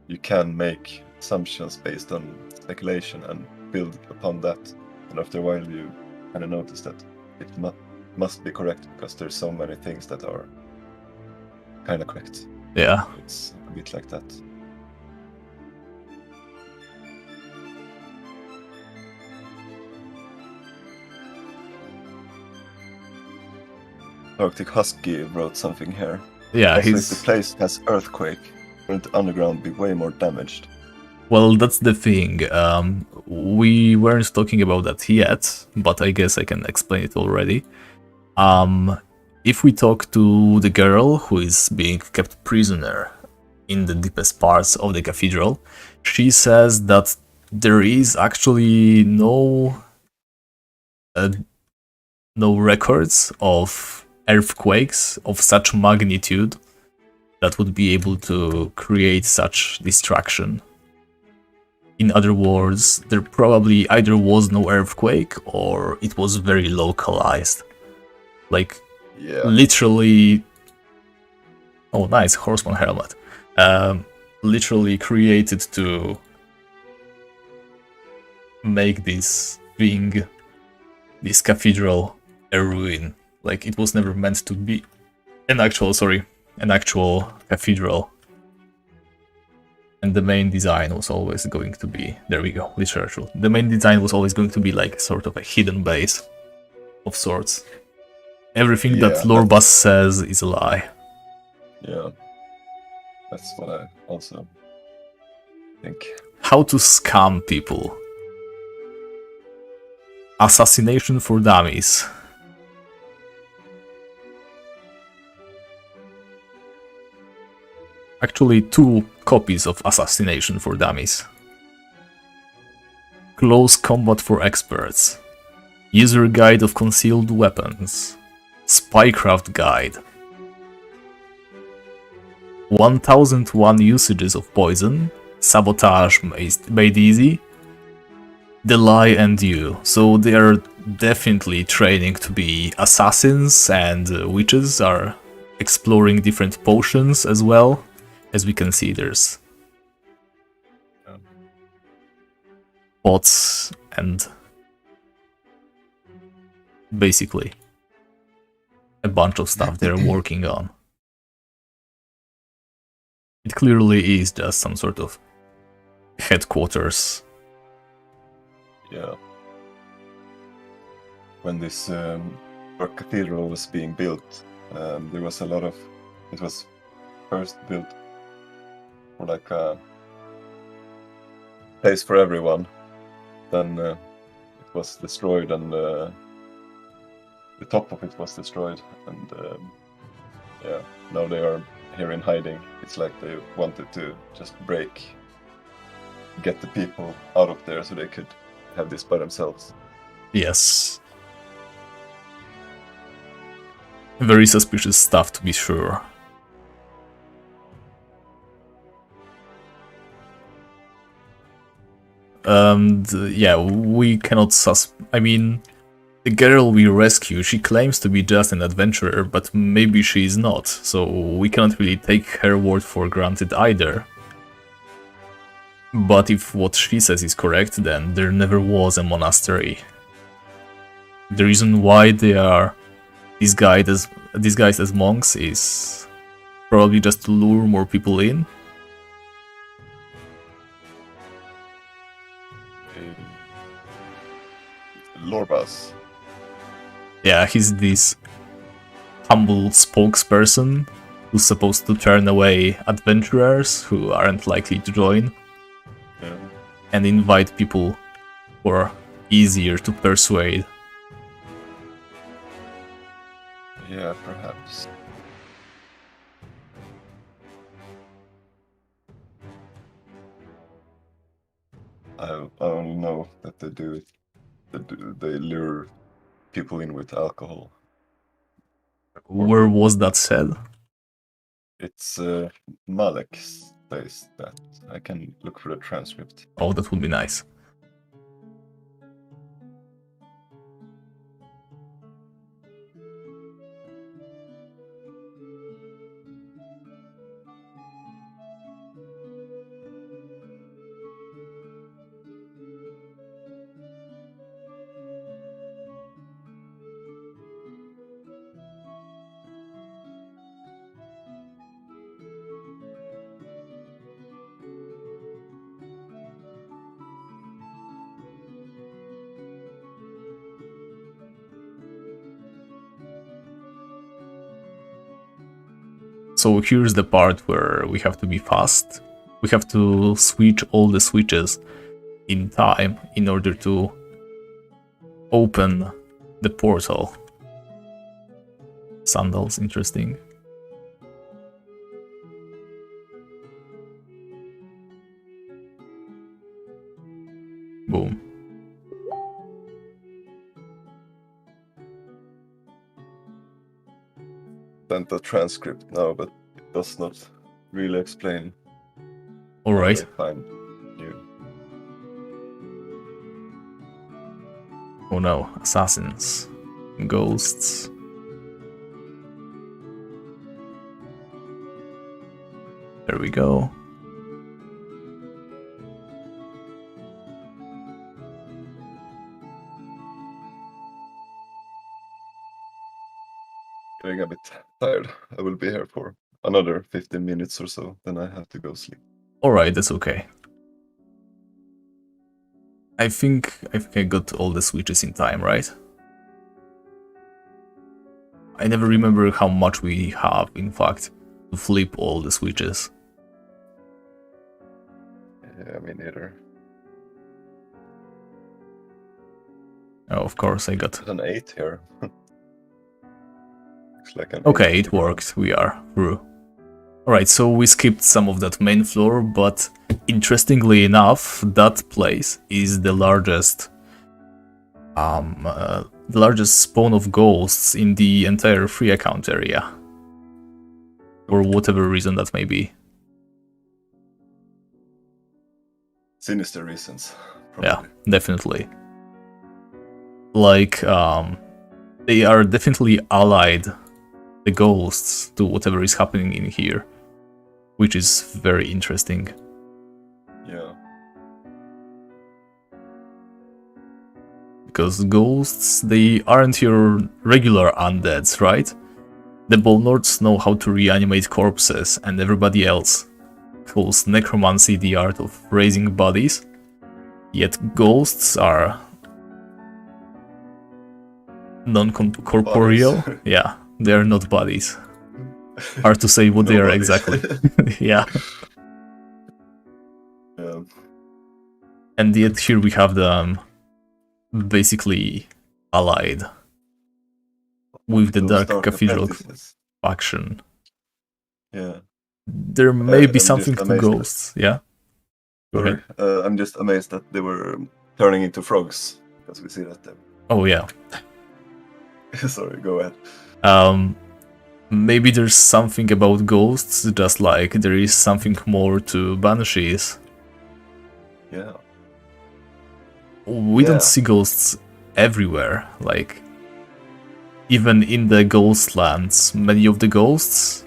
you can make assumptions based on speculation and build upon that. And after a while, you kind of notice that it must be correct, because there's so many things that are kind of correct. Yeah, it's a bit like that. Arctic Husky wrote something here. Yeah, also, if the place has earthquake, wouldn't the underground be way more damaged? Well, that's the thing. We weren't talking about that yet, but I guess I can explain it already. If we talk to the girl who is being kept prisoner in the deepest parts of the cathedral, she says that there is actually no records of earthquakes of such magnitude that would be able to create such destruction. In other words, there probably either was no earthquake or it was very localized. Like, literally... Oh, nice, horseman helmet. Literally created to make this thing, this cathedral, a ruin. Like, it was never meant to be an actual cathedral. And the main design was always going to be, there we go, literature. The main design was always going to be like sort of a hidden base of sorts. Everything that Lorbus says is a lie. Yeah, that's what I also think. How to scam people. Assassination for dummies. Actually, 2 copies of Assassination for Dummies. Close Combat for Experts. User Guide of Concealed Weapons. Spycraft Guide. 1001 usages of poison. Sabotage made easy. The Lie and You. So they are definitely training to be assassins, and witches are exploring different potions as well. As we can see, there's pots and basically a bunch of stuff they're working on. It clearly is just some sort of headquarters. Yeah. When this Dark Cathedral was being built, there was a lot of... It was first built for like a place for everyone. Then it was destroyed, and the top of it was destroyed. And yeah, now they are here in hiding. It's like they wanted to just get the people out of there so they could have this by themselves. Yes. Very suspicious stuff, to be sure. And yeah, we cannot I mean, the girl we rescue, she claims to be just an adventurer, but maybe she's not, so we cannot really take her word for granted either. But if what she says is correct, then there never was a monastery. The reason why they are disguised as monks is probably just to lure more people in. Lorbas. Yeah, he's this humble spokesperson who's supposed to turn away adventurers who aren't likely to join, and invite people who are easier to persuade. Yeah, perhaps. I only know that they do it. They lure people in with alcohol. Where was that said? It's Malek says that. I can look for the transcript. Oh, that would be nice. So here's the part where we have to be fast. We have to switch all the switches in time in order to open the portal. Sandals, interesting. Boom. Sent a transcript now, but it does not really explain. All right. Find you. Oh no, assassins, ghosts. There we go. Getting a bit tired. I will be here for another 15 minutes or so, then I have to go sleep. Alright, that's okay. I think I got all the switches in time, right? I never remember how much we have, in fact, to flip all the switches. Yeah, me neither. Oh, of course, I got... There's an 8 here. Looks like an Okay, 8. it worked, we are through. Alright, so we skipped some of that main floor, but interestingly enough, that place is the largest the largest spawn of ghosts in the entire free account area. For whatever reason that may be. Sinister reasons. Probably. Yeah, definitely. Like, they are definitely allied, the ghosts, to whatever is happening in here, which is very interesting. Yeah. Because ghosts, they aren't your regular undeads, right? The Bolnords know how to reanimate corpses, and everybody else calls necromancy the art of raising bodies. Yet ghosts are non-corporeal. Yeah, they are not bodies. Hard to say what they are exactly. Yeah. Yeah. And yet here we have them basically allied with the Those Dark Cathedral apprentices. faction. Yeah. There may be I'm something just to amazed ghosts, yeah? Go Sorry. ahead. I'm just amazed that they were turning into frogs, because we see that there. Oh yeah. Sorry, go ahead. Maybe there's something about ghosts, just like there is something more to banshees. Yeah. We Yeah. don't see ghosts everywhere, like even in the ghost lands, many of the ghosts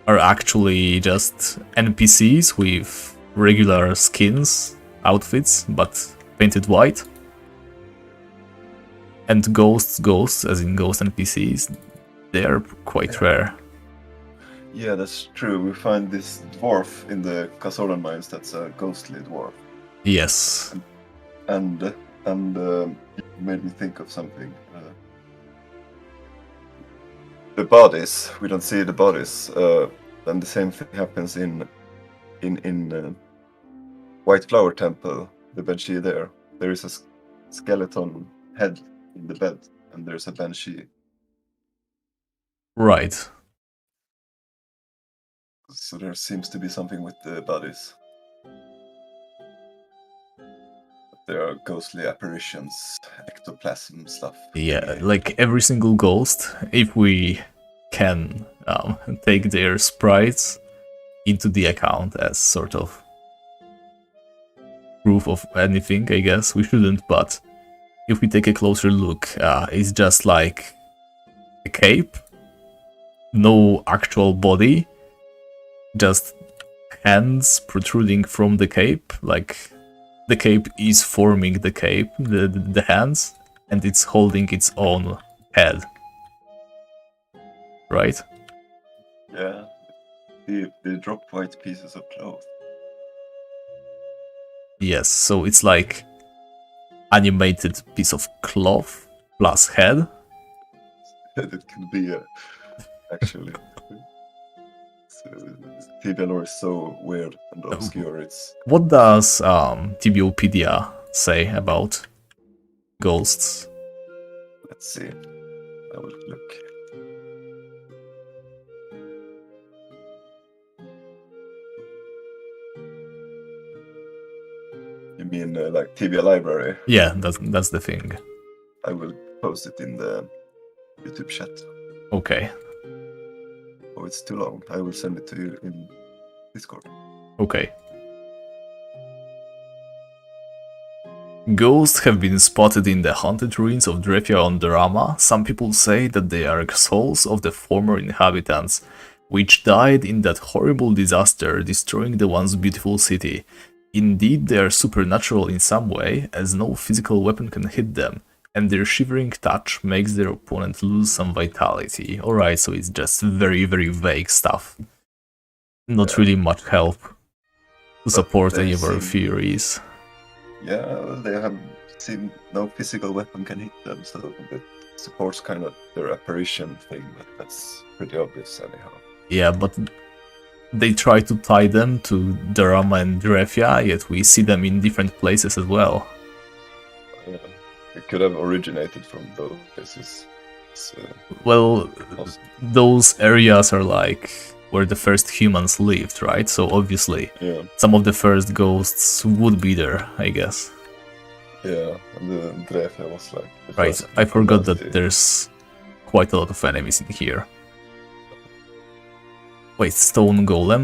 are actually just NPCs with regular skins, outfits, but painted white. And ghosts, as in ghost NPCs, they are quite rare. Yeah, that's true. We find this dwarf in the Kasoran mines that's a ghostly dwarf. Yes. And it made me think of something. The bodies, we don't see the bodies. And the same thing happens in White Flower Temple, the Banshee there. There is a skeleton head in the bed, and there's a Banshee. Right. So there seems to be something with the bodies. There are ghostly apparitions, ectoplasm stuff. Yeah, like every single ghost, if we can take their sprites into the account as sort of proof of anything, I guess. We shouldn't, but if we take a closer look, it's just like a cape, no actual body, just hands protruding from the cape, like the cape is forming the cape, the hands, and it's holding its own head. Right? Yeah, they drop white pieces of cloth. Yes, so it's like animated piece of cloth plus head. It could be actually. Tibia lore is so weird and obscure. It's What does Tibiopedia say about ghosts? let's see. I will look. You mean like Tibia library? Yeah, that's the thing. I will post it in the YouTube chat. Okay, Oh, it's too long. I will send it to you in Discord. okay. Ghosts have been spotted in the haunted ruins of Drefia on Dorama. Some people say that they are souls of the former inhabitants, which died in that horrible disaster, destroying the once beautiful city. Indeed, they are supernatural in some way, as no physical weapon can hit them, and their shivering touch makes their opponent lose some vitality. Alright, so it's just very, very vague stuff. Not really much help to support they any of our seem- theories. Yeah, they have seen no physical weapon can hit them, so it supports kind of their apparition thing, but that's pretty obvious anyhow. Yeah, but they try to tie them to Dorama and Drefia, yet we see them in different places as well. It could have originated from those places. Well, Awesome. those areas are like where the first humans lived, right? So obviously, Yeah, some of the first ghosts would be there, I guess. Yeah, and the Drefe was like the Right, first I forgot that nasty. there's quite a lot of enemies in here. Wait, Stone Golem?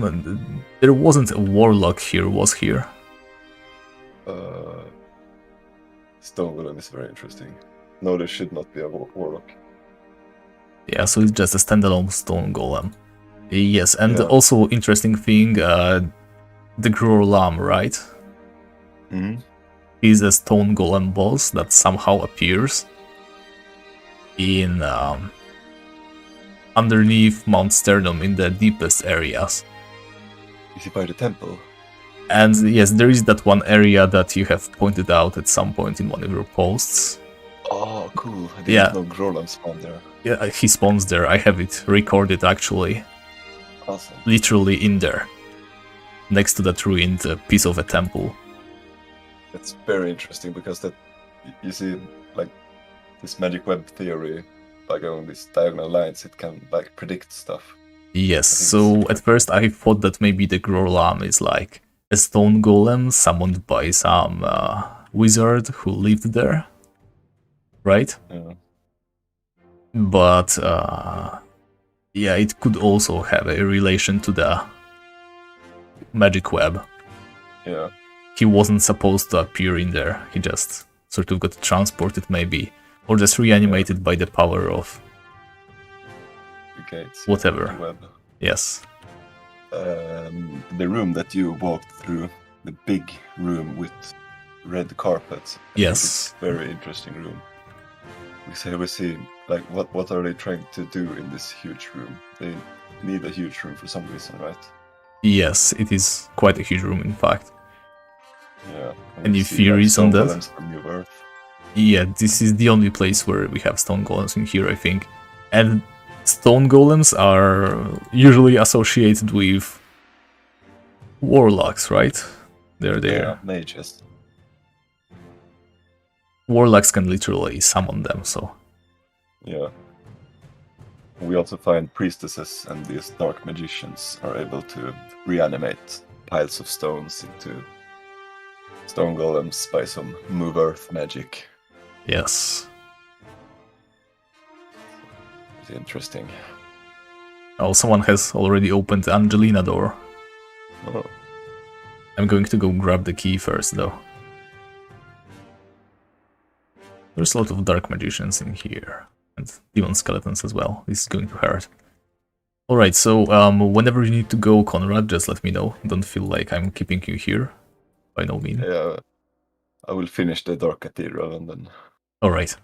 There wasn't a Warlock here, was here? Skogul is very interesting. No, there should not be a warlock. Yeah, so it's just a standalone Stone Golem. Yes, and Yeah. also interesting thing, the Grorlam, right? Hmm. Is a Stone Golem boss that somehow appears in underneath Mount Sternum in the deepest areas. Is he by the temple? And yes, there is that one area that you have pointed out at some point in one of your posts. Oh, cool. I didn't Yeah. know Grolam spawned there. Yeah, he spawns there. I have it recorded actually, Awesome. literally in there, next to that ruined piece of a temple. It's very interesting because that you see, like this magic web theory, like on these diagonal lines, it can like predict stuff. Yes, I think so it's at first I thought that maybe the Grorlam is like a stone golem summoned by some wizard who lived there, right? Yeah. But yeah, it could also have a relation to the magic web. Yeah. He wasn't supposed to appear in there, he just sort of got transported maybe, or just reanimated by the power of The gates. whatever. The web. Yes. The room that you walked through, the big room with red carpets. I think Yes. it's a very interesting room. We see like what are they trying to do in this huge room? They need a huge room for some reason, right? Yes, it is quite a huge room in fact. Yeah. Any you see, theories on stone that? golems from New Earth. Yeah, this is the only place where we have stone golems in here, I think. And stone golems are usually associated with warlocks, right? They're there. Yeah, mages. Warlocks can literally summon them, so Yeah. We also find priestesses and these dark magicians are able to reanimate piles of stones into stone golems by some move earth magic. yes. It's interesting. Oh, someone has already opened the Angelina door. Oh, I'm going to go grab the key first, though. There's a lot of dark magicians in here, and demon skeletons as well. This is going to hurt. Alright, so whenever you need to go, Conrad, just let me know. Don't feel like I'm keeping you here. By no means. yeah. I will finish the Dark Cathedral and then. Alright,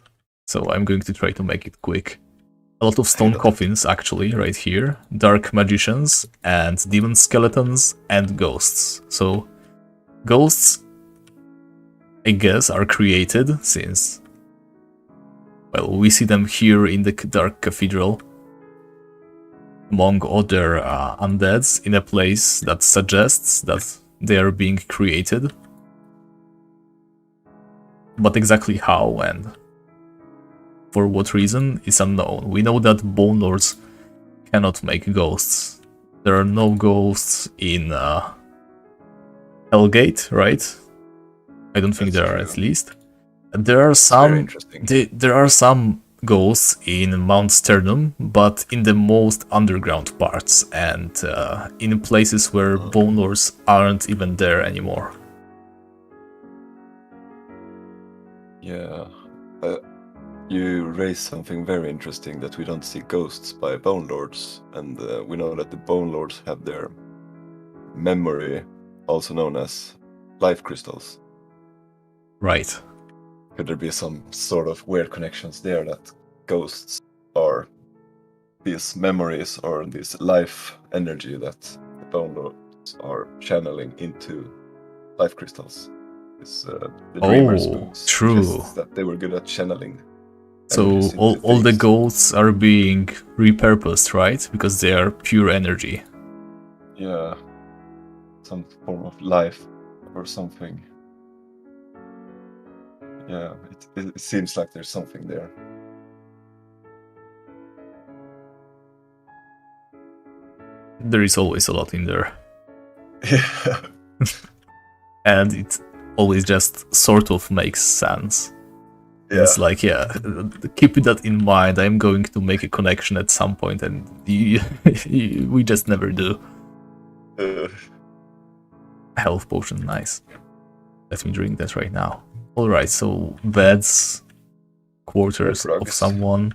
so I'm going to try to make it quick. A lot of stone coffins, actually, right here. Dark magicians, and demon skeletons, and ghosts. So, ghosts, I guess, are created since, well, we see them here in the Dark Cathedral, among other undeads, in a place that suggests that they are being created. But exactly how and for what reason is unknown. We know that Bone Lords cannot make ghosts. There are no ghosts in Hellgate, right? I don't think That's there are, true. at least. There are Very some. interesting. There are some ghosts in Mount Sternum, but in the most underground parts and in places where Bone Lords aren't even there anymore. Yeah. You raise something very interesting that we don't see ghosts by Bone Lords, and we know that the Bone Lords have their memory, also known as life crystals. Right. Could there be some sort of weird connections there that ghosts are these memories or this life energy that the Bone Lords are channeling into life crystals? The Dreamers books true. suggests that they were good at channeling. So energies into all the things. ghosts are being repurposed, right? Because they are pure energy. Yeah, some form of life or something. Yeah, it seems like there's something there. There is always a lot in there. Yeah. And it always just sort of makes sense. Yeah. It's like, yeah, keep that in mind. I'm going to make a connection at some point, and we just never do. Health potion, nice. Let me drink that right now. Alright, so beds, quarters of someone,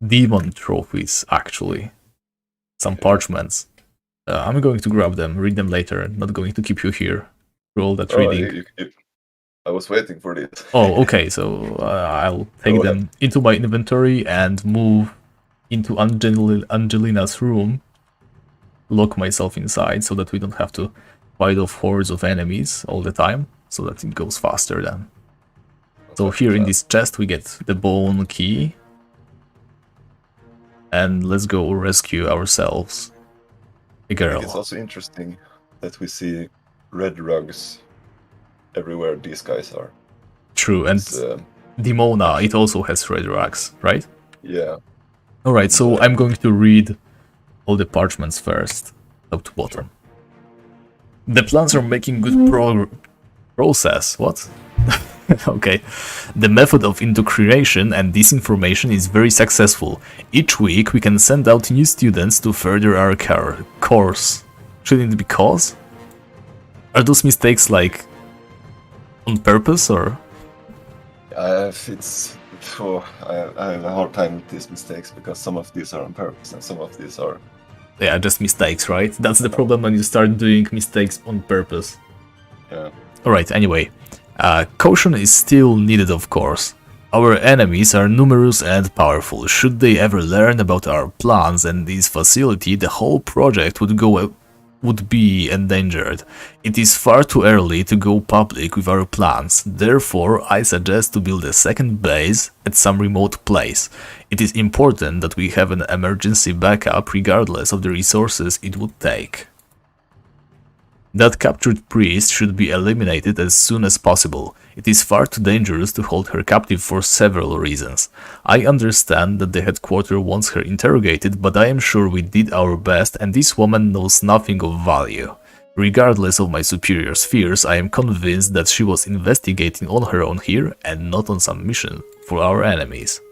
demon trophies, actually. Some parchments. I'm going to grab them, read them later. I'm not going to keep you here for all that reading. I was waiting for this. Oh, okay, so I'll take them into my inventory and move into Angelina's room. Lock myself inside so that we don't have to fight off hordes of enemies all the time, so that it goes faster then. So here in this chest we get the bone key. And let's go rescue ourselves a girl. I think it's also interesting that we see red rugs everywhere these guys are. True, and Dimona, it also has red rugs, right? Yeah. Alright, so I'm going to read all the parchments first, top to bottom. The plans are making good process. What? Okay. The method of indoctrination and disinformation is very successful. Each week we can send out new students to further our course. Shouldn't it be cause? Are those mistakes like on purpose or? I have a hard time with these mistakes because some of these are on purpose and some of these are... Yeah, just mistakes, right? That's the problem when you start doing mistakes on purpose. Yeah. Alright, anyway. Caution is still needed, of course. Our enemies are numerous and powerful. Should they ever learn about our plans and this facility, the whole project would be endangered. It is far too early to go public with our plans. Therefore, I suggest to build a second base at some remote place. It is important that we have an emergency backup regardless of the resources it would take. That captured priest should be eliminated as soon as possible. It is far too dangerous to hold her captive for several reasons. I understand that the headquarters wants her interrogated, but I am sure we did our best and this woman knows nothing of value. Regardless of my superior's fears, I am convinced that she was investigating on her own here and not on some mission for our enemies.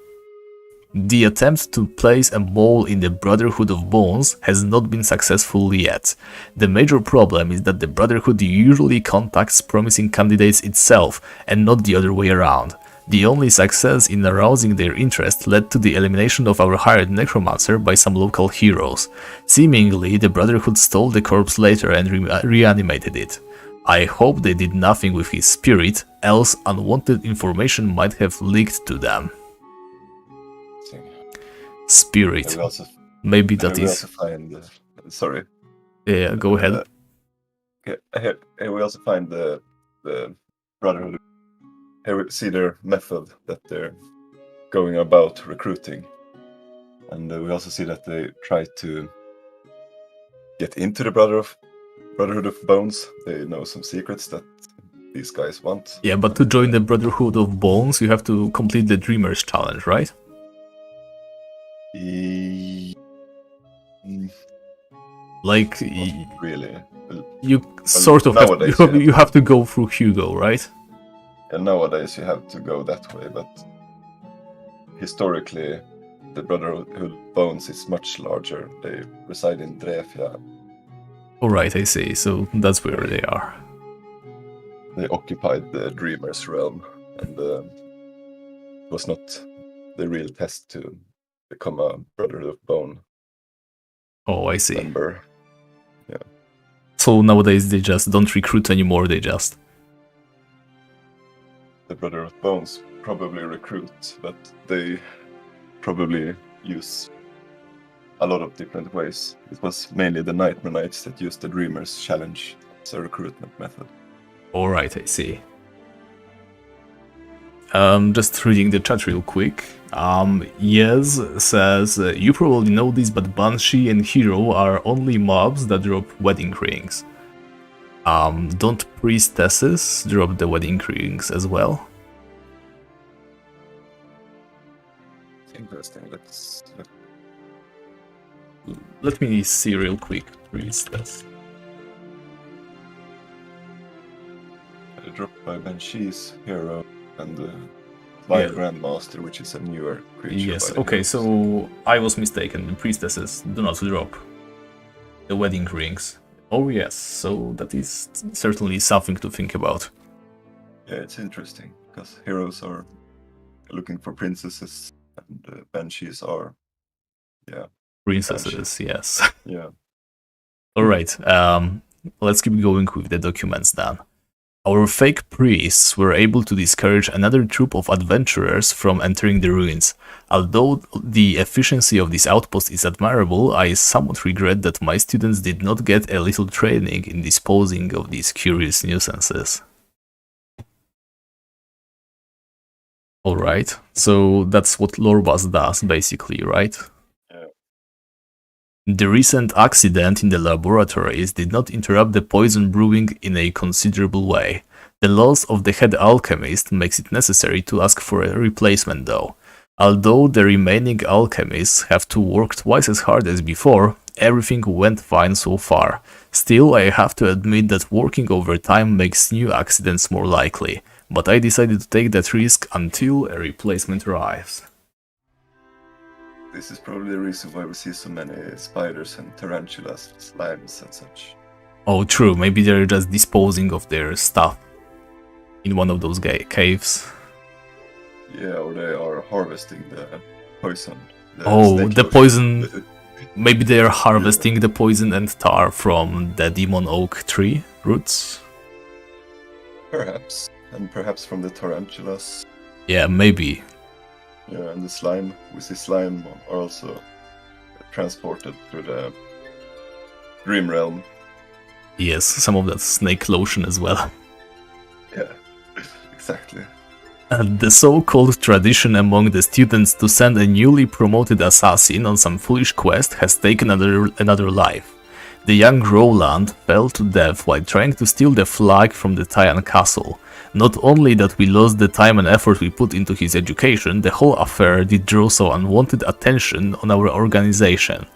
The attempt to place a mole in the Brotherhood of Bones has not been successful yet. The major problem is that the Brotherhood usually contacts promising candidates itself and not the other way around. The only success in arousing their interest led to the elimination of our hired necromancer by some local heroes. Seemingly, the Brotherhood stole the corpse later and reanimated it. I hope they did nothing with his spirit, else unwanted information might have leaked to them. Spirit. Maybe that is. Sorry. Yeah, go ahead. Here we also find the Brotherhood. Here we see their method that they're going about recruiting, and we also see that they try to get into the Brotherhood of Bones. They know some secrets that these guys want. Yeah, but to join the Brotherhood of Bones, you have to complete the Dreamer's Challenge, right? Like, really? You sort of you have to go through Hugo, right? And nowadays you have to go that way, but historically the Brotherhood of Bones is much larger. They reside in Drefja. Alright, I see. So that's where they are. They occupied the Dreamer's realm, and it was not the real test to become a Brotherhood of Bone. Oh, I see. Member. Yeah. So nowadays they just don't recruit anymore, they just... The Brotherhood of Bones probably recruit, but they probably use a lot of different ways. It was mainly the Nightmare Knights that used the Dreamer's Challenge as a recruitment method. Alright, I see. Just reading the chat real quick. Yes says, you probably know this, but Banshee and Hero are only mobs that drop wedding rings. Don't priestesses drop the wedding rings as well? Interesting. Let me see real quick. Priestess. dropped by Banshee's hero and by Yeah. Grandmaster, which is a newer creature. Yes, by the okay, heroes. so I was mistaken. The priestesses do not drop the wedding rings. Oh yes, so that is certainly something to think about. Yeah, it's interesting because heroes are looking for princesses and Banshees are, Princesses, yes. yeah. Alright, let's keep going with the documents then. Our fake priests were able to discourage another troop of adventurers from entering the ruins. Although the efficiency of this outpost is admirable, I somewhat regret that my students did not get a little training in disposing of these curious nuisances. Alright, so that's what Lorbas does, basically, right? Yeah. The recent accident in the laboratories did not interrupt the poison brewing in a considerable way. The loss of the head alchemist makes it necessary to ask for a replacement though. Although the remaining alchemists have to work twice as hard as before, everything went fine so far. Still, I have to admit that working overtime makes new accidents more likely, but I decided to take that risk until a replacement arrives. This is probably the reason why we see so many spiders and tarantulas, slimes and such. Oh true, maybe they're just disposing of their stuff in one of those caves. Yeah, or they are harvesting the poison. Oh, snake the lotion. poison. Maybe they are harvesting the poison and tar from the demon oak tree roots. Perhaps. And perhaps from the tarantulas. Yeah, maybe. Yeah, and the slime. We see slime are also transported through the dream realm. Yes, some of that snake lotion as well. Yeah, exactly. And the so-called tradition among the students to send a newly promoted assassin on some foolish quest has taken another life. The young Roland fell to death while trying to steal the flag from the Tyan castle. Not only that we lost the time and effort we put into his education, the whole affair did draw so unwanted attention on our organization.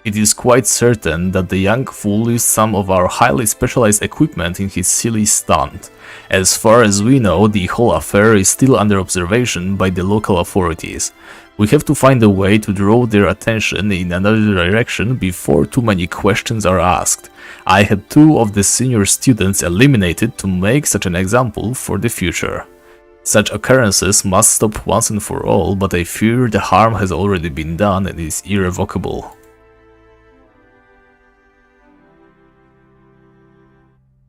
It is quite certain that the young fool used some of our highly specialized equipment in his silly stunt. As far as we know, the whole affair is still under observation by the local authorities. We have to find a way to draw their attention in another direction before too many questions are asked. I had 2 of the senior students eliminated to make such an example for the future. Such occurrences must stop once and for all, but I fear the harm has already been done and is irrevocable.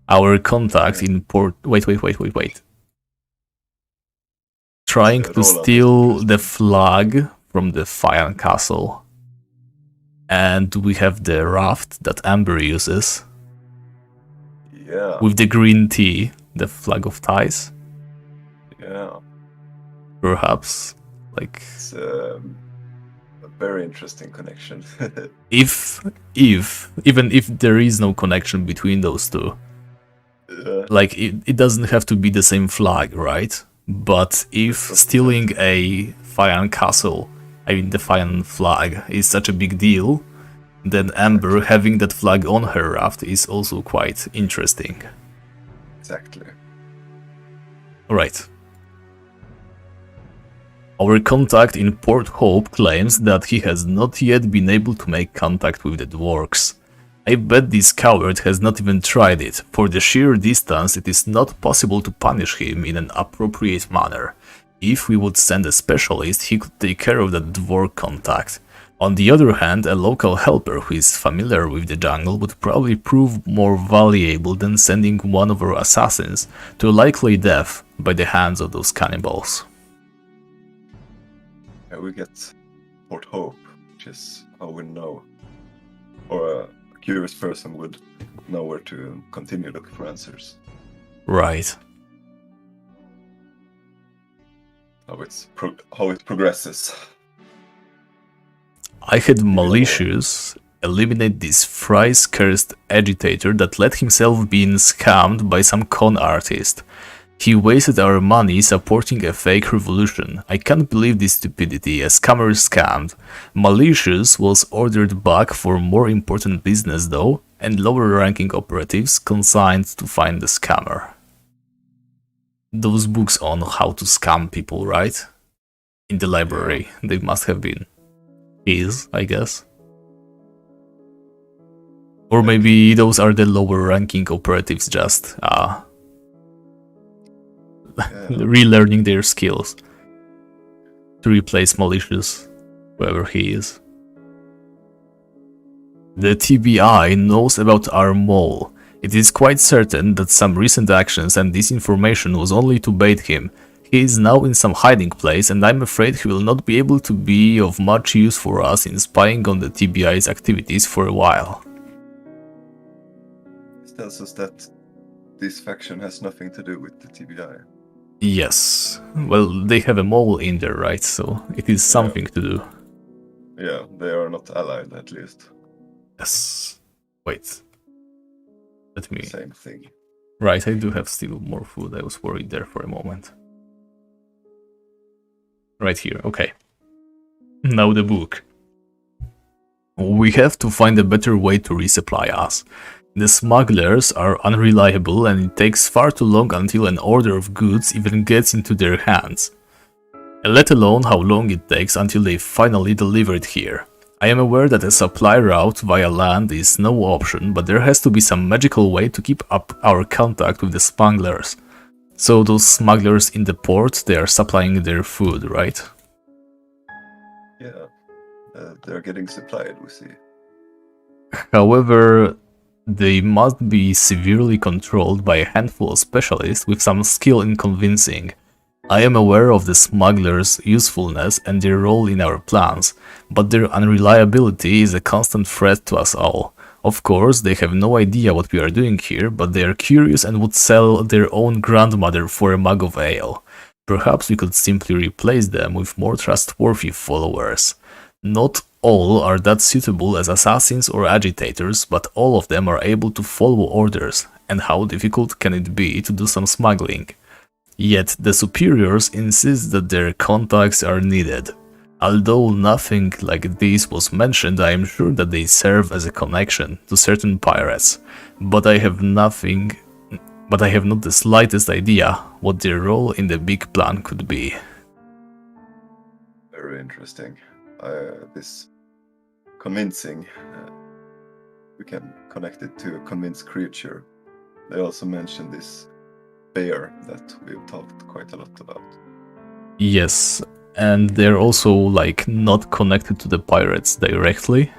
Our contact in port... Wait. Trying to steal the flag from the Tyan castle. And we have the raft that Amber uses. Yeah. With the green tea, the flag of ties. Yeah. Perhaps. Like... It's a very interesting connection. Even if there is no connection between those two. Like, it doesn't have to be the same flag, right? But if stealing a Tyan castle, I mean the Tyan flag, is such a big deal, then Amber having that flag on her raft is also quite interesting. Exactly. Alright. Our contact in Port Hope claims that he has not yet been able to make contact with the dwarves. I bet this coward has not even tried it. For the sheer distance, it is not possible to punish him in an appropriate manner. If we would send a specialist, he could take care of that dwarf contact. On the other hand, a local helper who is familiar with the jungle would probably prove more valuable than sending one of our assassins to a likely death by the hands of those cannibals. Yeah, we get Port Hope, which is how we know. Or a curious person would know where to continue looking for answers. Right. How it progresses. I had Malicious eliminate this Fry's-cursed agitator that let himself being scammed by some con artist. He wasted our money supporting a fake revolution. I can't believe this stupidity, a scammer scammed. Malicious was ordered back for more important business though, and lower ranking operatives consigned to find the scammer. those books on how to scam people, right? In the library. They must have been his, I guess. Or maybe those are the lower ranking operatives just relearning their skills to replace malicious, whoever he is. The TBI knows about our mole. It is quite certain that some recent actions and this information was only to bait him. He is now in some hiding place, and I'm afraid he will not be able to be of much use for us in spying on the TBI's activities for a while. It tells us that this faction has nothing to do with the TBI. Yes. Well, they have a mole in there, right? So it is something to do. Yeah, they are not allied, at least. Yes. Wait. Let me... Same thing. Right, I do have still more food. I was worried there for a moment. Right here, okay. Now the book. We have to find a better way to resupply us. The smugglers are unreliable, and it takes far too long until an order of goods even gets into their hands. Let alone how long it takes until they finally deliver it here. I am aware that a supply route via land is no option, but there has to be some magical way to keep up our contact with the smugglers. So those smugglers in the port, they are supplying their food, right? Yeah, they're getting supplied, we see. However, they must be severely controlled by a handful of specialists with some skill in convincing. I am aware of the smugglers' usefulness and their role in our plans, but their unreliability is a constant threat to us all. Of course, they have no idea what we are doing here, but they are curious and would sell their own grandmother for a mug of ale. Perhaps we could simply replace them with more trustworthy followers. Not all are that suitable as assassins or agitators, but all of them are able to follow orders, and how difficult can it be to do some smuggling? Yet the superiors insist that their contacts are needed. Although nothing like this was mentioned, I am sure that they serve as a connection to certain pirates, but I have not the slightest idea what their role in the big plan could be. Very interesting. This convincing, we can connect it to a convinced creature. They also mentioned this bear that we've talked quite a lot about. Yes, and they're also like not connected to the pirates directly.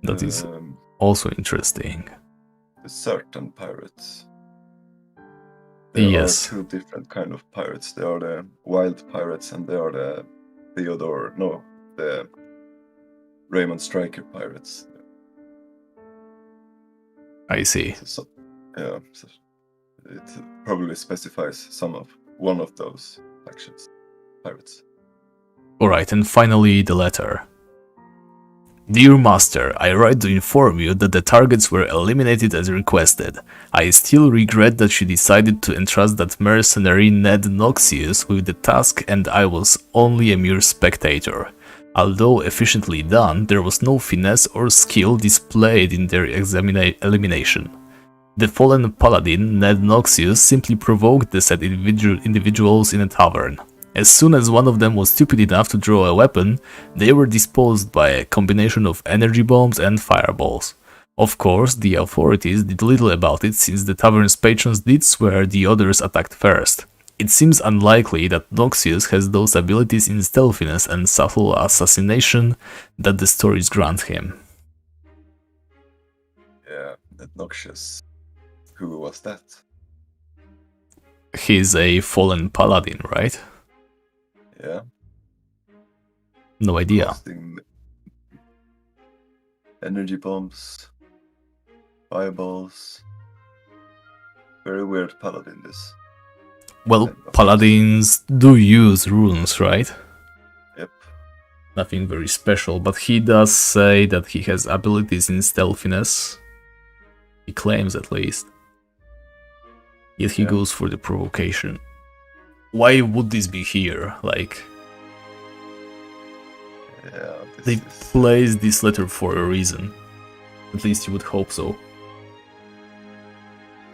That is also interesting. Certain pirates. There are two different kind of pirates. There are the wild pirates and there are the Raymond Striker pirates. I see. So it probably specifies one of those factions, pirates. Alright, and finally the letter. Dear Master, I write to inform you that the targets were eliminated as requested. I still regret that she decided to entrust that mercenary Ned Noxious with the task and I was only a mere spectator. Although efficiently done, there was no finesse or skill displayed in their elimination. The fallen paladin, Ned Noxious, simply provoked the said individuals in a tavern. As soon as one of them was stupid enough to draw a weapon, they were disposed by a combination of energy bombs and fireballs. Of course, the authorities did little about it since the tavern's patrons did swear the others attacked first. It seems unlikely that Noxious has those abilities in stealthiness and subtle assassination that the stories grant him. Yeah, that Noxious. Who was that? He's a fallen paladin, right? Yeah. No idea. Casting energy bombs, fireballs. Very weird paladin, this. Well, paladins do use runes, right? Yep. Nothing very special, but he does say that he has abilities in stealthiness. He claims, at least. Yet he goes for the provocation. Why would this be here? Like... Yeah, they placed this letter for a reason. At least you would hope so.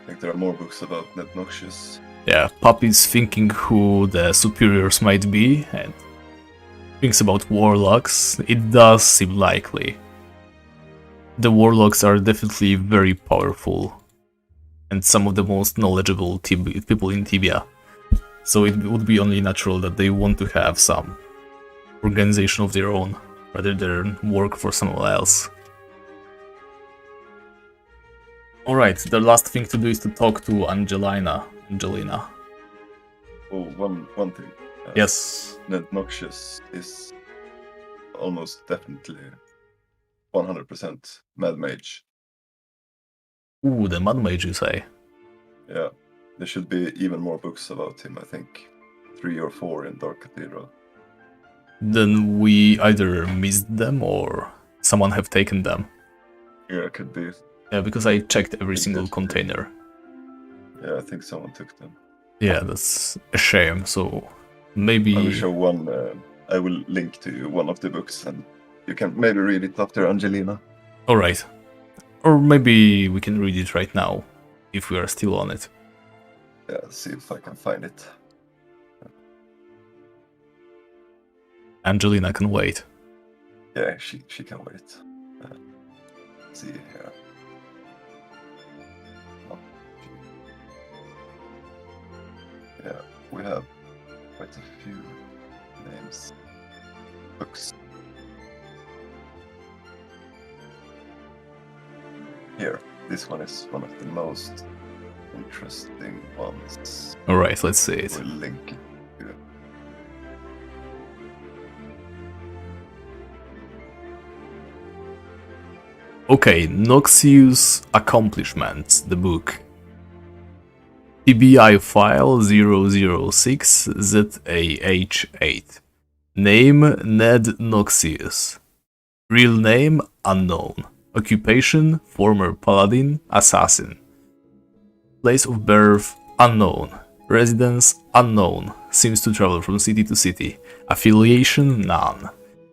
think there are more books about Ned Noxious. Yeah, Puppy's thinking who the superiors might be, and thinks about warlocks. It does seem likely. The warlocks are definitely very powerful, and some of the most knowledgeable people in Tibia. So it would be only natural that they want to have some organization of their own, rather than work for someone else. Alright, the last thing to do is to talk to Angelina. Oh, one thing. Yes. Ned Noxious is almost definitely 100% Mad Mage. Ooh, the Mad Mage, you say? Yeah, there should be even more books about him, I think. 3 or 4 in Dark Cathedral. Then we either missed them or someone have taken them. Yeah, it could be. Yeah, because I checked every single container. Yeah, I think someone took them. Yeah, that's a shame, so maybe... I will show one, I will link to one of the books and you can maybe read it after Angelina. Alright. Or maybe we can read it right now, if we are still on it. Yeah, see if I can find it. Angelina can wait. Yeah, she can wait. Let's see here. Oh, yeah, we have quite a few names. Books. Here, this one is one of the most interesting ones. Alright, let's see it. We'll link it to. Okay, Noxious Accomplishments, the book. TBI file 006ZAH8. Name Ned Noxious. Real name unknown. Occupation former paladin, assassin. Place of birth unknown. Residence unknown. Seems to travel from city to city. Affiliation none.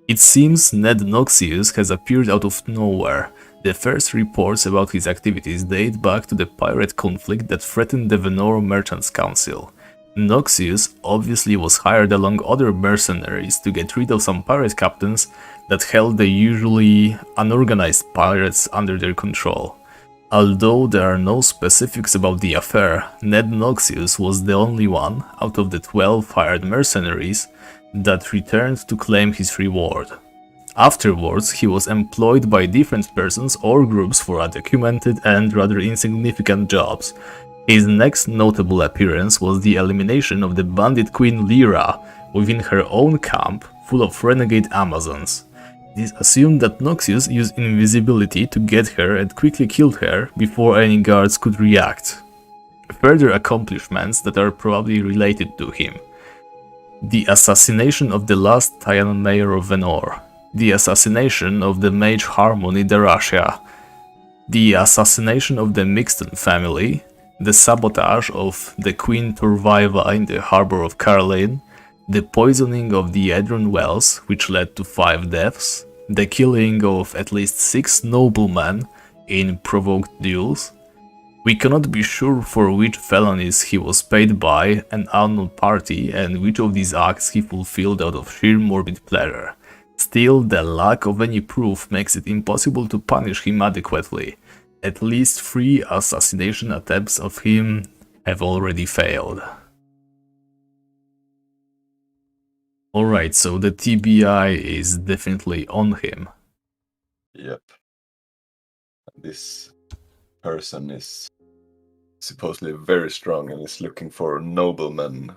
It seems Ned Noxious has appeared out of nowhere. The first reports about his activities date back to the pirate conflict that threatened the Venor Merchants Council. Noxious obviously was hired along other mercenaries to get rid of some pirate captains that held the usually unorganized pirates under their control. Although there are no specifics about the affair, Ned Noxious was the only one out of the 12 hired mercenaries that returned to claim his reward. Afterwards, he was employed by different persons or groups for undocumented and rather insignificant jobs. His next notable appearance was the elimination of the bandit queen Lyra within her own camp full of renegade Amazons. It is assumed that Noxious used invisibility to get her and quickly killed her before any guards could react. Further accomplishments that are probably related to him. The assassination of the last Tian mayor of Venor. The assassination of the mage Harmony Daracia. The assassination of the Mixton family. The sabotage of the Queen Torvaiva in the harbor of Carlin. The poisoning of the Edron wells, which led to 5 deaths. The killing of at least 6 noblemen in provoked duels. We cannot be sure for which felonies he was paid by an unknown party and which of these acts he fulfilled out of sheer morbid pleasure. Still, the lack of any proof makes it impossible to punish him adequately. At least 3 assassination attempts of him have already failed. Alright, so the TBI is definitely on him. Yep. This person is supposedly very strong and is looking for noblemen,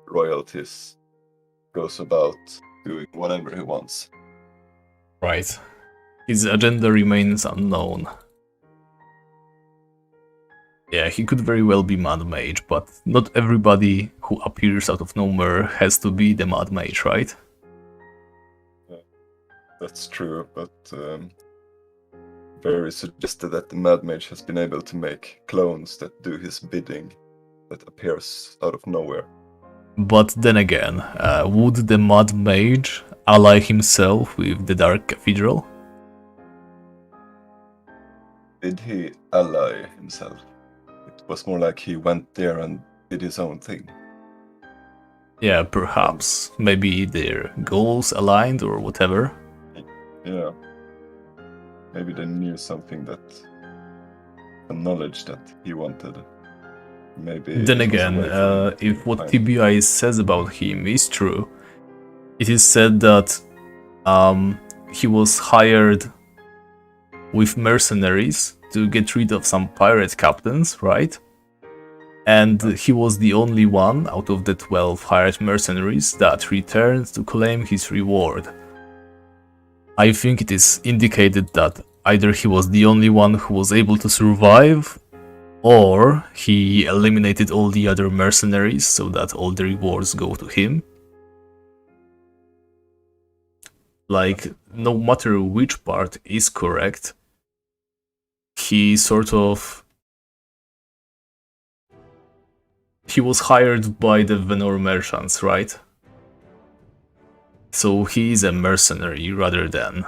royalties, goes about doing whatever he wants. Right. His agenda remains unknown. Yeah, he could very well be Mad Mage, but not everybody who appears out of nowhere has to be the Mad Mage, right? That's true, but very suggested that the Mad Mage has been able to make clones that do his bidding, that appears out of nowhere. But then again, would the Mad Mage ally himself with the Dark Cathedral? Did he ally himself was more like he went there and did his own thing. Yeah, perhaps. Maybe their goals aligned or whatever. Yeah. Maybe they knew something that, a knowledge that he wanted. Maybe. Then again, if what Tibia says about him is true, it is said that he was hired with mercenaries to get rid of some pirate captains, right? And he was the only one out of the 12 hired mercenaries that returned to claim his reward. I think it is indicated that either he was the only one who was able to survive, or he eliminated all the other mercenaries so that all the rewards go to him. Like, no matter which part is correct, he was hired by the Venor merchants, right? So he is a mercenary rather than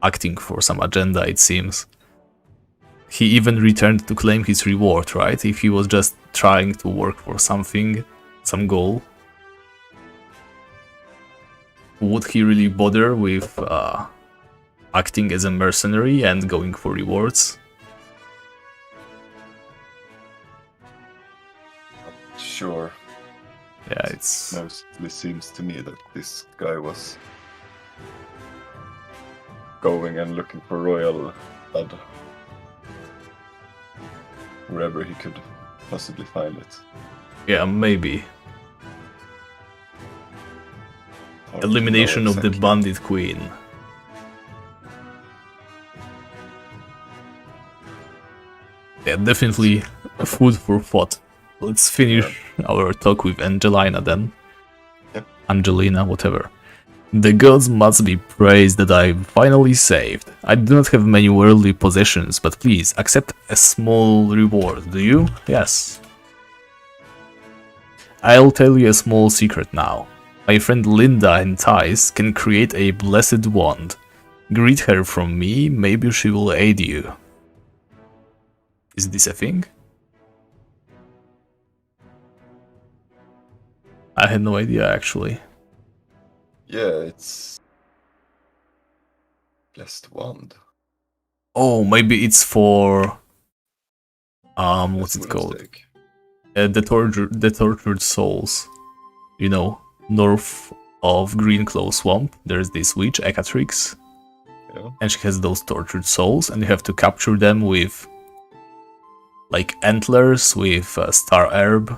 acting for some agenda, it seems. He even returned to claim his reward, right? If he was just trying to work for something, some goal. Would he really bother with acting as a mercenary and going for rewards? Sure. Yeah, it's... Mostly seems to me that this guy was going and looking for royal blood wherever he could possibly find it. Yeah, maybe. Elimination of the bandit queen. Yeah, definitely food for thought. Let's finish our talk with Angelina then. Yep. Angelina, whatever. The gods must be praised that I'm finally saved. I do not have many worldly possessions, but please accept a small reward, do you? Yes. I'll tell you a small secret now. My friend Linda and Thais can create a blessed wand. Greet her from me, maybe she will aid you. Is this a thing? I had no idea, actually. Yeah, it's blessed wand. Oh, maybe it's for... what's it called? Mistake. The tortured souls. You know, north of Greenclaw Swamp, there's this witch, Ecatrix. Yeah. And she has those tortured souls, and you have to capture them with... like antlers, with star herb.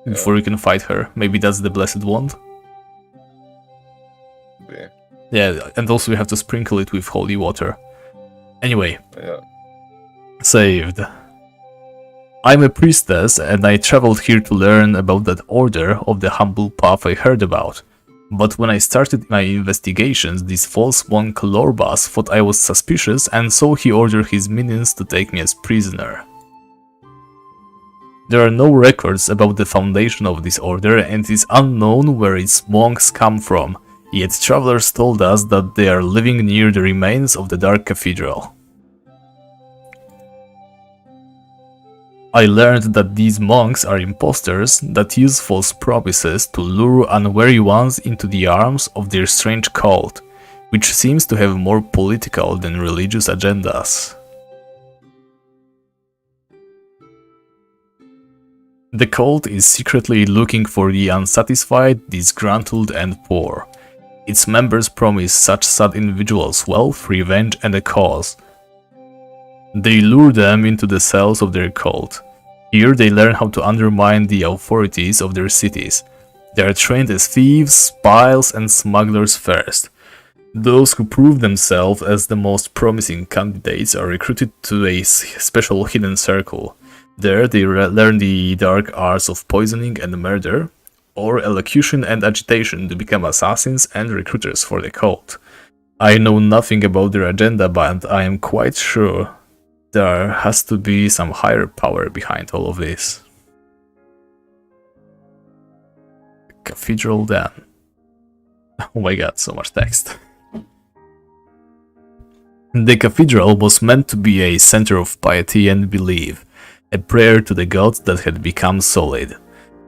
Before you can fight her. Maybe that's the blessed wand. Yeah. Yeah, and also you have to sprinkle it with holy water. Anyway. Yeah. Saved. I'm a priestess, and I traveled here to learn about that order of the humble path I heard about. But when I started my investigations, this false monk Lorbas thought I was suspicious, and so he ordered his minions to take me as prisoner. There are no records about the foundation of this order, and it is unknown where its monks come from, yet travelers told us that they are living near the remains of the Dark Cathedral. I learned that these monks are imposters that use false promises to lure unwary ones into the arms of their strange cult, which seems to have more political than religious agendas. The cult is secretly looking for the unsatisfied, disgruntled and poor. Its members promise such sad individuals wealth, revenge and a cause. They lure them into the cells of their cult. Here they learn how to undermine the authorities of their cities. They are trained as thieves, spies and smugglers first. Those who prove themselves as the most promising candidates are recruited to a special hidden circle. There they learn the dark arts of poisoning and murder, or elocution and agitation to become assassins and recruiters for the cult. I know nothing about their agenda, but I am quite sure there has to be some higher power behind all of this. Cathedral then. Oh my god, so much text. The cathedral was meant to be a center of piety and belief, a prayer to the gods that had become solid.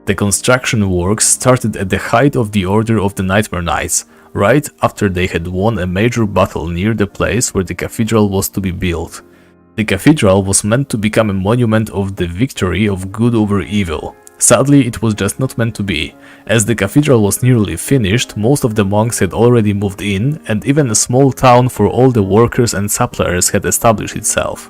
The construction works started at the height of the Order of the Nightmare Knights, right after they had won a major battle near the place where the cathedral was to be built. The cathedral was meant to become a monument of the victory of good over evil. Sadly, it was just not meant to be. As the cathedral was nearly finished, most of the monks had already moved in, and even a small town for all the workers and suppliers had established itself.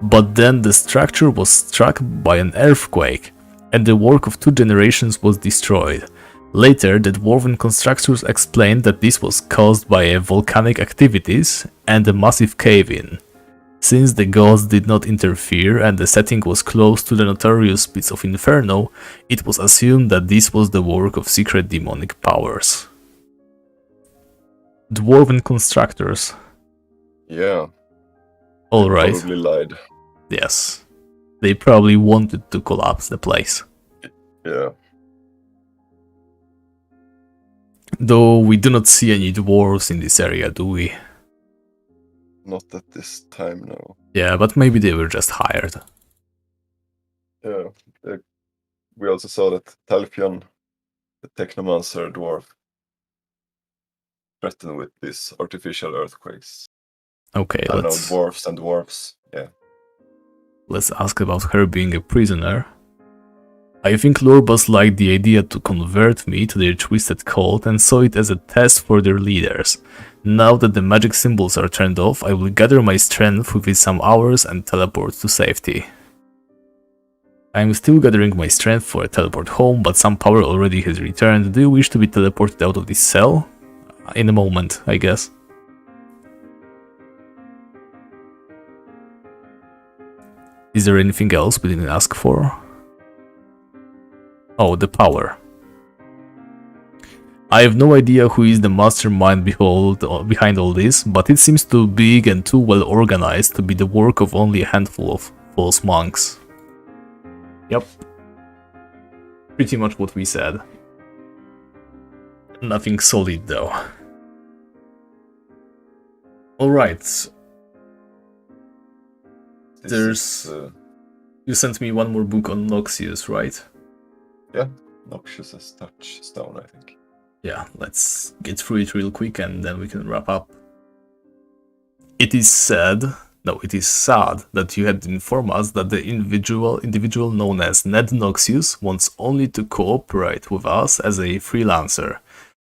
But then the structure was struck by an earthquake, and the work of 2 generations was destroyed. Later, the dwarven constructors explained that this was caused by volcanic activities and a massive cave-in. Since the gods did not interfere and the setting was close to the notorious pits of Inferno, it was assumed that this was the work of secret demonic powers. Dwarven constructors. Yeah. Alright. Probably lied. Yes. They probably wanted to collapse the place. Yeah. Though we do not see any dwarves in this area, do we? Not at this time, no. Yeah, but maybe they were just hired. Yeah. We also saw that Talfion, the technomancer dwarf, threatened with these artificial earthquakes. Okay, I know dwarves and dwarves, yeah. Let's ask about her being a prisoner. I think Lorbas liked the idea to convert me to their twisted cult and saw it as a test for their leaders. Now that the magic symbols are turned off, I will gather my strength within some hours and teleport to safety. I am still gathering my strength for a teleport home, but some power already has returned. Do you wish to be teleported out of this cell? In a moment, I guess. Is there anything else we didn't ask for? Oh, the power. I have no idea who is the mastermind behind all this, but it seems too big and too well organized to be the work of only a handful of false monks. Yep. Pretty much what we said. Nothing solid though. Alright. You sent me one more book on Noxious, right? Yeah, Noxious touchstone, I think. Yeah, let's get through it real quick and then we can wrap up. It is sad that you had to inform us that the individual known as Ned Noxious wants only to cooperate with us as a freelancer.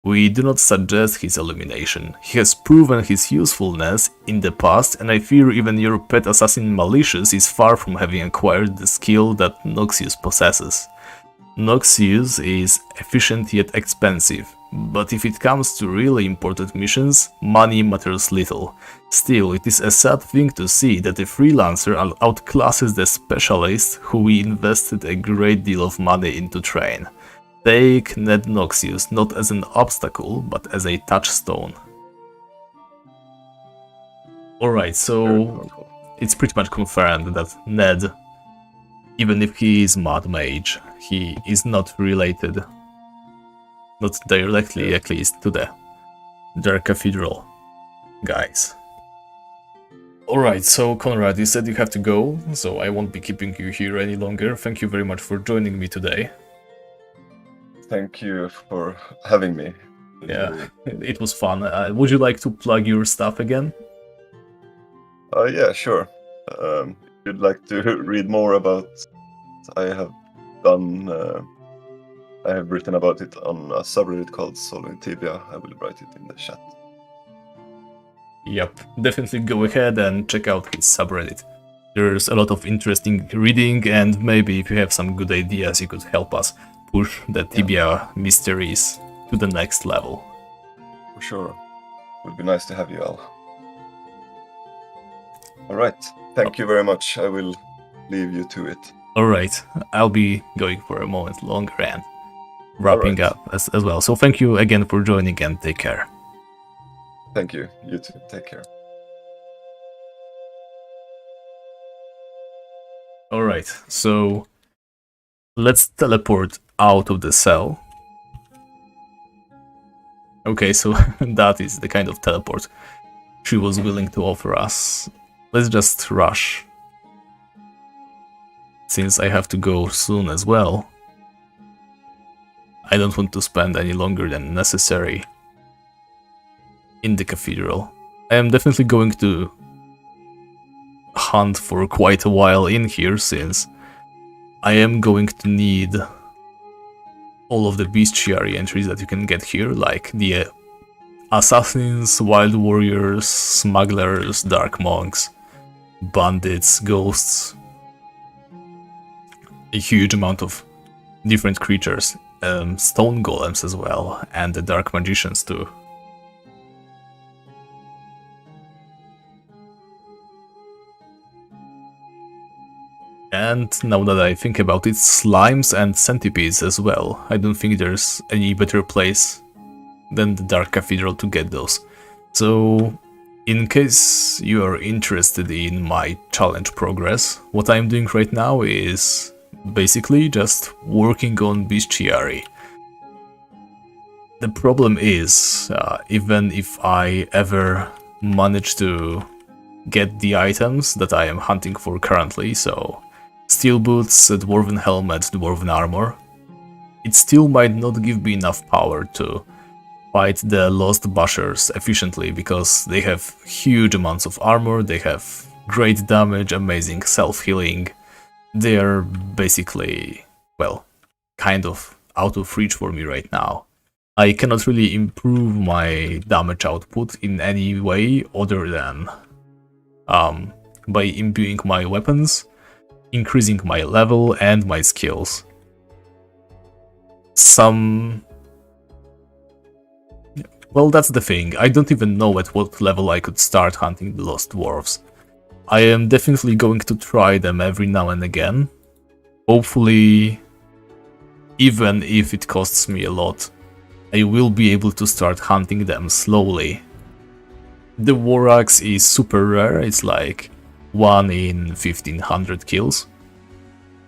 We do not suggest his elimination. He has proven his usefulness in the past, and I fear even your pet assassin Malicious is far from having acquired the skill that Noxious possesses. Noxious is efficient yet expensive, but if it comes to really important missions, money matters little. Still, it is a sad thing to see that a freelancer outclasses the specialist who we invested a great deal of money into train. Take Ned Noxious not as an obstacle, but as a touchstone. Alright, so it's pretty much confirmed that Ned, even if he is Mad Mage, he is not related, not directly at least, to the Dark Cathedral guys. Alright, so Conrad, you said you have to go, so I won't be keeping you here any longer. Thank you very much for joining me today. Thank you for having me. Yeah, it was fun. Would you like to plug your stuff again? Yeah, sure. If you'd like to read more about I have done, I have written about it on a subreddit called Solo in Tibia. I will write it in the chat. Yep, definitely go ahead and check out his subreddit. There's a lot of interesting reading, and maybe if you have some good ideas, you could help us push the Tibia mysteries to the next level. For sure. It would be nice to have you all. Alright, thank you very much. I will leave you to it. Alright, I'll be going for a moment longer and wrapping up as well. So thank you again for joining and take care. Thank you. You too. Take care. Alright, so let's teleport out of the cell. Okay, so that is the kind of teleport she was willing to offer us. Let's just rush. Since I have to go soon as well, I don't want to spend any longer than necessary in the cathedral. I am definitely going to hunt for quite a while in here, since I am going to need all of the bestiary entries that you can get here, like the assassins, wild warriors, smugglers, dark monks, bandits, ghosts, a huge amount of different creatures, stone golems as well, and the dark magicians too. And now that I think about it, slimes and centipedes as well. I don't think there's any better place than the Dark Cathedral to get those. So, in case you are interested in my challenge progress, what I'm doing right now is basically just working on bestiary. The problem is, even if I ever manage to get the items that I am hunting for currently, so steel boots, a dwarven helmet, dwarven armor, it still might not give me enough power to fight the Lost Bashers efficiently, because they have huge amounts of armor, they have great damage, amazing self-healing. They are basically, well, kind of out of reach for me right now. I cannot really improve my damage output in any way other than by imbuing my weapons, increasing my level and my skills. Well, that's the thing, I don't even know at what level I could start hunting the Lost Dwarves. I am definitely going to try them every now and again. Hopefully, even if it costs me a lot, I will be able to start hunting them slowly. The War Axe is super rare, it's like 1 in 1500 kills.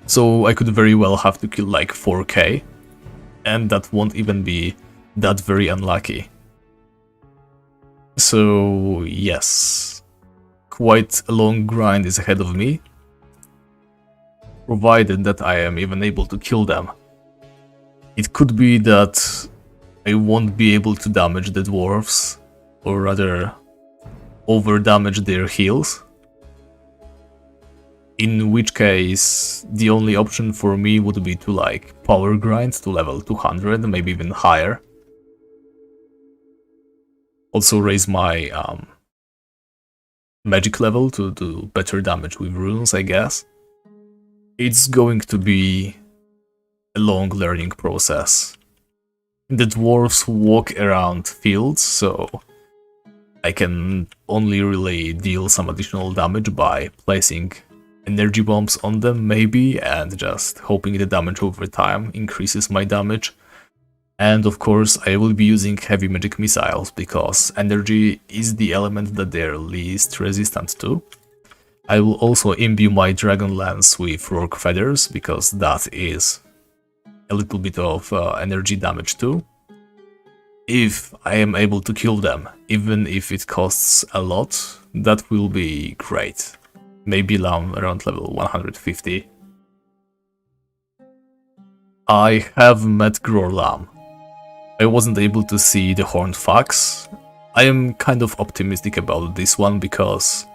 So I could very well have to kill like 4k, and that won't even be that very unlucky. So yes, quite a long grind is ahead of me, provided that I am even able to kill them. It could be that I won't be able to damage the dwarves, or rather over damage their heals, in which case the only option for me would be to like power grind to level 200, maybe even higher. Also raise my magic level to do better damage with runes, I guess. It's going to be a long learning process. The dwarves walk around fields, so I can only really deal some additional damage by placing energy bombs on them, maybe, and just hoping the damage over time increases my damage. And of course, I will be using heavy magic missiles, because energy is the element that they're least resistant to. I will also imbue my dragon lance with rock feathers, because that is a little bit of energy damage too. If I am able to kill them, even if it costs a lot, that will be great. Maybe around level 150. I have met Grorlam. I wasn't able to see the Horned Fox. I am kind of optimistic about this one, because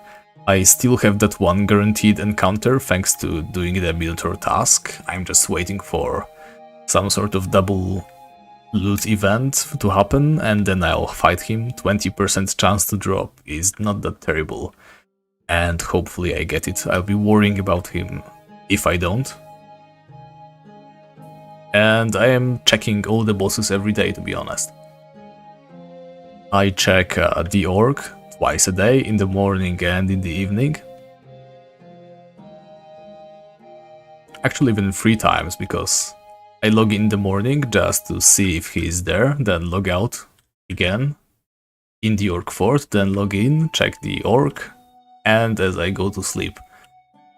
I still have that one guaranteed encounter thanks to doing the Minotaur task. I'm just waiting for some sort of double loot event to happen, and then I'll fight him. 20% chance to drop is not that terrible, and hopefully I get it. I'll be worrying about him if I don't. And I am checking all the bosses every day, to be honest. I check the orc twice a day, in the morning and in the evening. Actually even 3 times, because I log in the morning just to see if he's there, then log out again in the orc fort, then log in, check the orc, and as I go to sleep,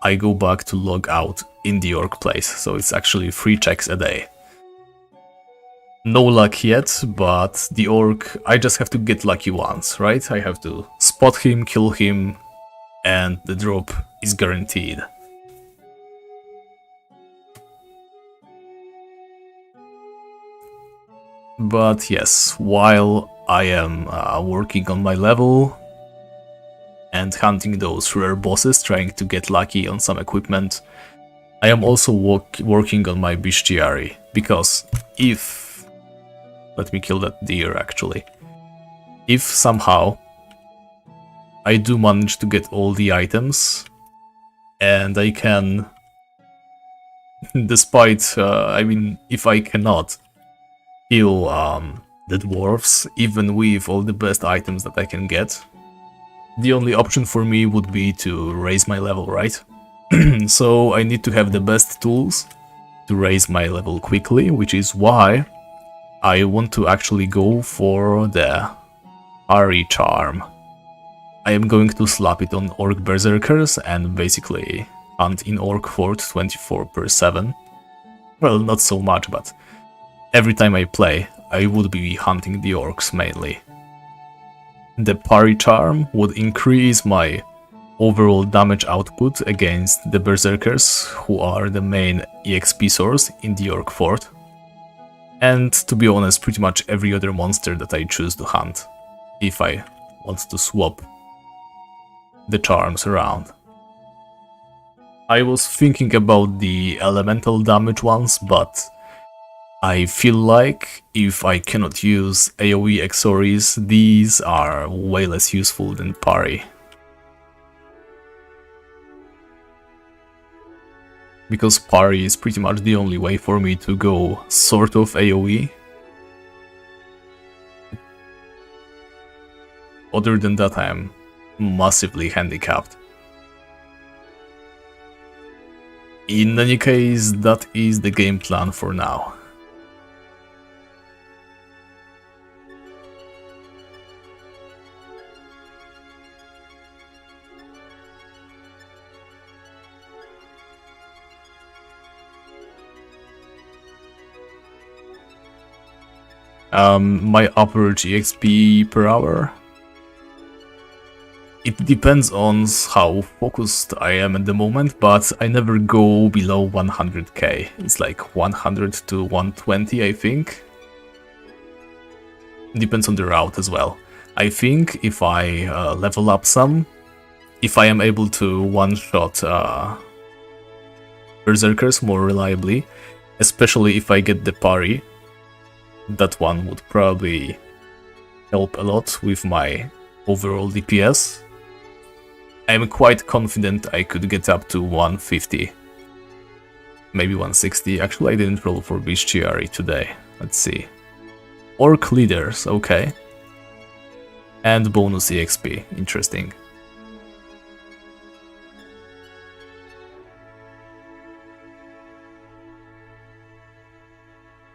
I go back to log out in the orc place, so it's actually 3 checks a day. No luck yet, but the orc, I just have to get lucky once, right? I have to spot him, kill him, and the drop is guaranteed. But yes, while I am working on my level and hunting those rare bosses, trying to get lucky on some equipment, I am also working on my bestiary, because if... Let me kill that deer, actually. If somehow I do manage to get all the items, and I can... Despite, I mean, if I cannot kill the dwarves, even with all the best items that I can get, the only option for me would be to raise my level, right? So I need to have the best tools to raise my level quickly, which is why I want to actually go for the Parry charm. I am going to slap it on orc berserkers and basically hunt in orc fort 24/7. Well, not so much, but every time I play, I would be hunting the orcs mainly. The Parry charm would increase my overall damage output against the berserkers, who are the main EXP source in the orc fort. And to be honest, pretty much every other monster that I choose to hunt, if I want to swap the charms around. I was thinking about the elemental damage ones, but I feel like if I cannot use AoE Exories, these are way less useful than Parry. Because Parry is pretty much the only way for me to go sort of AoE. Other than that, I am massively handicapped. In any case, that is the game plan for now. My average EXP per hour? It depends on how focused I am at the moment, but I never go below 100k. It's like 100 to 120, I think. Depends on the route as well. I think if I level up some, if I am able to one-shot berserkers more reliably, especially if I get the parry, that one would probably help a lot with my overall DPS. I'm quite confident I could get up to 150. Maybe 160. Actually, I didn't roll for bestiary today. Let's see. Orc leaders, okay. And bonus EXP, interesting.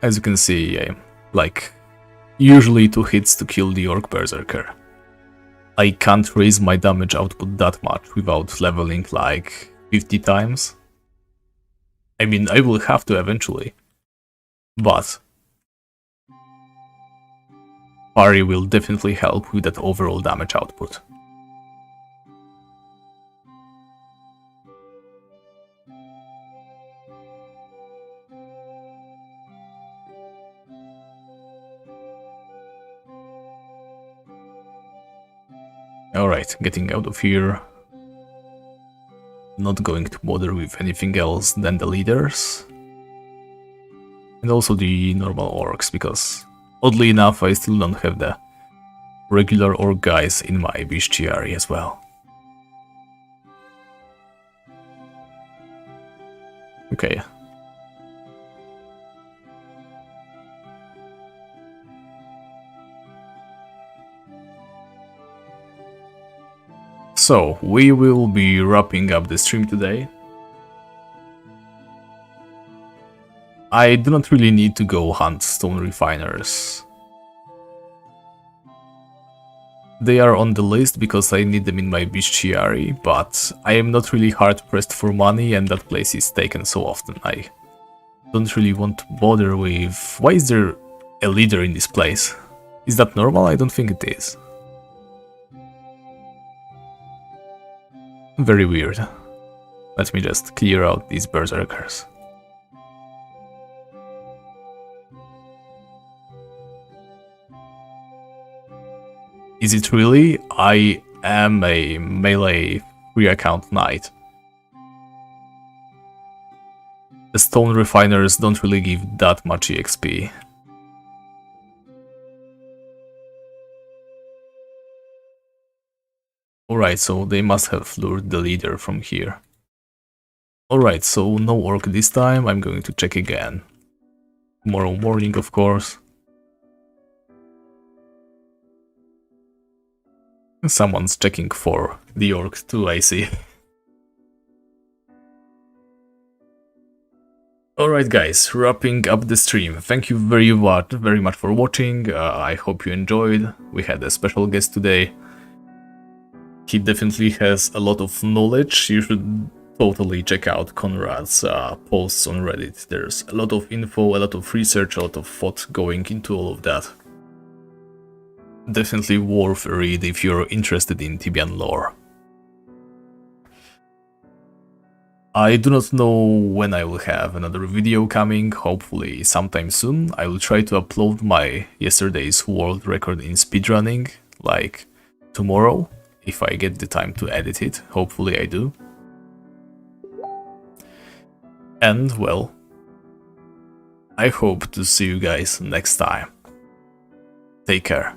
As you can see, like, usually 2 hits to kill the Orc Berserker. I can't raise my damage output that much without leveling like 50 times. I mean, I will have to eventually, but parry will definitely help with that overall damage output. Alright, getting out of here. Not going to bother with anything else than the leaders. And also the normal orcs, because oddly enough I still don't have the regular orc guys in my bestiary as well. Okay. So, we will be wrapping up the stream today. I do not really need to go hunt stone refiners. They are on the list because I need them in my bestiary, but I am not really hard pressed for money and that place is taken so often. I don't really want to bother with... Why is there a leader in this place. Is that normal? I don't think it is. Very weird. Let me just clear out these berserkers. Is it really? I am a melee free account knight. The stone refiners don't really give that much EXP. Alright, so they must have lured the leader from here. Alright, so no orc this time, I'm going to check again. Tomorrow morning, of course. Someone's checking for the orc too, I see. Alright guys, wrapping up the stream. Thank you very much for watching. I hope you enjoyed. We had a special guest today. He definitely has a lot of knowledge. You should totally check out Conrad's posts on Reddit. There's a lot of info, a lot of research, a lot of thought going into all of that. Definitely worth a read if you're interested in Tibian lore. I do not know when I will have another video coming, hopefully sometime soon. I will try to upload my yesterday's world record in speedrunning, like tomorrow, if I get the time to edit it. Hopefully I do. And, well, I hope to see you guys next time. Take care.